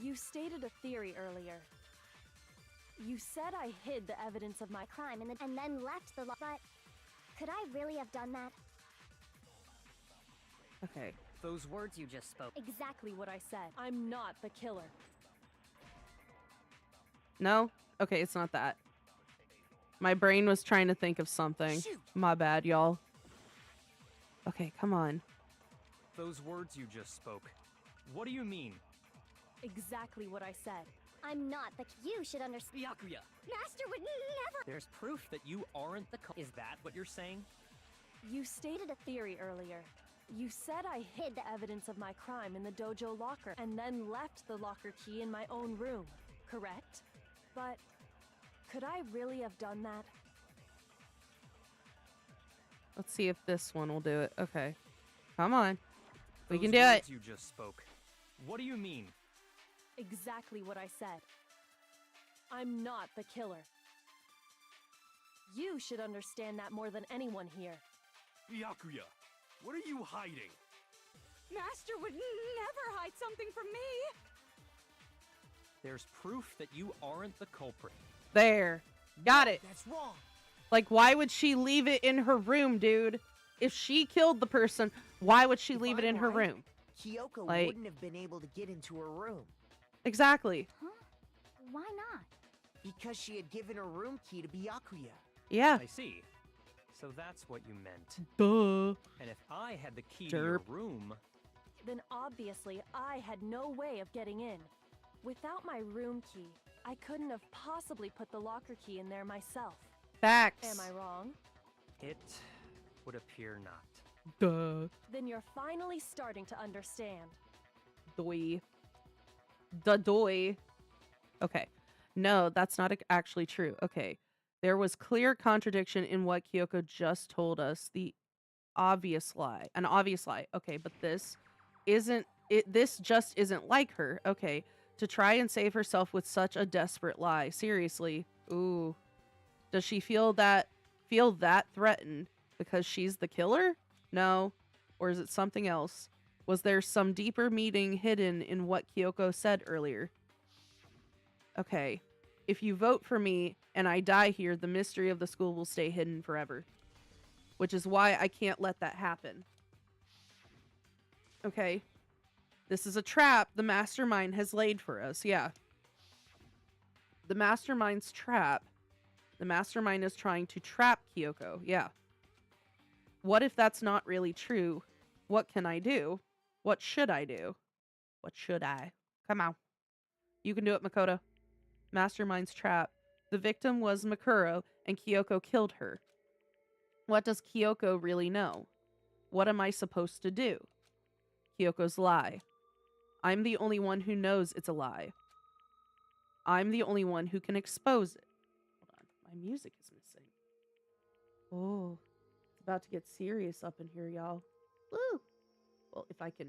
You stated a theory earlier. You said I hid the evidence of my Crime and then left the. But could I really have done that? Okay. those words you just spoke. Exactly what I said. I'm not the killer. No? Okay, it's not that. My brain was trying to think of something. Shoot. My bad, y'all. Okay, come on. Those words you just spoke. What do you mean? Exactly what I said. I'm not the. You should understand. Byakuya, Master would never. There's proof that you aren't the Is that what you're saying? You stated a theory earlier. You said I hid the evidence of my crime in the dojo locker and then left the locker key in my own room, correct? But could I really have done that? Let's see if this one will do it. Okay. Come on. We Those can do it. words you just spoke. What do you mean? Exactly what I said. I'm not the killer. You should understand that more than anyone here. Byakuya, what are you hiding? Master would never hide something from me. There's proof that you aren't the culprit. There. Got it. That's wrong. Like, why would she leave it in her room, dude? If she killed the person, why would she leave it in her room? Kyoko Like- wouldn't have been able to get into her room Exactly. Huh? Why not? because she had given her room key to Byakuya. Yeah. I see. So that's what you meant. Duh. And if I had the key to your Derp. room, Then obviously I had no way of getting in. Without my room key, I couldn't have possibly put the locker key in there myself. Facts. Am I wrong? it would appear not. Duh. Then you're finally starting to understand. Doi. Doi. Okay. No, that's not actually true. Okay. There was clear contradiction in what Kyoko just told us. The obvious lie. An obvious lie. Okay, but this isn't it. This just isn't like her. Okay. To try and save herself with such a desperate lie. Seriously. Ooh. Does she feel that threatened because she's the killer? No. Or is it something else? Was there some deeper meaning hidden in what Kyoko said earlier? Okay. If you vote for me and I die here, the mystery of the school will stay hidden forever. Which is why I can't let that happen. Okay. This is a trap the mastermind has laid for us. Yeah. The mastermind's trap. The mastermind is trying to trap Kyoko. Yeah. What if that's not really true? What can I do? What should I do? What should I? Come on. You can do it, Makoto. Mastermind's trap. The victim was Makuro, and Kyoko killed her. What does Kyoko really know? What am I supposed to do? Kyoko's lie. I'm the only one who knows it's a lie. I'm the only one who can expose it. Hold on. My music is missing. Oh. It's about to get serious up in here, y'all. Woo! Well, if I can...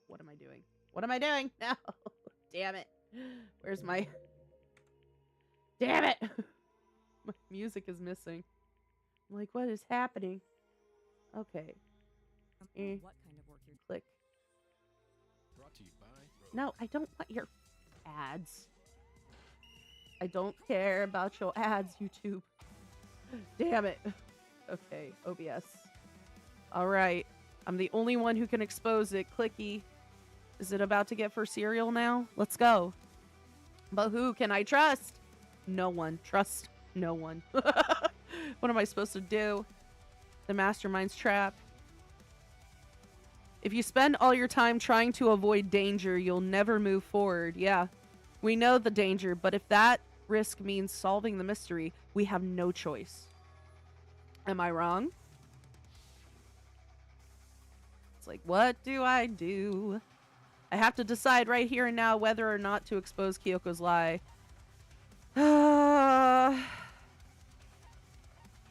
What am I doing? What am I doing? No! Damn it. Where's my... Damn it! My music is missing. I'm like, what is happening? Okay. What kind of work you're Click. Brought to you by No, I don't want your ads. I don't care about your ads, YouTube. Damn it. Okay, OBS. Alright. I'm the only one who can expose it. Clicky. Is it about to get for cereal now? Let's go. But who can I trust? No one. Trust no one. What am I supposed to do? The mastermind's trap. If you spend all your time trying to avoid danger, you'll never move forward. Yeah. We know the danger, but if that risk means solving the mystery, we have no choice. Am I wrong? It's like, what do? I have to decide right here and now whether or not to expose Kyoko's lie.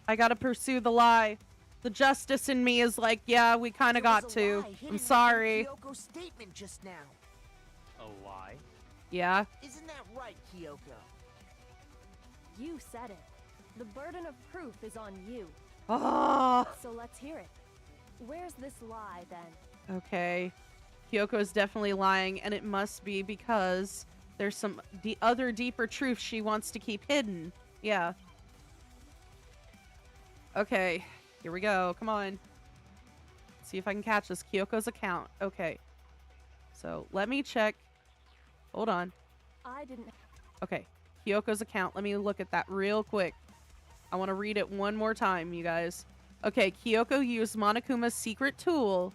I gotta pursue the lie. The justice in me is like, yeah, we kind of got to. I'm sorry. Kyoko's statement just now. A lie? Yeah. Isn't that right, Kyoko? You said it. The burden of proof is on you. Oh. So let's hear it. Where's this lie, then? Okay. Kyoko is definitely lying, and it must be because there's some other deeper truth she wants to keep hidden. Yeah. Okay. Here we go. Come on. Let's see if I can catch this. Kyoko's account. Okay. So, let me check. Hold on. I didn't... Okay. Kyoko's account. Let me look at that real quick. I want to read it one more time, you guys. Okay. Kyoko used Monokuma's secret tool,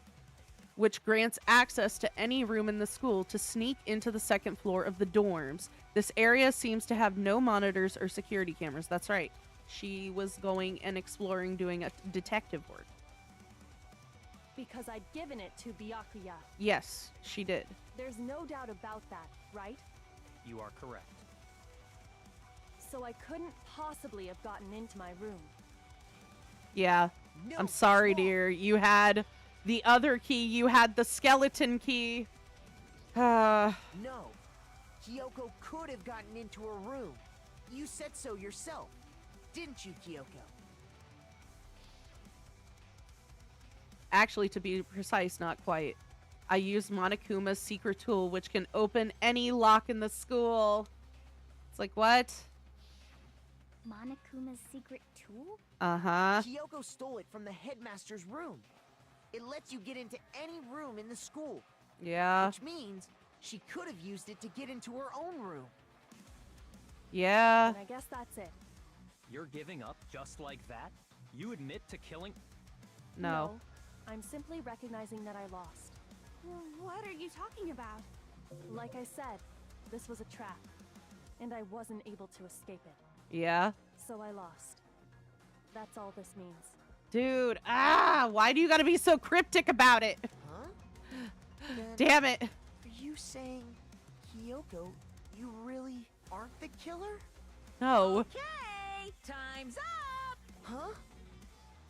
which grants access to any room in the school, to sneak into the second floor of the dorms. This area seems to have no monitors or security cameras. That's right. She was going and exploring, doing a detective work. because I'd given it to Byakuya. Yes, she did. There's no doubt about that, right? You are correct. So I couldn't possibly have gotten into my room. Yeah. No, I'm sorry, that's wrong. dear. You had the other key. You had the skeleton key. No. Kyoko could have gotten into her room. You said so yourself. Didn't you, Kyoko? Actually, to be precise, not quite. I used Monokuma's secret tool, which can open any lock in the school. It's like, what? Monokuma's secret tool? Uh-huh. Kyoko stole it from the headmaster's room. It lets you get into any room in the school. Yeah. Which means she could have used it to get into her own room. Yeah. And I guess that's it. You're giving up just like that? You admit to killing... No. I'm simply recognizing that I lost. What are you talking about? Like I said, this was a trap, and I wasn't able to escape it. Yeah. So I lost. That's all this means. Dude, why do you gotta be so cryptic about it? Huh? Damn it. Are you saying, Kyoko, you really aren't the killer? No. Okay, time's up! Huh?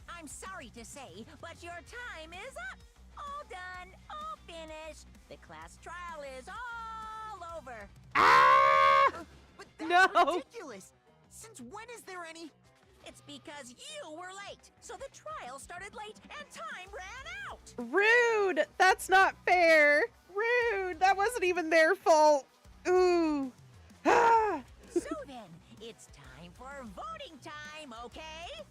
I'm sorry to say, but your time is up! All done, all finished. The class trial is all over. But that's No. ridiculous! Since when is there any... It's because you were late, so the trial started late and time ran out! Rude. That's not fair. Rude. That wasn't even their fault. Ooh. So then, it's time for voting time, okay?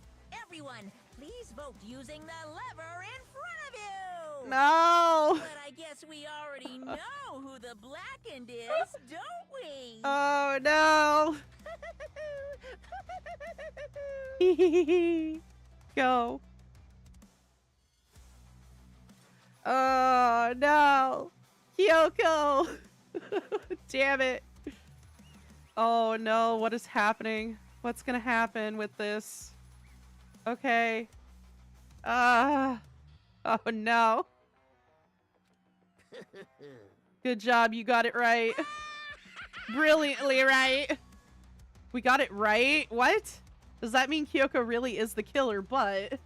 Everyone, please vote using the lever in front of you! No. But I guess we already know who the blackened is, don't we? Oh, no. Go. Oh, no. Kyoko. Damn it. Oh, no. What is happening? What's gonna happen with this? Okay. Oh, no. Good job. You got it right. Brilliantly right. We got it right? What? Does that mean Kyoko really is the killer, but...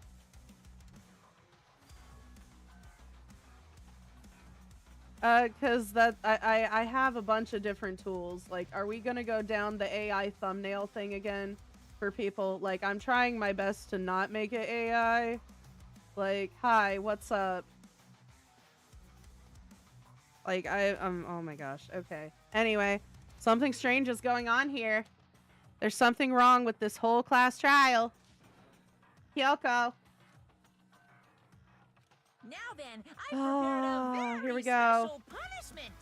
Cause that, I have a bunch of different tools. Like, are we gonna go down the AI thumbnail thing again? For people, like, I'm trying my best to not make it AI. Like, hi, what's up? Like, oh my gosh, okay. Anyway, something strange is going on here. There's something wrong with this whole class trial. Kyoko. Now then, I prepared a very here we go. special punishment.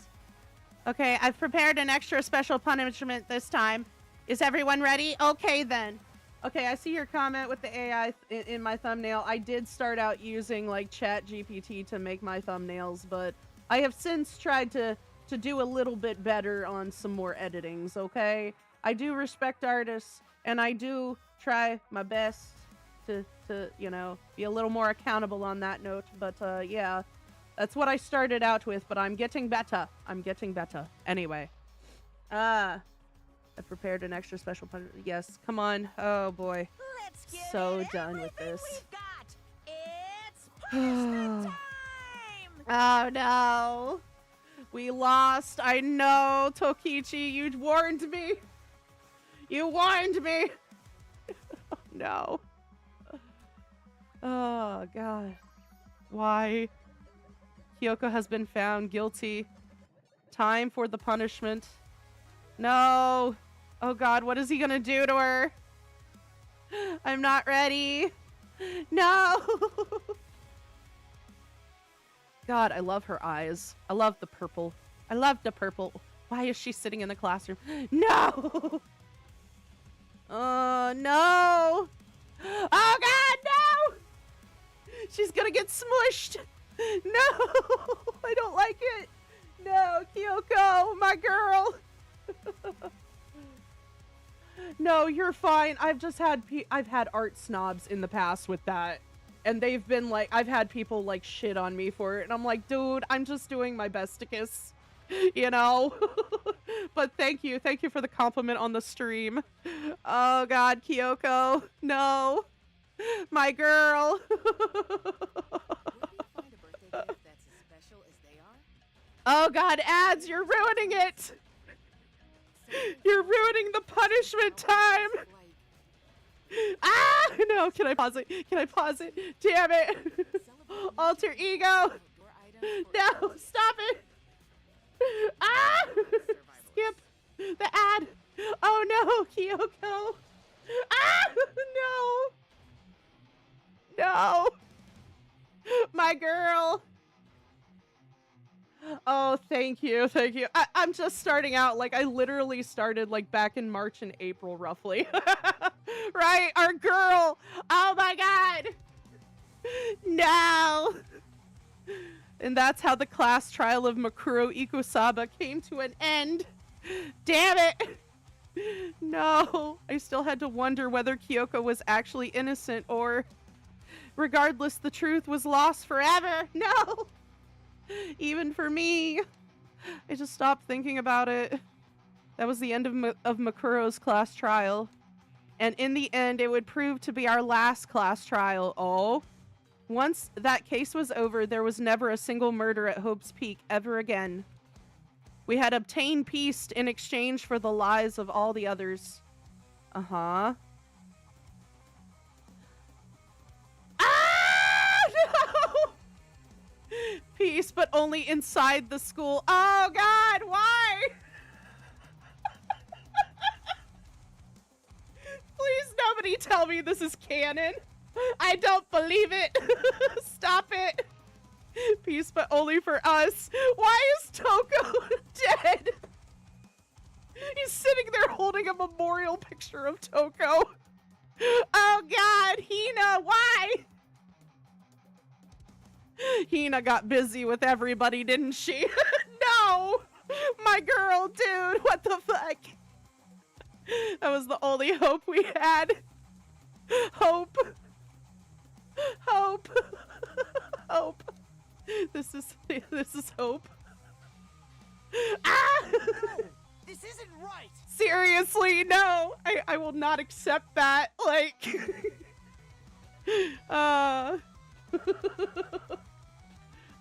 Okay, I've prepared an extra special punishment this time. Is everyone ready? Okay, then. Okay, I see your comment with the AI in my thumbnail. I did start out using, like, ChatGPT to make my thumbnails, but I have since tried to do a little bit better on some more editings, okay? I do respect artists, and I do try my best to you know, be a little more accountable on that note, but, yeah. That's what I started out with, but I'm getting better. I'm getting better. Anyway. I prepared an extra special punishment. Yes, come on. Oh, boy. Let's get So done with this. we've got. It's punishment time! Oh, no. We lost. I know, Tokichi. You warned me. You warned me. Oh, no. Oh, God. Why? Kyoko has been found guilty. Time for the punishment. No. Oh, God. What is he gonna do to her? I'm not ready. No. God, I love her eyes. I love the purple. I love the purple. Why is she sitting in the classroom? No! Oh, no! Oh, God, no! She's gonna get smushed! No! I don't like it! No, Kyoko, my girl! No, you're fine. I've had art snobs in the past with that. And they've been like, I've had people like shit on me for it. And I'm like, dude, I'm just doing my best to kiss, you know? But thank you. Thank you for the compliment on the stream. Oh God, Kyoko. No. My girl. Oh God, ads, you're ruining it. You're ruining the punishment time. Ah, no, can I pause it? Can I pause it? Damn it. Alter ego. No, stop it. Ah, skip the ad. Oh no, Kyoko. Ah, no. No. My girl. Oh, thank you. Thank you. I'm just starting out. Like, I literally started, like, back in March and April, roughly. Right? Our girl. Oh, my God. No. And that's how the class trial of Makuro Ikusaba came to an end. Damn it. No. I still had to wonder whether Kyoko was actually innocent or, regardless, the truth was lost forever. No. Even for me. I just stopped thinking about it. That was the end of Makuro's class trial. And in the end, it would prove to be our last class trial. Oh. Once that case was over, there was never a single murder at Hope's Peak ever again. We had obtained peace in exchange for the lives of all the others. Uh-huh. Ah! No! Peace, but only inside the school. Oh, God, why? Please, nobody tell me this is canon. I don't believe it. Stop it. Peace, but only for us. Why is Toko dead? He's sitting there holding a memorial picture of Toko. Oh, God, Hina, why? Hina got busy with everybody, didn't she? No! My girl, dude, what the fuck? That was the only hope we had. Hope. Hope. Hope. This is hope. Ah! This isn't right! Seriously, no! I will not accept that. Like...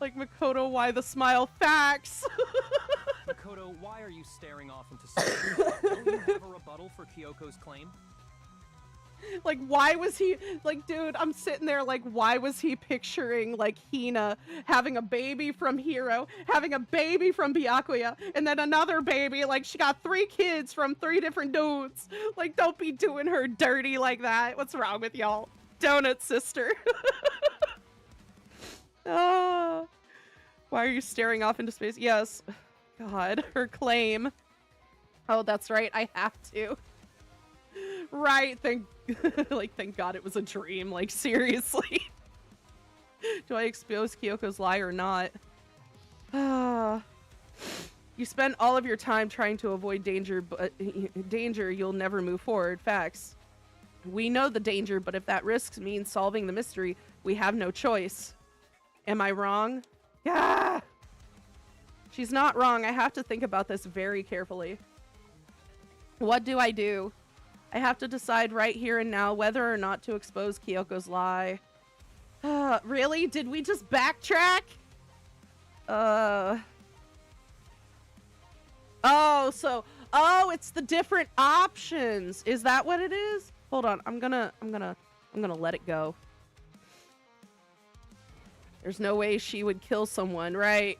Like, Makoto, why the smile? Facts! Makoto, why are you staring off into space? Don't you have a rebuttal for Kyoko's claim? Like, why was he... Like, dude, I'm sitting there like, why was he picturing, like, Hina having a baby from Hiro, having a baby from Byakuya, and then another baby? Like, she got 3 kids from 3 different dudes. Like, don't be doing her dirty like that. What's wrong with y'all? Donut sister. Ah, why are you staring off into space? Yes. God, her claim. Oh, that's right. I have to. Right. Thank God it was a dream. Like, seriously. Do I expose Kyoko's lie or not? Ah. You spend all of your time trying to avoid danger, but you'll never move forward. Facts. We know the danger, but if that risk means solving the mystery, we have no choice. Am I wrong? Yeah. She's not wrong. I have to think about this very carefully. What do? I have to decide right here and now whether or not to expose Kyoko's lie. Really? Did we just backtrack? Oh, it's the different options. Is that what it is? Hold on. I'm gonna let it go. There's no way she would kill someone, right?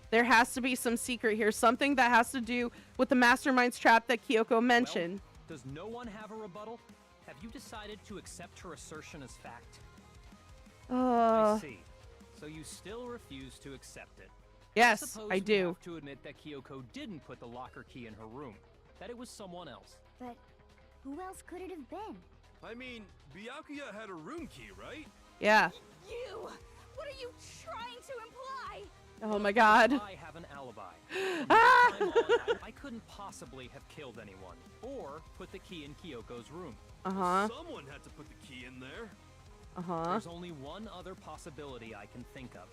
There has to be some secret here. Something that has to do with the mastermind's trap that Kyoko mentioned. Well, does no one have a rebuttal? Have you decided to accept her assertion as fact? I see. So you still refuse to accept it. Yes, I do. You have to admit that Kyoko didn't put the locker key in her room. That it was someone else. But who else could it have been? I mean, Byakuya had a room key, right? Yeah. You! What are you trying to imply? Oh my God. I have an alibi. From that time on, I couldn't possibly have killed anyone or put the key in Kyoko's room. Uh-huh. Someone had to put the key in there. Uh-huh. There's only one other possibility I can think of.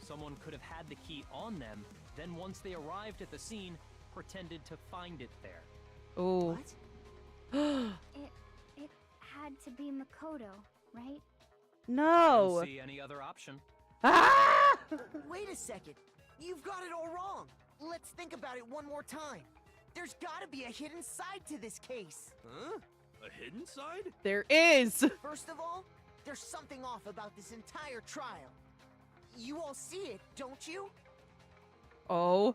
Someone could have had the key on them, then once they arrived at the scene, pretended to find it there. Oh. It had to be Makoto, right? No. Don't see any other option. Ah! Wait a second. You've got it all wrong. Let's think about it one more time. There's gotta be a hidden side to this case. Huh? A hidden side? There is. First of all, there's something off about this entire trial. You all see it, don't you? Oh.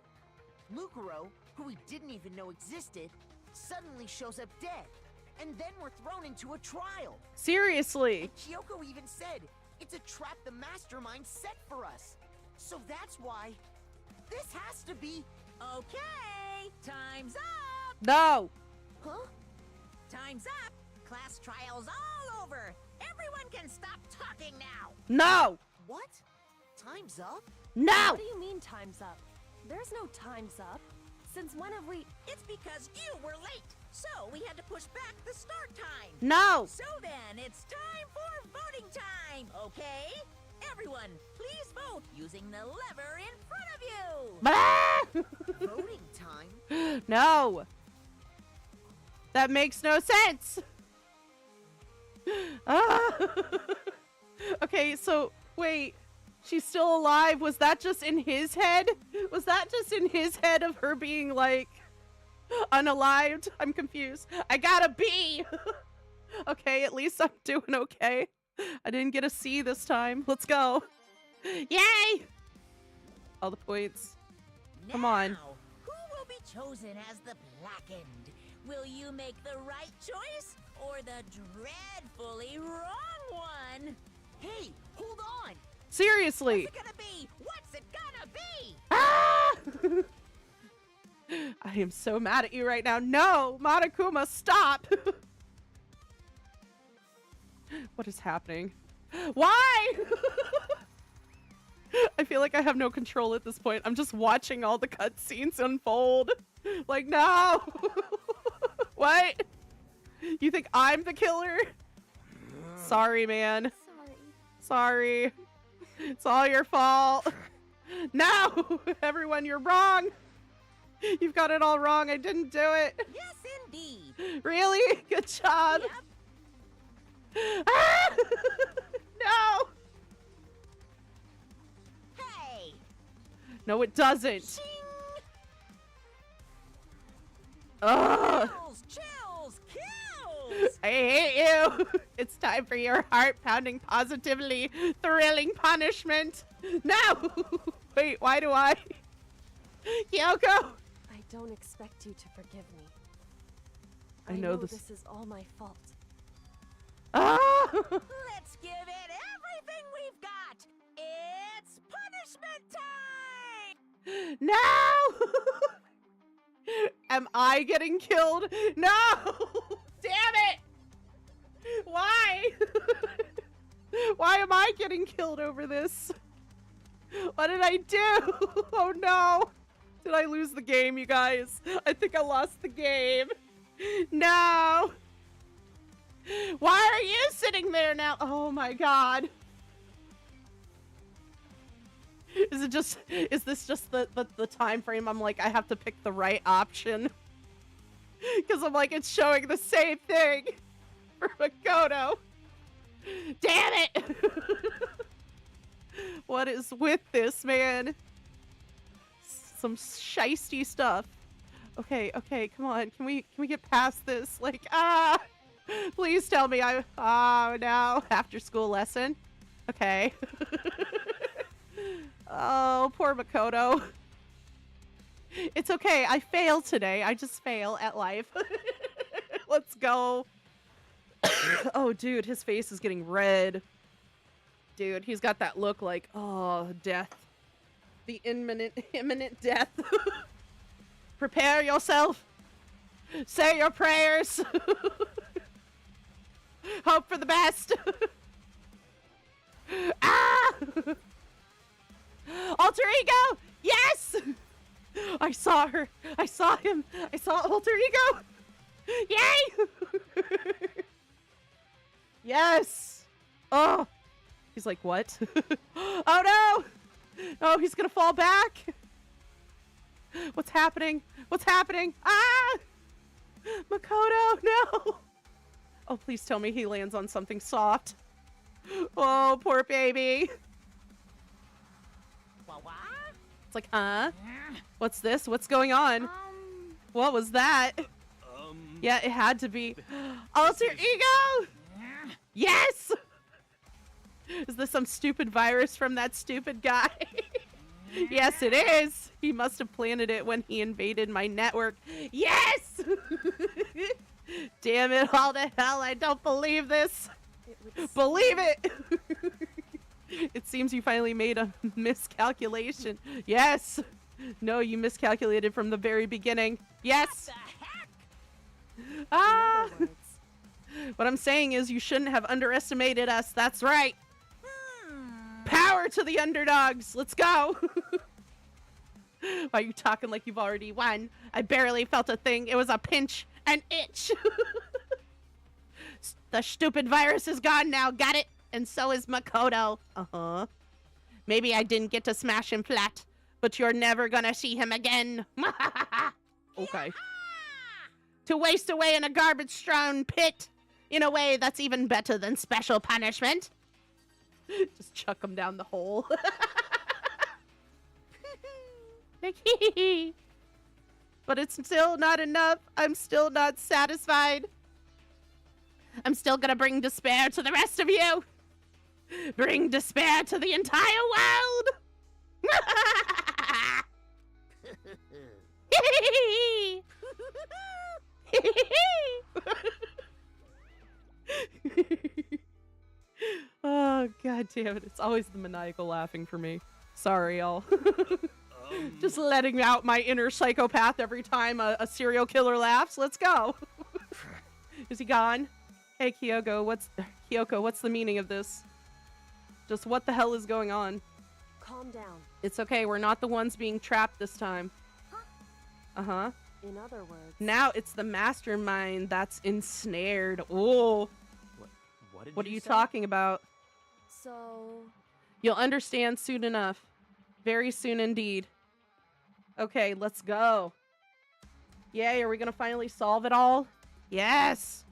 Mukuro, who we didn't even know existed, suddenly shows up dead. And then we're thrown into a trial. Seriously. Kyoko even said it's a trap the mastermind set for us. So that's why this has to be... Okay, time's up! No. Huh? Time's up! Class trial's all over! Everyone can stop talking now! No. What? Time's up? No. What do you mean time's up? There's no time's up. Since when have we... It's because you were late, so we had to push back the start time. No. So then, it's time for voting time, okay? Everyone, please vote using the lever in front of you! Ah! Voting time? No. That makes no sense. Ah. Okay, so wait. She's still alive. Was that just in his head? Was that just in his head of her being like unalived? I'm confused. I got a B. Okay, at least I'm doing okay. I didn't get a C this time. Let's go. Yay! All the points. Come on. Now, who will be chosen as the Blackened? Will you make the right choice or the dreadfully wrong one? Hey, hold on! Seriously. What's it gonna be? What's it gonna be? Ah! I am so mad at you right now. No, Monokuma, stop. What is happening? Why? I feel like I have no control at this point. I'm just watching all the cutscenes unfold. Like, no. What? You think I'm the killer? Sorry, man. Sorry. It's all your fault. No! Everyone, you're wrong. You've got it all wrong. I didn't do it. Yes, indeed. Really? Good job. Yep. Ah! No! Hey! No, it doesn't. Ching! Ugh! Chills! Kills! I hate you. It's time for your heart-pounding, positively thrilling punishment. No! Wait, why do I? Kyoko! I don't expect you to forgive me. I know this. This is all my fault. Ah! Let's give it everything we've got! It's punishment time! No! Am I getting killed? No! Damn it! Why? Why am I getting killed over this? What did I do? Oh no! Did I lose the game, you guys? I think I lost the game. No! Why are you sitting there now? Oh my god. Is this just the time frame? I'm like, I have to pick the right option. Because I'm like, it's showing the same thing for Makoto. Damn it! What is with this, man? Some shisty stuff. Okay, come on. Can we get past this? Like, please tell me oh no. After school lesson. Okay. Oh, poor Makoto. It's okay. I failed today. I just fail at life. Let's go. Oh, dude, his face is getting red. Dude, he's got that look like, oh, death. The imminent death. Prepare yourself. Say your prayers. Hope for the best. Ah! Alter ego! Yes! I saw her. I saw him. I saw Alter ego. Yay! Yes! Oh! He's like, what? Oh no! Oh, he's gonna fall back! What's happening? What's happening? Ah! Makoto, no! Oh, please tell me he lands on something soft. Oh, poor baby. It's like, huh? What's this? What's going on? What was that? Yeah, it had to be. Alter ego! Yes! Is this some stupid virus from that stupid guy? Yes, it is. He must have planted it when he invaded my network. Yes! Damn it all to hell, I don't believe this. Believe it! It seems you finally made a miscalculation. Yes! No, you miscalculated from the very beginning. Yes! Ah! What I'm saying is you shouldn't have underestimated us. That's right. Power to the underdogs. Let's go. Why are you talking like you've already won? I barely felt a thing. It was a pinch, an itch. The stupid virus is gone now. Got it? And so is Makoto. Uh-huh. Maybe I didn't get to smash him flat, but you're never gonna see him again. Okay. To waste away in a garbage-strewn pit. In a way that's even better than special punishment. Just chuck him down the hole. But it's still not enough. I'm still not satisfied. I'm still gonna bring despair to the rest of you. Bring despair to the entire world. Oh, god damn it. It's always the maniacal laughing for me. Sorry, y'all. Just letting out my inner psychopath every time a serial killer laughs. Let's go. Is he gone? Hey, Kyoko, what's the meaning of this? Just what the hell is going on? Calm down. It's okay. We're not the ones being trapped this time. Uh-huh. In other words... Now it's the mastermind that's ensnared. Oh. What are you talking about? So... You'll understand soon enough. Very soon indeed. Okay, let's go. Yay, are we gonna finally solve it all? Yes!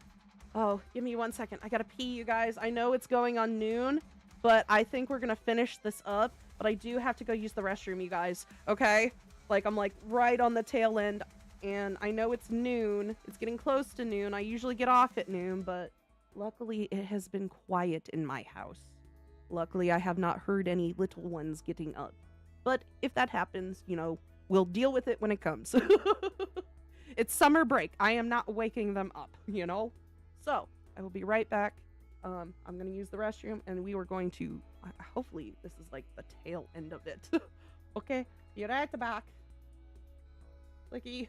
Oh, give me 1 second. I gotta pee, you guys. I know it's going on noon, but I think we're gonna finish this up. But I do have to go use the restroom, you guys. Okay? Like, I'm like right on the tail end. And I know it's noon. It's getting close to noon. I usually get off at noon, but luckily it has been quiet in my house. Luckily, I have not heard any little ones getting up. But if that happens, you know, we'll deal with it when it comes. It's summer break. I am not waking them up, you know? So, I will be right back. I'm going to use the restroom, and we are going to... hopefully, this is like the tail end of it. Okay? Be right back. Clicky.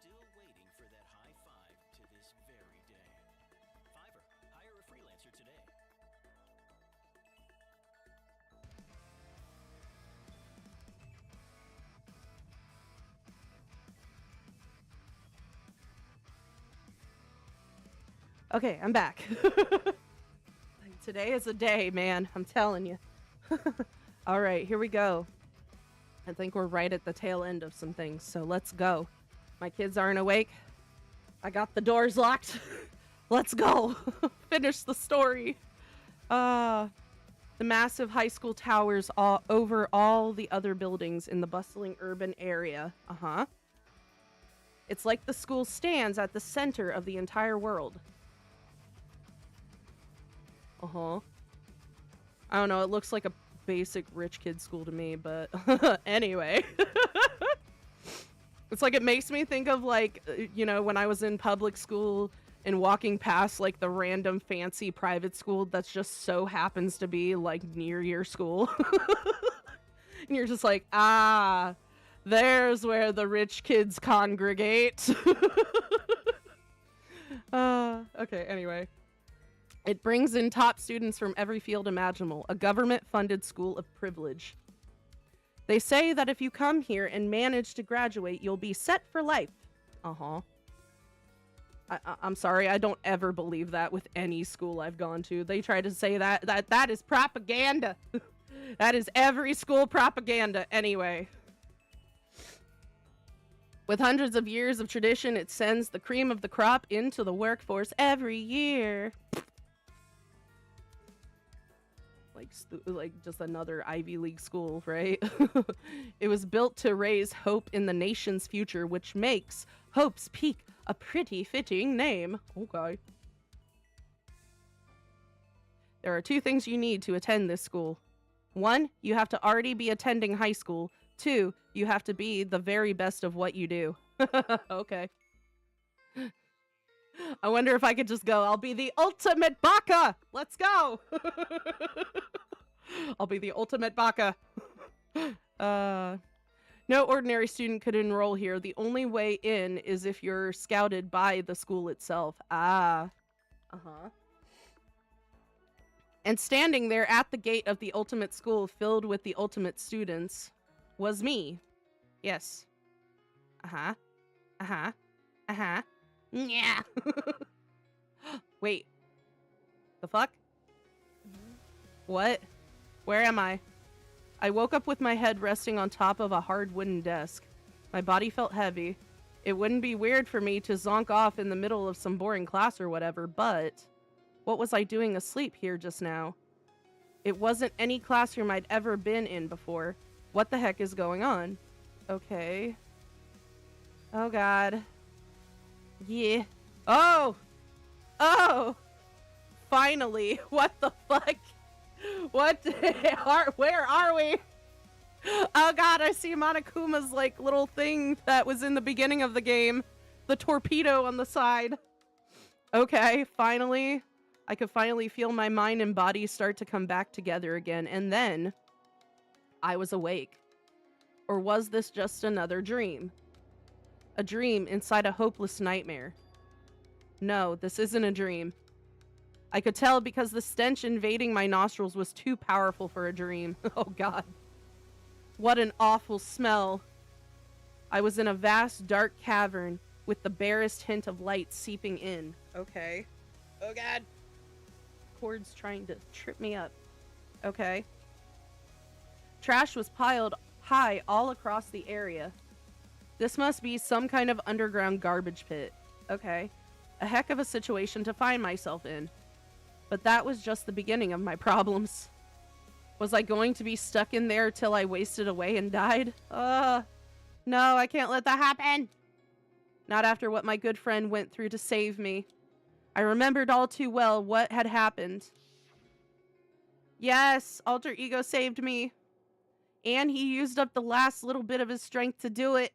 still waiting for that high five to this very day. Fiverr, hire a freelancer today. Okay, I'm back. Today is a day, man. I'm telling you. All right, here we go. I think we're right at the tail end of some things, so let's go. My kids aren't awake. I got the doors locked. Let's go. Finish the story. The massive high school towers over all the other buildings in the bustling urban area. It's like the school stands at the center of the entire world. I don't know, it looks like a basic rich kid school to me, but anyway. It's like, it makes me think of, like, you know, when I was in public school and walking past, like, the random fancy private school that's just so happens to be, like, near your school. And you're just like, ah, there's where the rich kids congregate. Okay, anyway. It brings in top students from every field imaginable, a government-funded school of privilege. They say that if you come here and manage to graduate, you'll be set for life. I'm sorry, I don't ever believe that with any school I've gone to. They try to say that is propaganda. That is every school propaganda anyway. With hundreds of years of tradition, it sends the cream of the crop into the workforce every year. Like just another Ivy League school, right? It was built to raise hope in the nation's future, which makes Hope's Peak a pretty fitting name. Okay. There are 2 things you need to attend this school. 1, you have to already be attending high school. 2, you have to be the very best of what you do. Okay. I wonder if I could just go, I'll be the ultimate baka! Let's go! I'll be the ultimate baka. No ordinary student could enroll here. The only way in is if you're scouted by the school itself. And standing there at the gate of the ultimate school filled with the ultimate students was me. Yes. Yeah. Wait. The fuck? What? Where am I? I woke up with my head resting on top of a hard wooden desk. My body felt heavy. It wouldn't be weird for me to zonk off in the middle of some boring class or whatever, but what was I doing asleep here just now? It wasn't any classroom I'd ever been in before. What the heck is going on? Okay. Oh god. Yeah. Oh! Finally! What the fuck? What? Where are we? Oh god, I see Monokuma's, like, little thing that was in the beginning of the game. The torpedo on the side. Okay, finally. I could finally feel my mind and body start to come back together again, and then I was awake. Or was this just another dream? A dream inside a hopeless nightmare. No, this isn't a dream. I could tell because the stench invading my nostrils was too powerful for a dream. Oh god. What an awful smell. I was in a vast dark cavern with the barest hint of light seeping in. Okay. Oh god. Cord's trying to trip me up. Okay. Trash was piled high all across the area. This must be some kind of underground garbage pit. Okay. A heck of a situation to find myself in. But that was just the beginning of my problems. Was I going to be stuck in there till I wasted away and died? No, I can't let that happen. Not after what my good friend went through to save me. I remembered all too well what had happened. Yes, Alter Ego saved me. And he used up the last little bit of his strength to do it.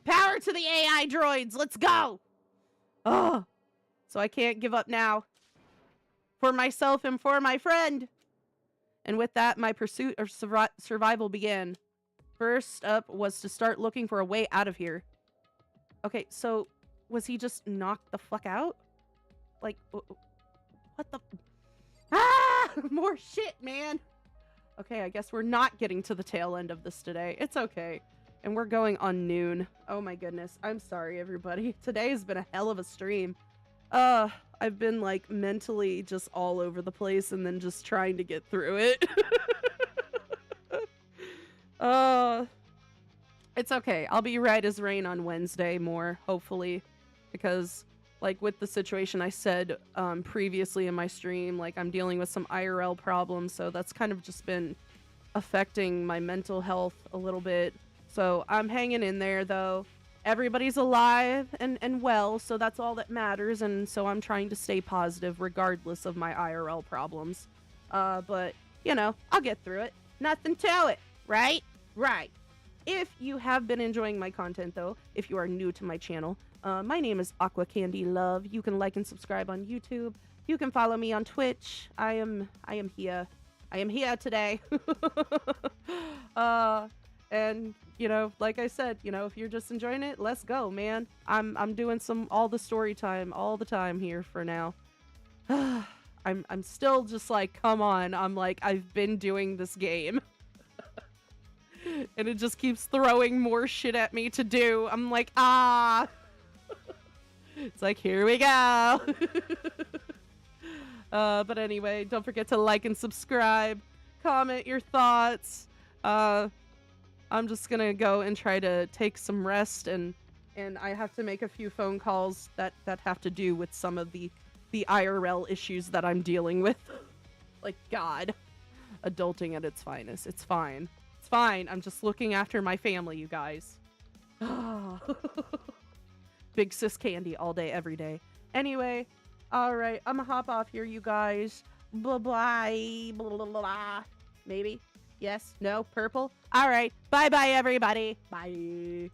Power to the AI droids! Let's go! Oh, so I can't give up now. For myself and for my friend. And with that, my pursuit of survival began. First up was to start looking for a way out of here. Okay, so was he just knocked the fuck out? Like, what the? Ah! More shit, man! Okay, I guess we're not getting to the tail end of this today. It's okay. And we're going on noon. Oh my goodness. I'm sorry, everybody. Today has been a hell of a stream. I've been, like, mentally just all over the place and then just trying to get through it. It's okay. I'll be right as rain on Wednesday more, hopefully. Because, like, with the situation I said previously in my stream, like, I'm dealing with some IRL problems, so that's kind of just been affecting my mental health a little bit. So I'm hanging in there, though. Everybody's alive and well, so that's all that matters, and so I'm trying to stay positive regardless of my IRL problems. But, you know, I'll get through it. Nothing to it, right? Right. If you have been enjoying my content, though, if you are new to my channel, my name is Aqua Candy Love. You can like and subscribe on YouTube. You can follow me on Twitch. I am here. I am here today. And, you know, like I said, you know, if you're just enjoying it, let's go, man. I'm doing all the story time all the time here for now. I'm still just like, come on. I'm like, I've been doing this game. And it just keeps throwing more shit at me to do. I'm like, ah. It's like, here we go. But anyway, don't forget to like and subscribe. Comment your thoughts. I'm just gonna go and try to take some rest, and I have to make a few phone calls that have to do with some of the IRL issues that I'm dealing with. Like, God. Adulting at its finest. It's fine. It's fine. I'm just looking after my family, you guys. Big sis candy all day, every day. Anyway, alright, I'm gonna hop off here, you guys. Bye-bye. Blah, blah, blah, blah. Maybe? Yes? No? Purple? Alright. Bye-bye, everybody. Bye.